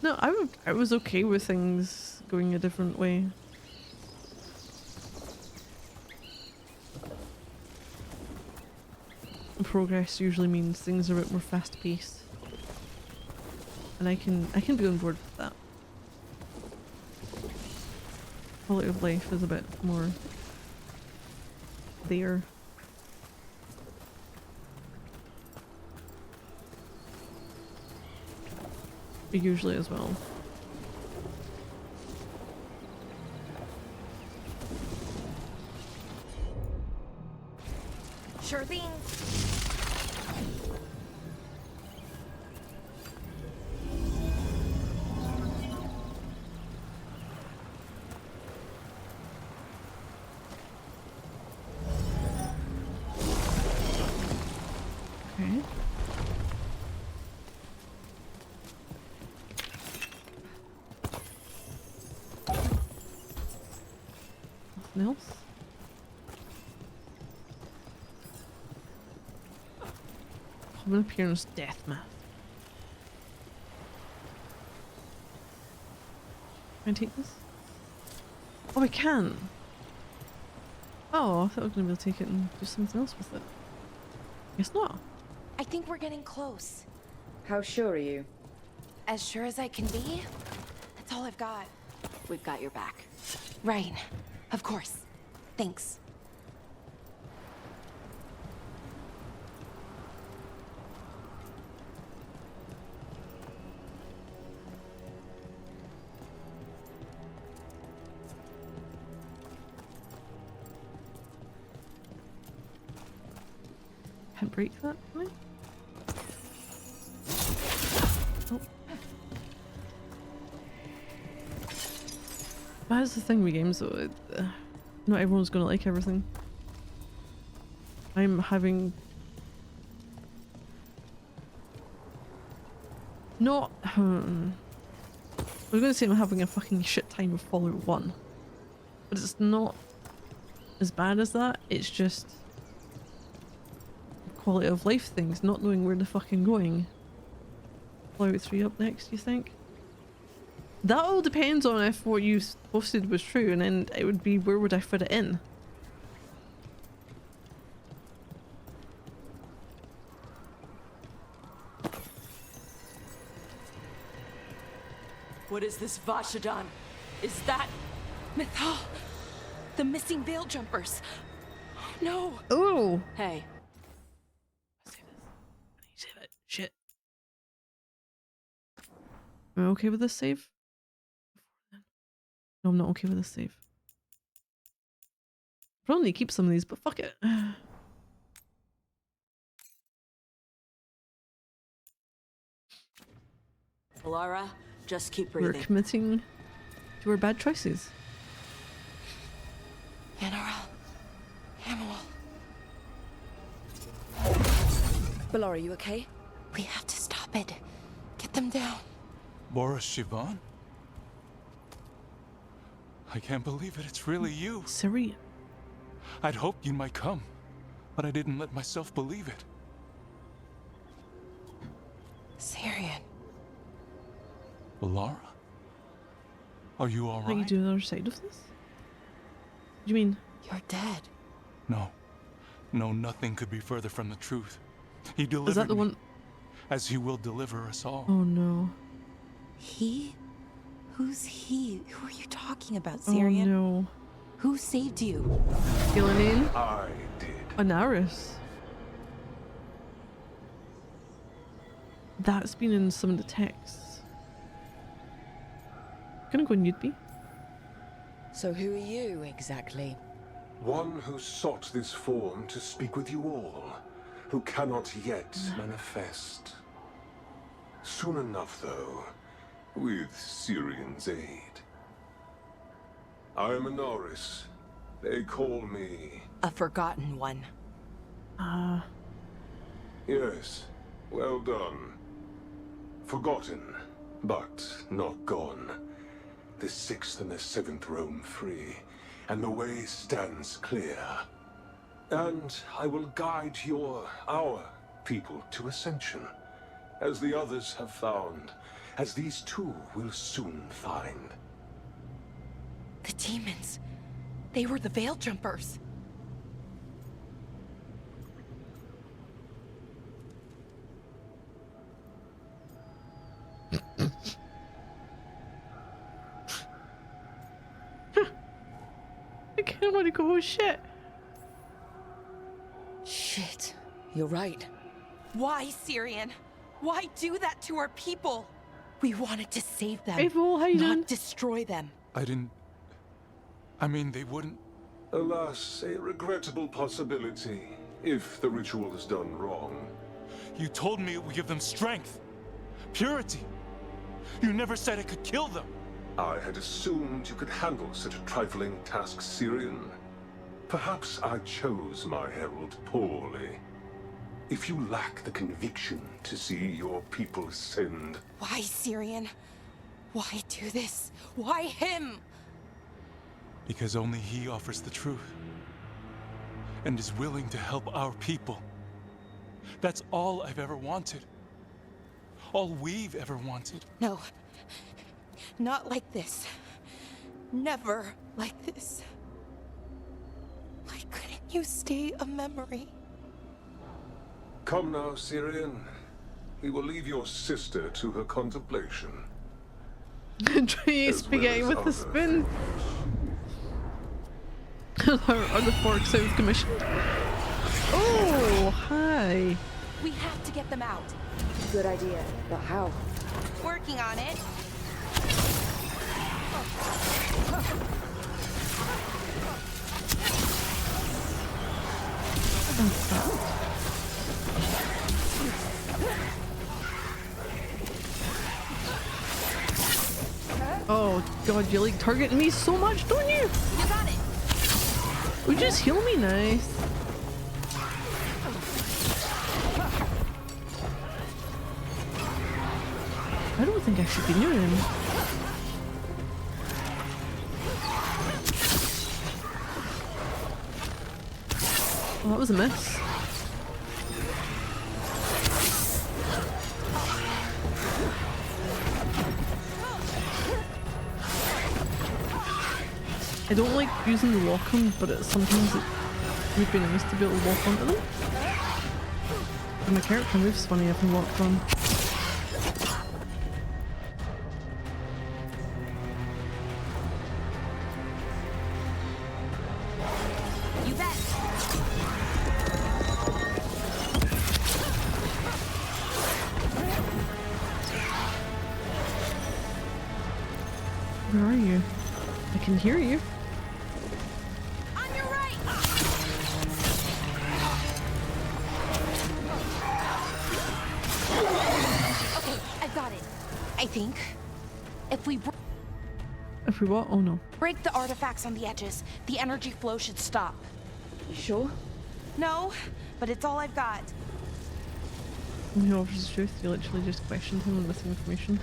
No, I was okay with things going a different way. Progress usually means things are a bit more fast paced. And I can be on board with that. Quality of life is a bit more there. Usually as well. Sure thing. Okay. Nothing else? Common appearance death math. Can I take this? Oh, I can! Oh, I thought I was going to be able to take it and do something else with it. Guess not. I think we're getting close. How sure are you? As sure as I can be. That's all I've got. We've got your back. Right. Of course. Thanks. Can't break that, can I? Oh. That's the thing with games though, not everyone's gonna like everything. I'm having... Not... I was gonna say I'm having a fucking shit time with Fallout 1. But it's not as bad as that, it's just... quality of life things, not knowing where the fucking going. Fallout 3 up next, you think? That all depends on if what you posted was true, and then it would be where would I fit it in? What is this, Vashadan? Is that... Mythal! The missing veil jumpers! No! Oh! Hey. Save it. Shit. Am I okay with this save? No, I'm not okay with this save. Probably need to keep some of these, but fuck it. Alara, just keep We're breathing. committing to our bad choices. In our Ballora, you okay? We have to stop it. Get them down. Boris Sivan? I can't believe it. It's really you. Syrian. I'd hoped you might come, but I didn't let myself believe it. Syrian. Ballora? Are you all How you right? do the other side of this? What do you mean? You're dead. No. No, nothing could be further from the truth. He delivered Is that the me, one? as he will deliver us all. Oh no. He? Who's he? Who are you talking about, Oh Syrian? no. Who saved you? Gillian? I did. Anaris. That's been in some of the texts. Gonna go nudie. So who are you, exactly? One who sought this form to speak with you all, who cannot yet manifest. Soon enough, though, with Syrian's aid. I am Anaris. They call me... A forgotten one. Yes, well done. Forgotten, but not gone. The 6th and the 7th roam free, and the way stands clear. And I will guide our people to ascension, as the others have found, as these two will soon find. The demons. They were the Veil Jumpers. I can't want to go. Oh shit. Shit. You're right. Why, Syrian? Why do that to our people? We wanted to save them, April, how you not doing? destroy them. I mean, they wouldn't... Alas, a regrettable possibility, if the ritual is done wrong. You told me it would give them strength, purity. You never said it could kill them. I had assumed you could handle such a trifling task, Syrian. Perhaps I chose my herald poorly. If you lack the conviction to see your people ascend... Why, Syrian? Why do this? Why him? Because only he offers the truth. And is willing to help our people. That's all I've ever wanted. All we've ever wanted. No. Not like this. Never like this. Why couldn't you stay a memory? Come now, Syrian. We will leave your sister to her contemplation. Try eat spaghetti with a spoon. Are the forks out of commission? Oh, hi. We have to get them out. Good idea, but how? Working on it. Oh god, you like targeting me so much, don't you? You got it. Would you just heal me nice? I don't think I should be near him. Oh, that was a miss. I don't like using the lock-on, but sometimes it would be nice to be able to walk onto them. And my character moves funny if I'm locked on. You bet. Where are you? I can hear you. On your right. Okay, I've got it. I think if we If we what? Oh no. break the artifacts on the edges, the energy flow should stop. You sure? No, but it's all I've got. When he offers the truth, you literally just questioned him on missing information.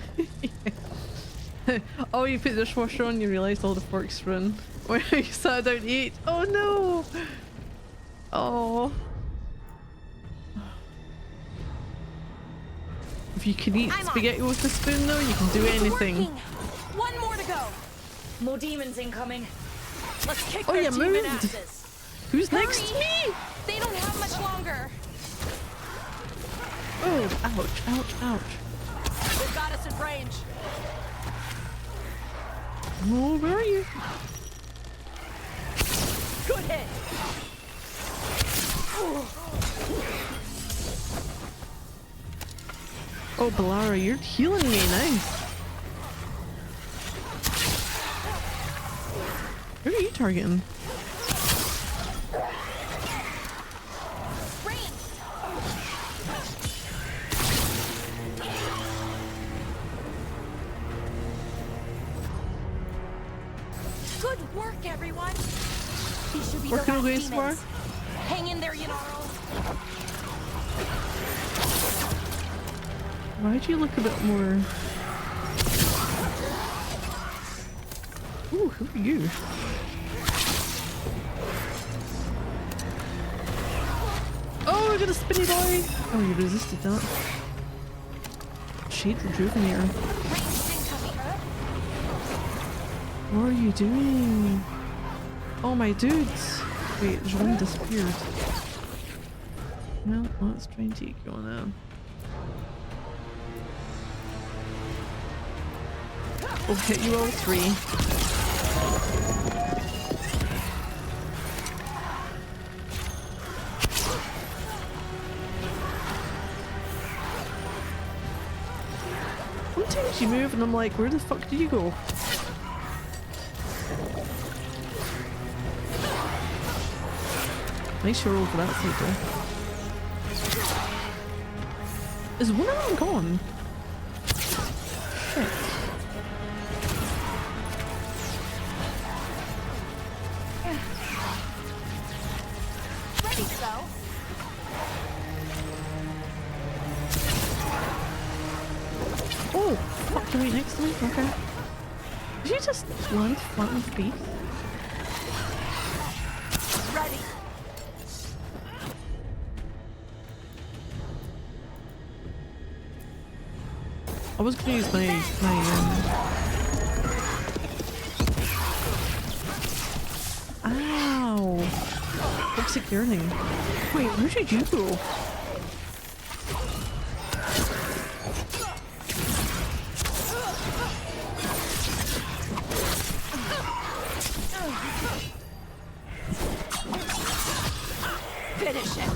Yeah. Oh, you put the dishwasher on, you realised all the forks were in. When you sat down to eat. Oh no! Oh. If you can eat spaghetti with a spoon though, you can do anything. One more to go. More demons incoming. Let's kick Oh, their you demon moved. asses. Who's Hurry. next to me? They don't have much longer. Oh, ouch, ouch, ouch. They've got us in range. Oh, where are you? Good hit. Oh, Balara, you're healing me, nice. Who are you targeting? Good work, everyone. He should be Working the away last so far? demons. Hang in there, Yanaro. Why'd you look a bit more... Ooh, who are you? Oh, I got a spinny boy! Oh, you resisted that. Shade Rejuvenator. What are you doing? Oh my dudes! Wait, there's one disappeared. Well, let's try and take you on now. We'll hit you all three. Sometimes you move and I'm like, where the fuck did you go? Nice roll for that side though. Is one of them gone? Shit. Ready to go. Oh, fuck, you're right next to me? Okay. Did you just land flat on the face? Ready. I was gonna use my Ow! Toxic yearning. Wait, where did you go? Finish it.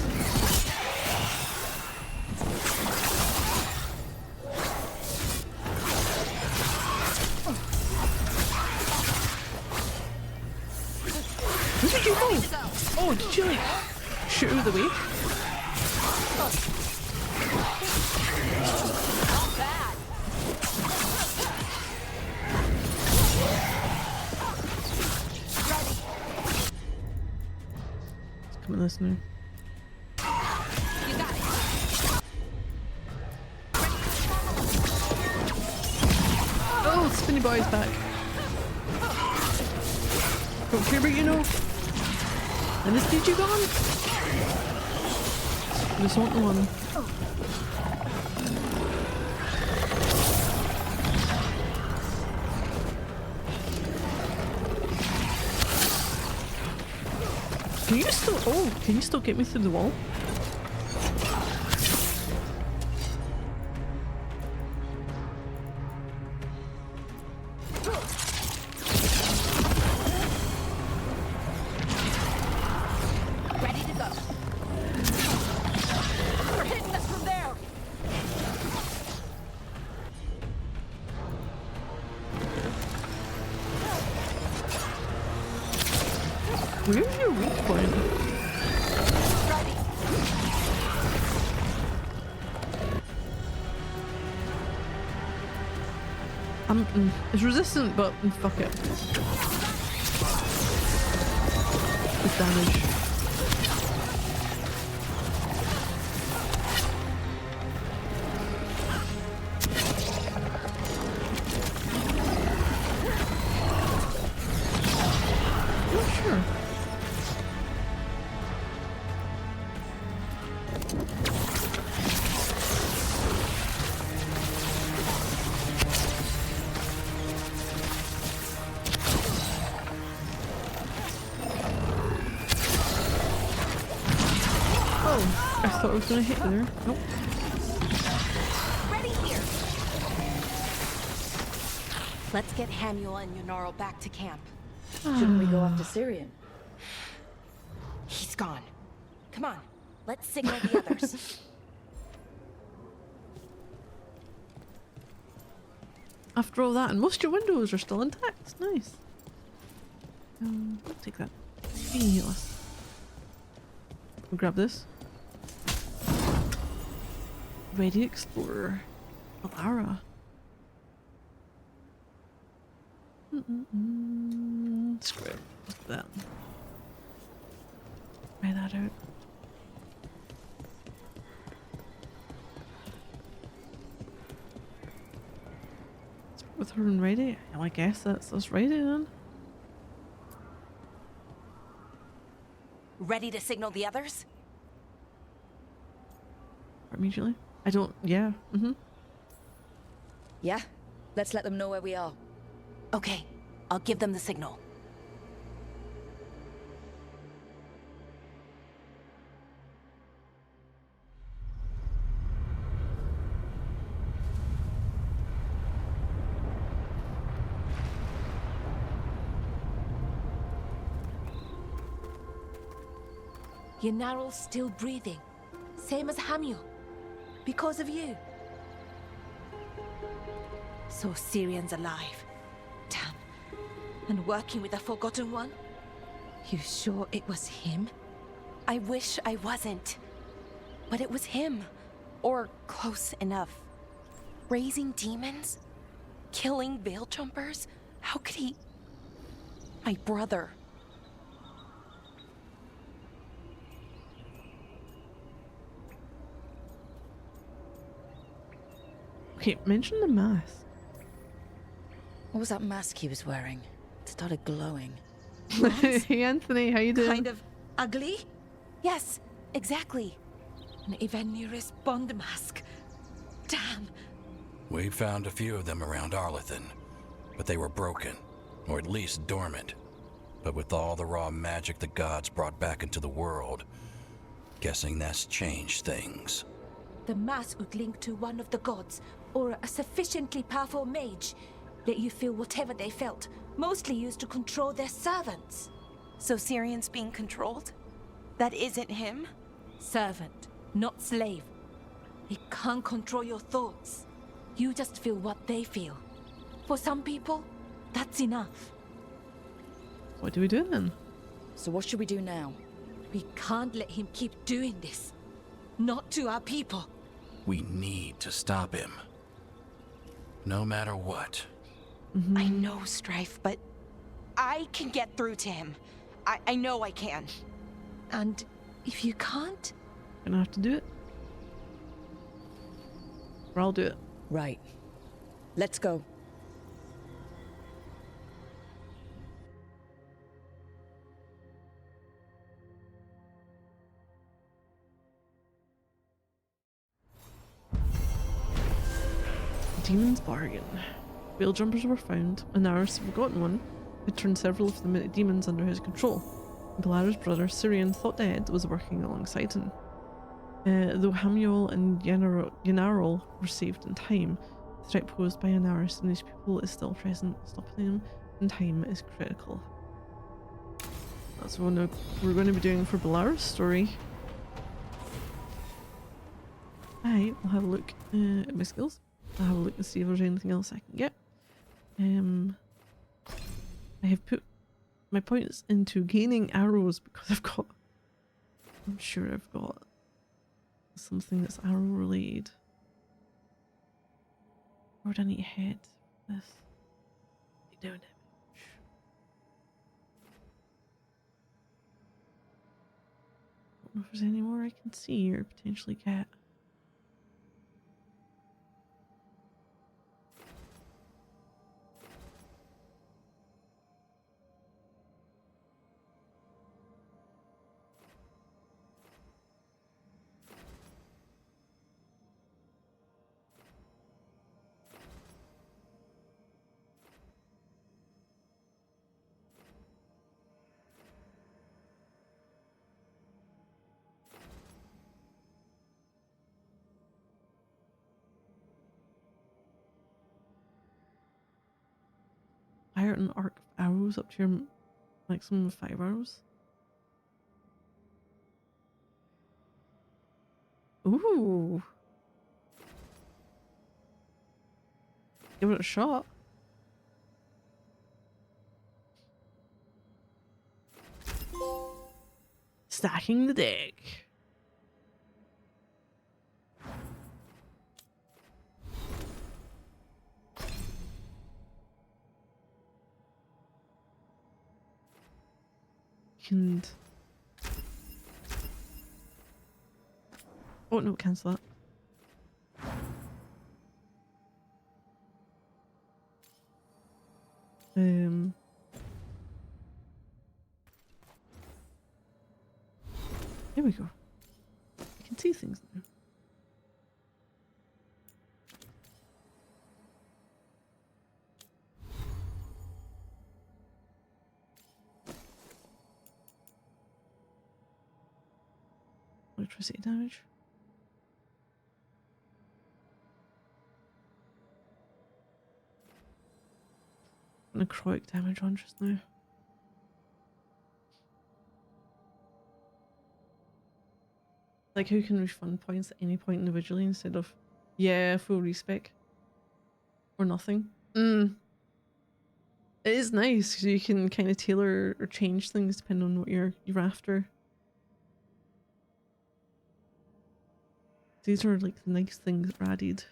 Where did you go? Oh, did you like shoot out of the way? Not bad. Let's come in this now. You got it. Oh, Spinny Boy's back. Don't care about you know. And this did you gone? I just want the one. Can you still, oh, can you still get me through the wall? Ready to go. They're hitting us from there. Where's your weak point? It's resistant, but fuck it. It's damage. Sure. Oh, I thought I was gonna hit you there. Nope. Ready here. Let's get Hamuel and Yunarl back to camp. Shouldn't we go after Syrian? He's gone. Come on, let's signal the others. After all that, and most of your windows are still intact. Nice. I'll take that. You can heal us. We'll grab this. Ready Explorer. Alara. Screw it. What's that? Try that out. With her and ready? Well, I guess that's us ready then. Ready to signal the others? Immediately? I don't. Yeah. Yeah. Let's let them know where we are. Okay, I'll give them the signal. Yunarl's still breathing. Same as Hamuel. Because of you. So Syrian's alive. Damn. And working with the Forgotten One? You sure it was him? I wish I wasn't. But it was him. Or close enough. Raising demons? Killing veil jumpers? How could he... My brother. Okay, mention the mask. What was that mask he was wearing? It started glowing. Hey Anthony, how you doing? Kind of ugly? Yes, exactly. An Evaneris Bond mask. Damn. We found a few of them around Arlethan, but they were broken, or at least dormant. But with all the raw magic the gods brought back into the world, guessing that's changed things. The mask would link to one of the gods, or a sufficiently powerful mage. Let you feel whatever they felt, mostly used to control their servants. So Syrian's being controlled? That isn't him? Servant, not slave. They can't control your thoughts. You just feel what they feel. For some people, that's enough. What do we do then? So what should we do now? We can't let him keep doing this. Not to our people. We need to stop him. No matter what. I know, Strife, but I can get through to him. I know I can. And if you can't... Gonna have to do it. Or I'll do it. Right. Let's go. Demon's Bargain. Veil jumpers were found, and Naris, the Forgotten One, had turned several of the demons under his control. Balara's brother, Syrian, thought dead, was working alongside him. Though Hamuel and Yunarl were saved in time, the threat posed by Anaris and these people is still present. Stopping them in time is critical. That's what we're going to be doing for Balara's story. Alright, we'll have a look at my skills. I'll have a look and see if there's anything else I can get. I have put my points into gaining arrows because I'm sure I've got something that's arrow related. Where would I need to head? This. Down damage. Don't know if there's any more I can see or potentially get. fire an arc of arrows up to your maximum of 5 arrows. Ooh. Give it a shot. Stacking the deck. And oh no, cancel that. Here we go. I can see things now. Electricity damage. Necrotic damage on just now. Like, who can refund points at any point individually instead of, yeah, full respec or nothing? It is nice because you can kind of tailor or change things depending on what you're after. These are like the nice things that are added.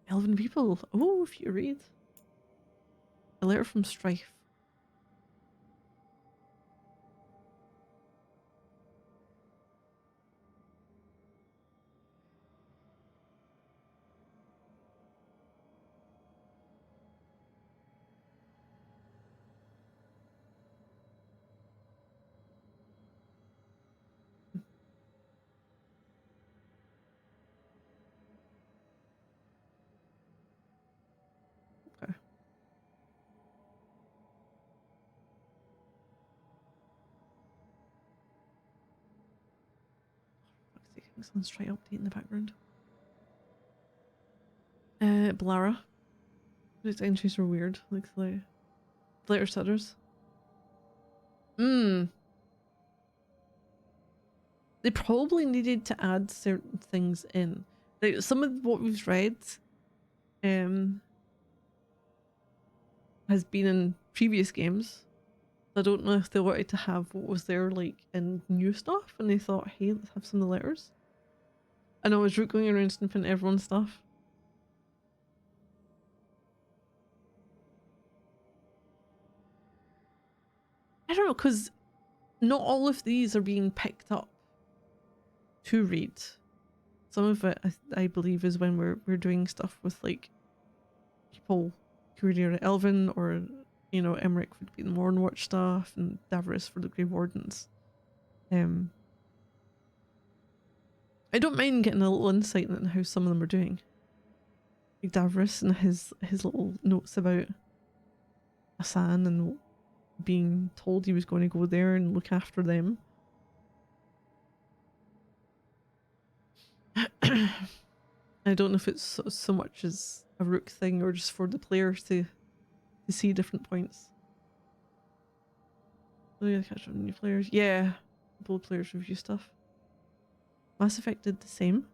11 people. Oh, if you read. A letter from Strife. Someone's trying to update in the background. Blara. These entries are weird. Like the letter stutters. They probably needed to add certain things in. Like some of what we've read has been in previous games. I don't know if they wanted to have what was there like in new stuff and they thought, hey, let's have some of the letters. I know, is Root going around sniffing everyone's stuff? I don't know, because not all of these are being picked up to read. Some of it, I believe, is when we're doing stuff with like people who are near Elven, or you know, Emmerich would be the Mornwatch stuff, and Davros for the Grey Wardens. I don't mind getting a little insight into how some of them are doing. Like Davros and his little notes about Asan and being told he was going to go there and look after them. I don't know if it's so much as a Rook thing or just for the players to see different points. Oh yeah, catch up on new players. Yeah, bold players review stuff. Mass Effect did the same.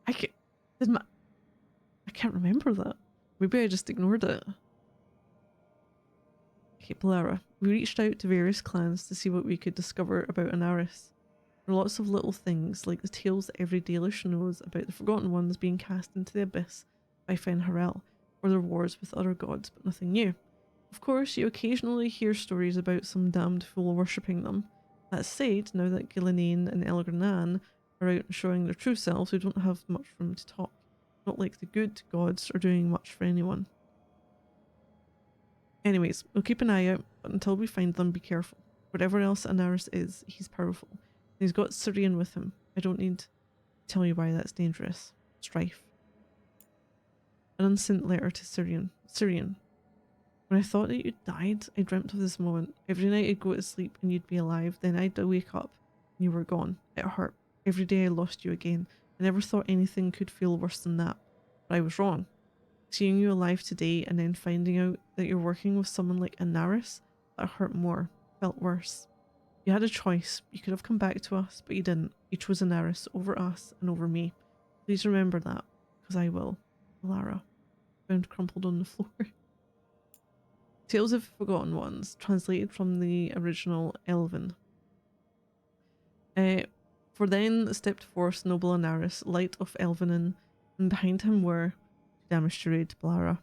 I can't remember that. Maybe I just ignored it. Okay, Blara. We reached out to various clans to see what we could discover about Anaris. There are lots of little things, like the tales that every Dalish knows about the Forgotten Ones being cast into the abyss by Fen-Harel, or their wars with other gods, but nothing new. Of course, you occasionally hear stories about some damned fool worshipping them. That said, now that Gillinane and Elgranan are out and showing their true selves, we don't have much room to talk. Not like the good gods are doing much for anyone. Anyways, we'll keep an eye out, but until we find them, be careful. Whatever else Anaris is, he's powerful. He's got Syrian with him. I don't need to tell you why that's dangerous. Strife. An unsent letter to Syrian. Syrian. When I thought that you died, I dreamt of this moment. Every night I'd go to sleep and you'd be alive. Then I'd wake up and you were gone. It hurt. Every day I lost you again. I never thought anything could feel worse than that. but I was wrong. Seeing you alive today and then finding out that you're working with someone like Inaris, that hurt more, felt worse. You had a choice. You could have come back to us, but you didn't. You chose Inaris over us and over me. Please remember that, because I will. Lara. Found crumpled on the floor. Tales of Forgotten Ones, translated from the original Elven. For then stepped forth noble Inaris, light of Elvenin, and behind him were Damashturid Blara.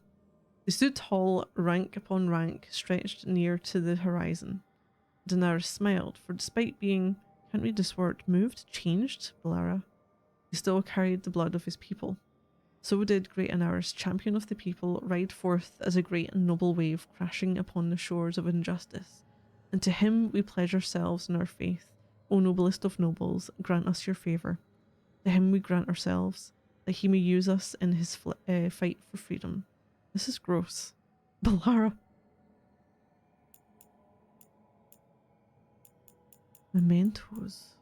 They stood tall, rank upon rank, stretched near to the horizon. Daenerys smiled, for despite being, can't read this word, moved, changed, Blara, he still carried the blood of his people. So did great Daenerys, champion of the people, ride forth as a great and noble wave crashing upon the shores of injustice. And to him we pledge ourselves in our faith. O noblest of nobles, grant us your favour. To him we grant ourselves, that he may use us in his fight for freedom. This is gross. Blara. Mementos.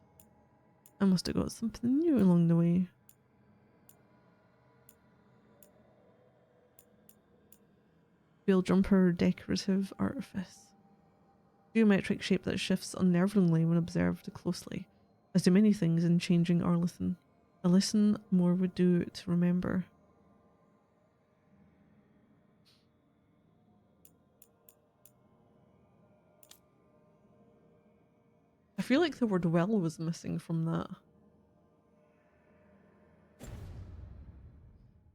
I must have got something new along the way. Veil jumper decorative artifice. Geometric shape that shifts unnervingly when observed closely, as do many things in changing Arlithen. A lesson more would do to remember. I feel like the word well was missing from that.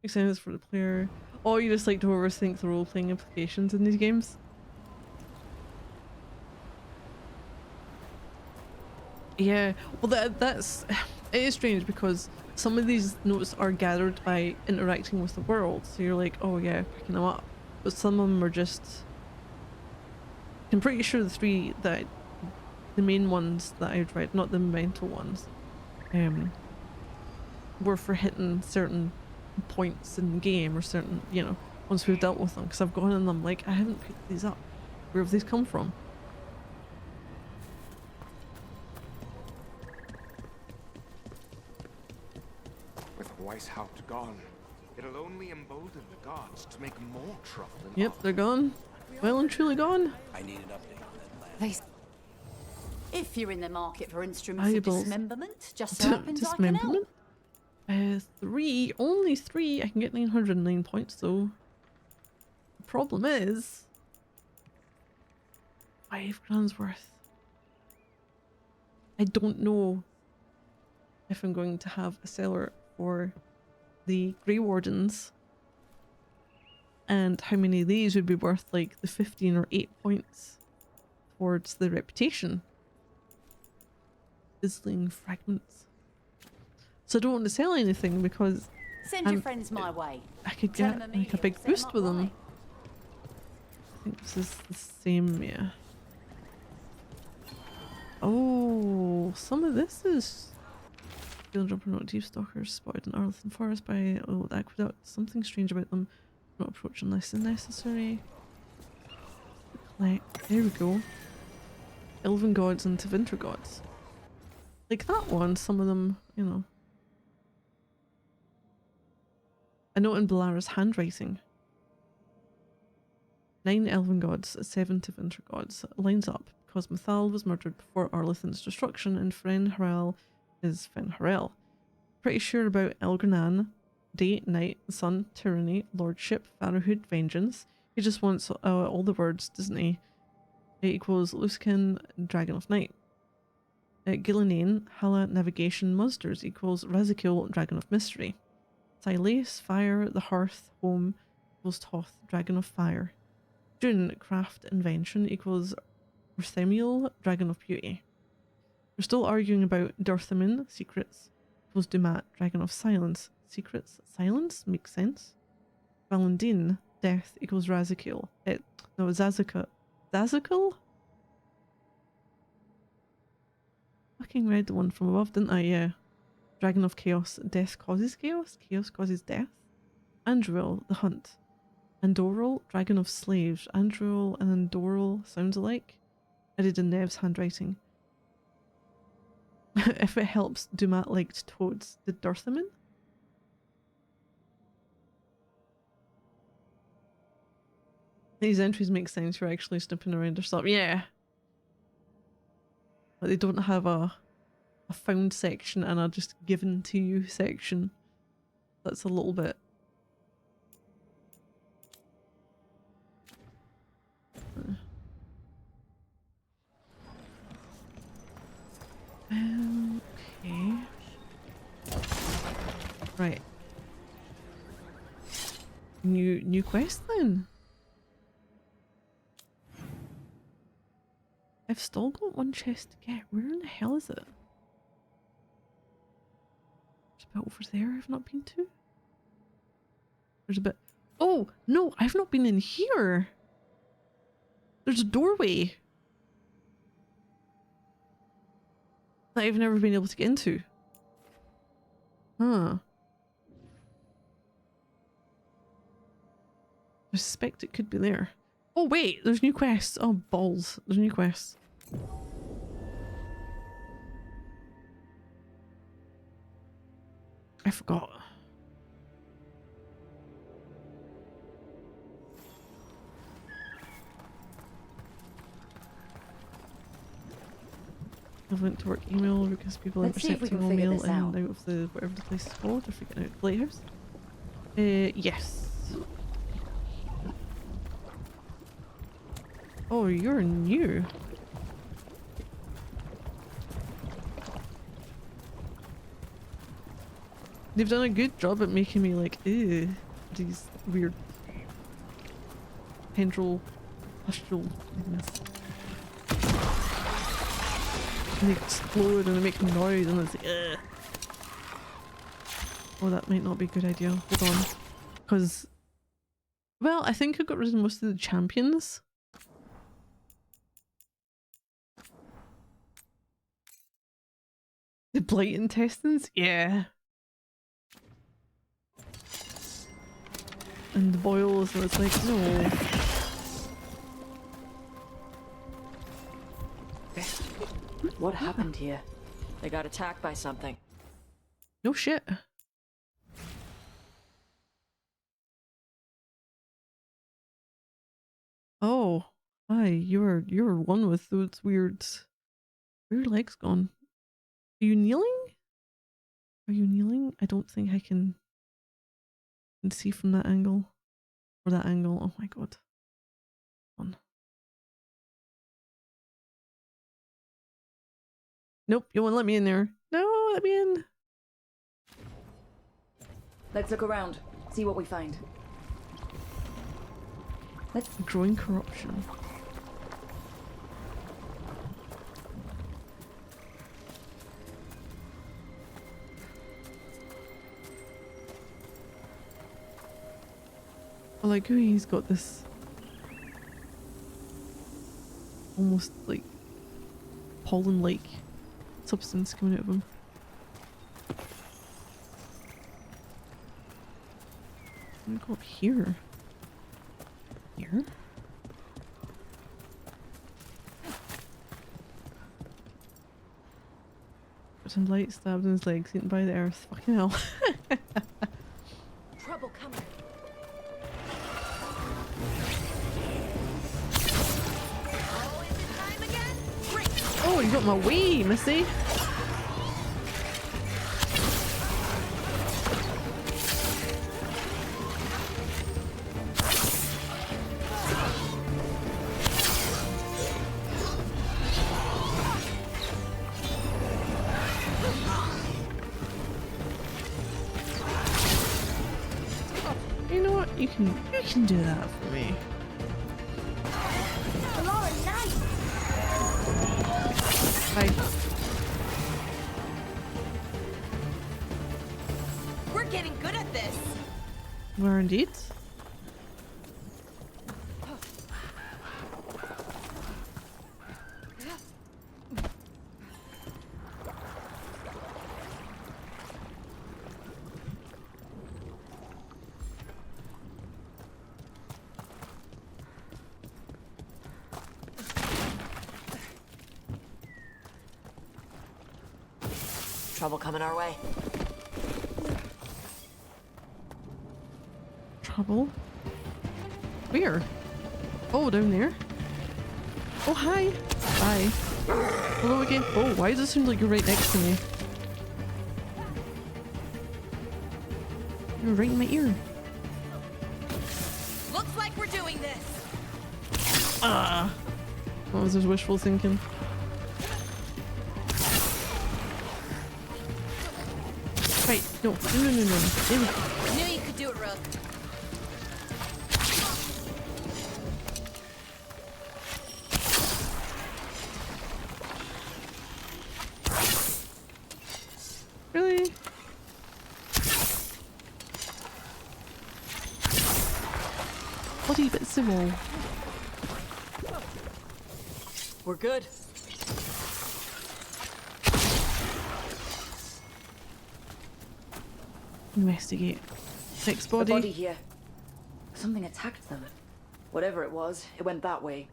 Makes sense for the player. Oh, you just like to overthink the role-playing implications in these games? Yeah, well that's... It is strange because some of these notes are gathered by interacting with the world, so you're like, oh yeah, picking them up. But some of them are just... I'm pretty sure the three that... The main ones that I'd read, not the mental ones, were for hitting certain points in the game, or certain, you know, once we've dealt with them, because I've gone in them like, I haven't picked these up. Where have these come from? With Weishaupt gone, it'll only embolden the gods to make more trouble. Yep, they're gone. Well and truly gone. I need an update on that. If you're in the market for instruments of Valuables. dismemberment, just so happens I can help. Three. Only three. I can get 909 points though. The problem is... 5 grand's worth. I don't know if I'm going to have a seller for the Grey Wardens, and how many of these would be worth like the 15 or 8 points towards the reputation. Fizzling fragments. So I don't want to sell anything because Send your friends my way. I could Tell get them like a big set 'em boost up with them. right. I think this is the same, yeah. Oh, some of this is... Field jumper, not deep stalkers, spotted in Arlithen Forest by the aqueduct. Something strange about them. Not approach unless necessary. Collect. There we go. Elven gods and Tevinter gods. Like that one, some of them, you know. A note in Balara's handwriting. 9 elven gods, 7 Tevinter gods. Lines up because Mathal was murdered before Arlithen's destruction and Fen Harel is Fen Harel. Pretty sure about Elgranan. Day, night, sun, tyranny, lordship, fatherhood, vengeance. He just wants all the words, doesn't he? It equals Luskan, dragon of night. Gillinane, Hala, navigation, monsters equals Razikul, dragon of mystery. Silas, fire, the hearth, home equals Toth, dragon of fire. June, craft, invention equals Rthemiel, dragon of beauty. We're still arguing about Dorthamin, secrets, equals Dumat, dragon of silence. Secrets, silence, makes sense. Valandine, death equals Razikul. No, Zazika. Zazikul? Fucking read the one from above, didn't I? Yeah. Dragon of chaos, death causes chaos, chaos causes death. Andruel, the hunt. Andoril, dragon of slaves. Andruel and Andoril sounds alike. I did in Nev's handwriting. If it helps, Dumat liked toads. Did Dorthamin? These entries make sense for actually snooping around or something. Yeah. But they don't have a found section and a just given to you section. That's a little bit. Okay. Right. New quest then. I've still got one chest to get. Where in the hell is it? There's a bit over there I've not been to. There's a bit. Oh no, I've not been in here. There's a doorway that I've never been able to get into. Huh. I suspect it could be there. Oh wait, there's new quests. Oh balls, there's new quests. I forgot. I went to work email because people are intercepting all mail in and out of the whatever the place is called. They're freaking out. The lighthouse? Yes. Oh, you're new. They've done a good job at making me like, ew, these weird tendril pustule things. And they explode and they make noise and it's like, ugh. Oh, that might not be a good idea. Hold on. Because, well, I think I got rid of most of the champions. The blight intestines? Yeah. And the boils, so it's like, no. What happened here? They got attacked by something. No shit. Oh, hi, you're one with those weird legs gone. Are you kneeling? Are you kneeling? I don't think I can see from that angle. Or that angle. Oh my god. On. Nope, you won't let me in there. No, let me in. Let's look around. See what we find. Let's growing corruption. I like how he's got this almost like pollen-like substance coming out of him. I'm gonna go up here. Here? Some light stabbed in his legs, eaten by the earth. Fucking hell. Trouble coming. Oh, you got my way, Missy. You know what? You can do that for me. Hi. We're getting good at this. We're indeed. Trouble coming our way. Trouble? Where? Oh, down there. Oh, hi. Bye. Hello again. Oh, why does it sound like you're right next to me? You're right in my ear. Looks like we're doing this. Ah. That was just wishful thinking. Right. No. No. There we go. Knew you could do it, Rook. Really? Bloody bits of wall. We're good. Investigate. Next The body. body here. Something attacked them. Whatever it was, it went that way.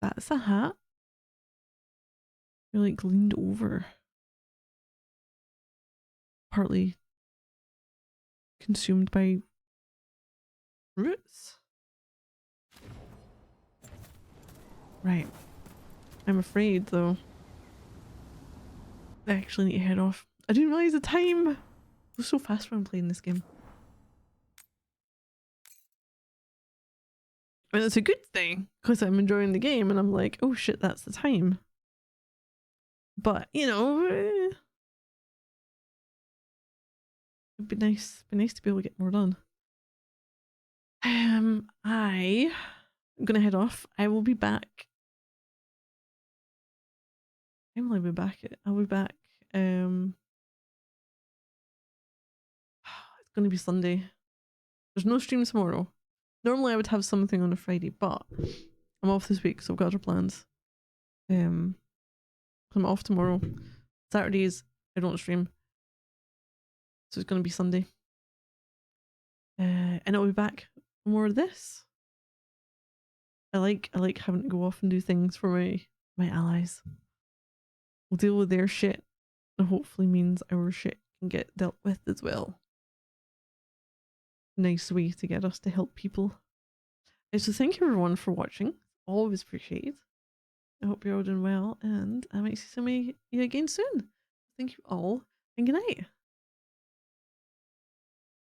That's a hat. You're like leaned over. Partly consumed by roots. Right. I'm afraid though. I actually need to head off. I didn't realize the time. It was so fast when I'm playing this game. I mean, it's a good thing because I'm enjoying the game and I'm like, oh shit, that's the time. But, you know, it'd be nice to be able to get more done. I'm gonna head off. I will be back. When will I be back? I'll be back. It's gonna be Sunday. There's no stream tomorrow. Normally I would have something on a Friday, but I'm off this week, so I've got other plans. I'm off tomorrow. Saturdays I don't stream, so it's gonna be Sunday. And I'll be back for more of this. I like having to go off and do things for my allies. We'll deal with their shit, and hopefully means our shit can get dealt with as well. Nice way to get us to help people. So thank you everyone for watching. Always appreciated. I hope you're all doing well, and I might see some of you again soon. Thank you all, and good night.